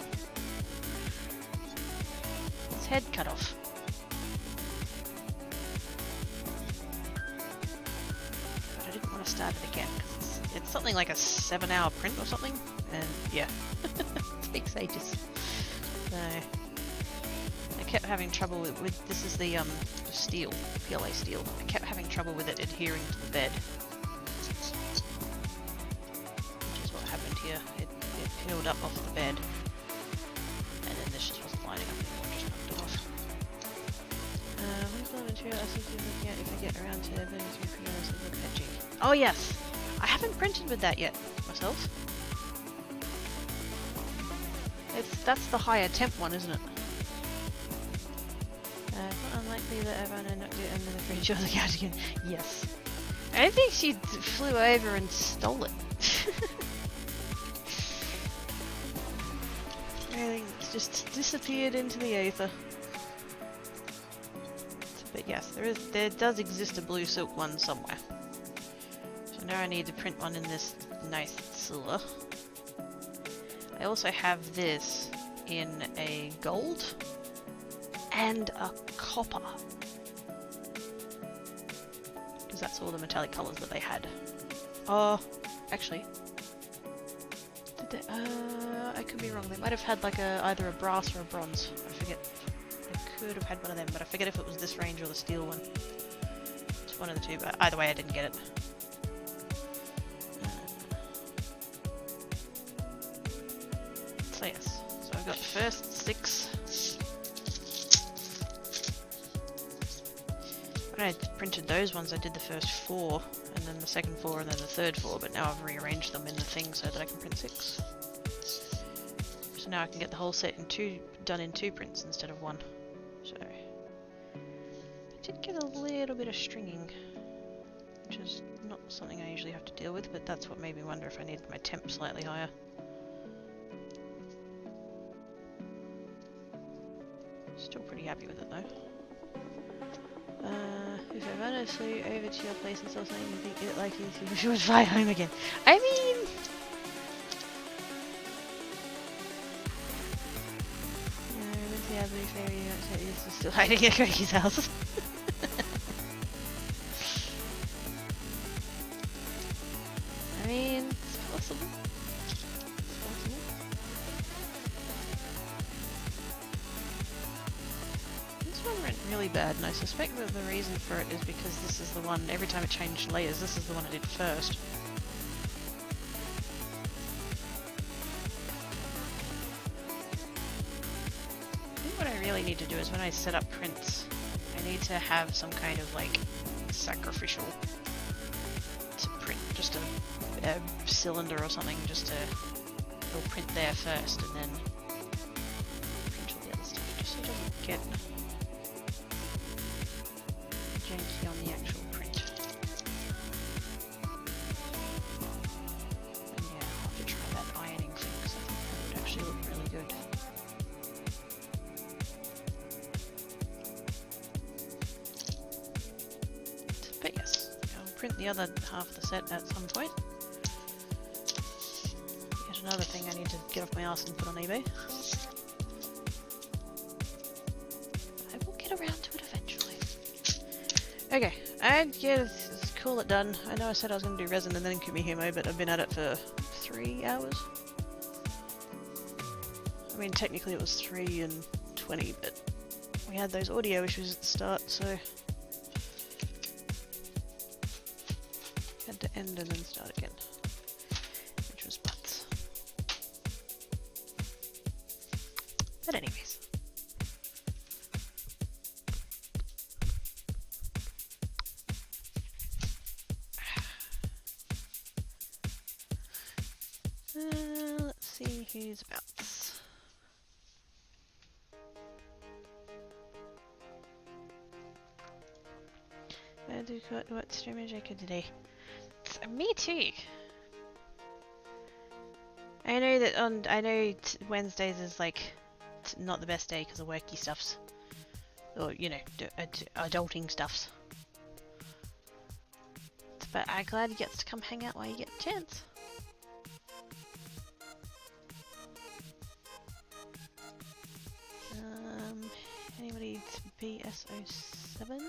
Head cut off. But I didn't want to start it again because it's something like a 7-hour print or something, and yeah, it takes ages. So I kept having trouble with this is the steel, PLA steel. I kept having trouble with it adhering to the bed, which is what happened here. It peeled up off the bed, and then this just wasn't lining up anymore. Material I think you're looking at if I get around to the edging. Oh yes! I haven't printed with that yet, myself. That's the higher temp one, isn't it? It's not unlikely that Ivana knocked it under the fridge or the couch again. Yes. I don't think she flew over and stole it. I think it's just disappeared into the aether. But yes, there does exist a blue silk one somewhere. So now I need to print one in this nice silver. I also have this in a gold and a copper. Because that's all the metallic colours that they had. Oh, actually. Did they, I could be wrong. They might have had like either a brass or a bronze. I forget. I could have had one of them, but I forget if it was this range or the steel one. It's one of the two, but either way I didn't get it. So yes, so I've got the first 6. When I printed those ones, I did the first 4, and then the second 4, and then the third 4, but now I've rearranged them in the thing so that I can print 6. So now I can get the whole set done in 2 prints instead of 1. So, I did get a little bit of stringing, which is not something I usually have to deal with, but that's what made me wonder if I needed my temp slightly higher. Still pretty happy with it though. If I honestly over to your place and saw something you think it like you would fly home again. I mean, yeah, blue fairy is still hiding at Greggy's house. I mean, it's possible. It's possible. This one went really bad, and I suspect that the reason for it is because this is the one, every time it changed layers, this is the one I did first. I think what I really need to do is when I set up prints, I need to have some kind of like sacrificial to print, just a cylinder or something, just to it'll print there first and then print all the other stuff, just so it doesn't get janky on the actual print. And yeah, I'll have to try that ironing thing because I think that would actually look really good. But yes, I'll print the other half of the set at some point. Yet another thing I need to get off my arse and put on eBay. I will get around to it eventually. Okay, and yeah, let's call it done. I know I said I was going to do resin and then kumihimo, but I've been at it for 3 hours. I mean, technically it was 3 and 20, but we had those audio issues at the start, so had to end and then start again, which was butts. But anyways. Let's see who's about. What streamers I could today? Me too. I know that I know Wednesdays is like not the best day because of worky stuffs, or you know, adulting stuffs. But I'm glad you get to come hang out while you get a chance. Anybody BS07?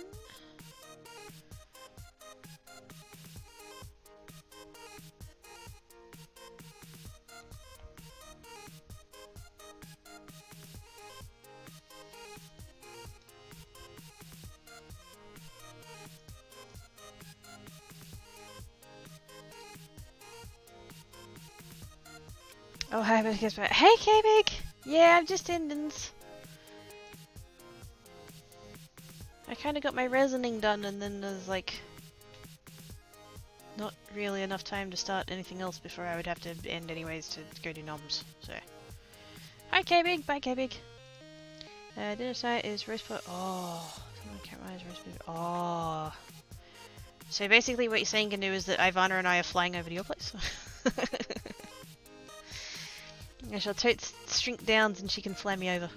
Oh, hi, hey, K-Big! Yeah, I'm just Indens. I kind of got my resining done, and then there's like not really enough time to start anything else before I would have to end anyways to go do noms. So, hi, K-Big! Bye, K-Big! Dinner tonight is roast pork. Oh, someone can't rise roast beef. Oh. So basically, what you're saying, Gnu, is that Ivana and I are flying over to your place. I shall totes shrink downs and she can fly me over.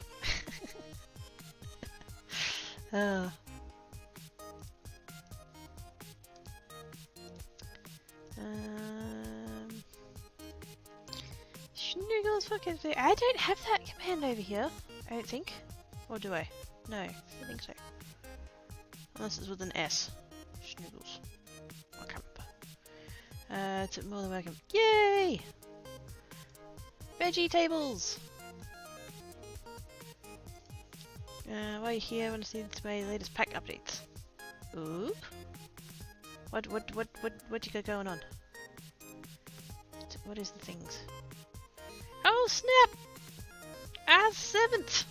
Oh. Schnoogles fucking food. I don't have that command over here. I don't think. Or do I? No, I don't think so. Unless it's with an S. Schnoogles. I can't remember. It's more than welcome. Yay! Veggie tables! While you're here, I want to see my latest pack updates. Oop. What you got going on? What is the things? Oh snap! As 7th!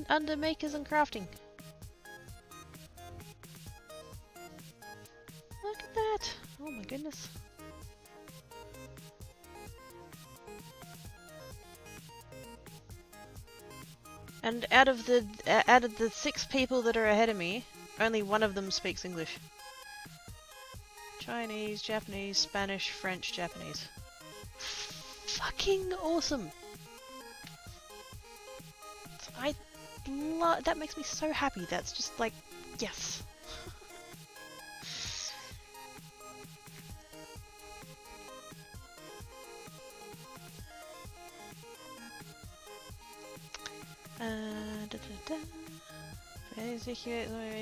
Under makers and crafting. Look at that! Oh my goodness. And out of the 6 people that are ahead of me, only one of them speaks English. Chinese, Japanese, Spanish, French, Japanese. Fucking awesome! That makes me so happy. That's just like, yes.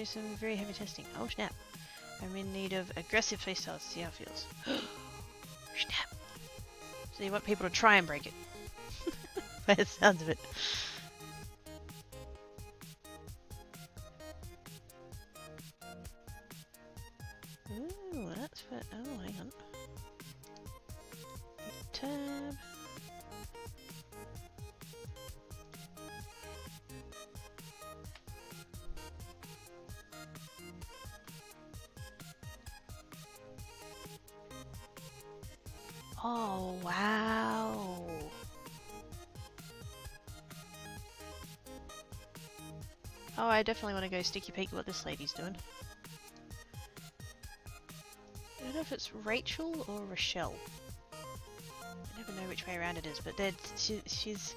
Some very heavy testing. Oh snap! I'm in need of aggressive playstyles to see how it feels. Snap! So you want people to try and break it? By the sounds of it. Ooh, that's for. Oh, hang on. Tab. Oh, wow. Oh, I definitely want to go sticky peek what this lady's doing. I don't know if it's Rachel or Rochelle. I never know which way around it is, but she's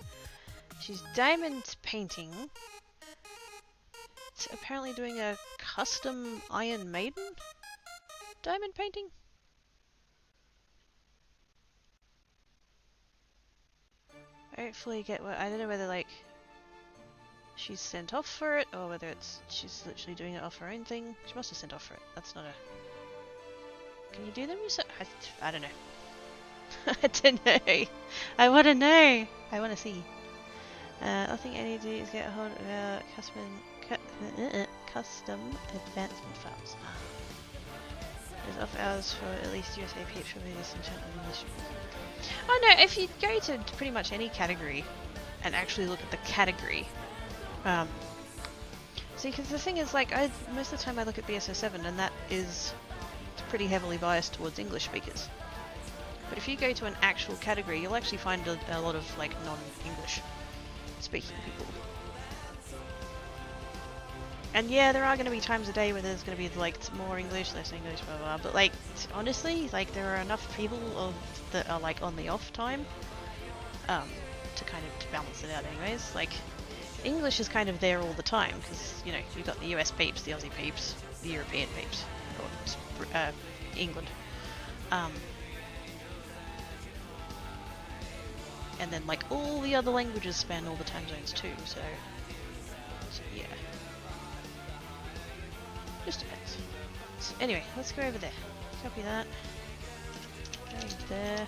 diamond painting. It's apparently doing a custom Iron Maiden diamond painting. I don't fully get what. I don't know whether like she's sent off for it or whether she's literally doing it off her own thing. She must have sent off for it. That's not a. Can you do them yourself? I don't know. I don't know. I want to know. I want to see. I think I need to do is get a hold of custom advancement files. There's off hours for at least USA peeps for this enchantment industry. Oh no, if you go to pretty much any category and actually look at the category, see, because the thing is, like, most of the time I look at BSO7 and that is pretty heavily biased towards English speakers. But if you go to an actual category, you'll actually find a lot of, like, non-English speaking people. And yeah, there are going to be times a day where there's going to be, like, more English, less English, blah, blah, blah. But, like, honestly, like, there are enough people that are, like, on the off time to kind of balance it out anyways. Like, English is kind of there all the time because, you know, you've got the US peeps, the Aussie peeps, the European peeps, or England. And then, like, all the other languages span all the time zones too, so yeah. Just depends. So anyway, let's go over there. Copy that. Go there.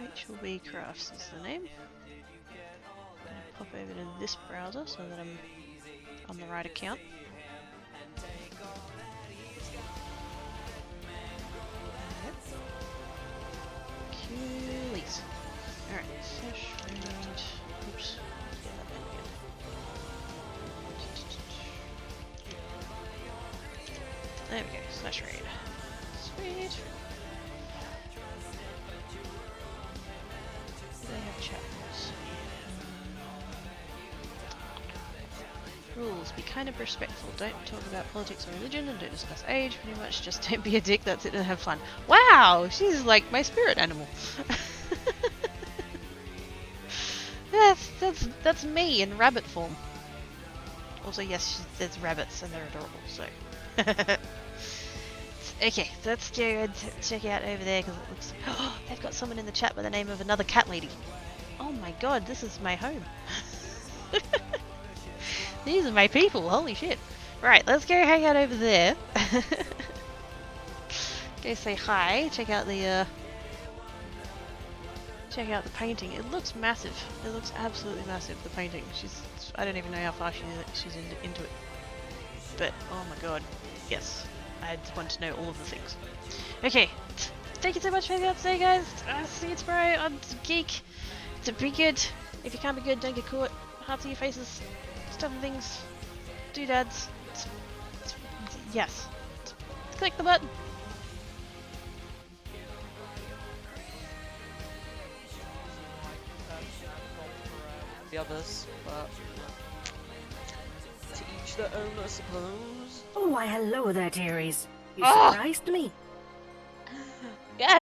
Rachel B. Crafts is the name. I'm gonna pop over to this browser so that I'm on the right account. Culies. Alright, slash read. Oops. Get that back again. There we go, slash read. Sweet. rules. Be kind of respectful. Don't talk about politics or religion, and don't discuss age. Pretty much, just don't be a dick. That's it, and have fun. Wow, she's like my spirit animal. That's me in rabbit form. Also, yes, there's rabbits and they're adorable. So, okay, let's go and check out over there because it looks. Oh, they've got someone in the chat by the name of another cat lady. Oh my god, this is my home. These are my people. Holy shit! Right, let's go hang out over there. Go say hi. Check out the painting. It looks massive. It looks absolutely massive, the painting. I don't even know how far she's into it. But, oh my god. Yes. I just want to know all of the things. Okay. Thank you so much for hanging out today, guys. See you tomorrow on Geek. To be good. If you can't be good, don't get caught. Hearts in your faces. Stuff and things. Doodads. Yes. Click the button. The others, but to each their own, I suppose. Oh, why hello there, dearies. You surprised me. Yeah.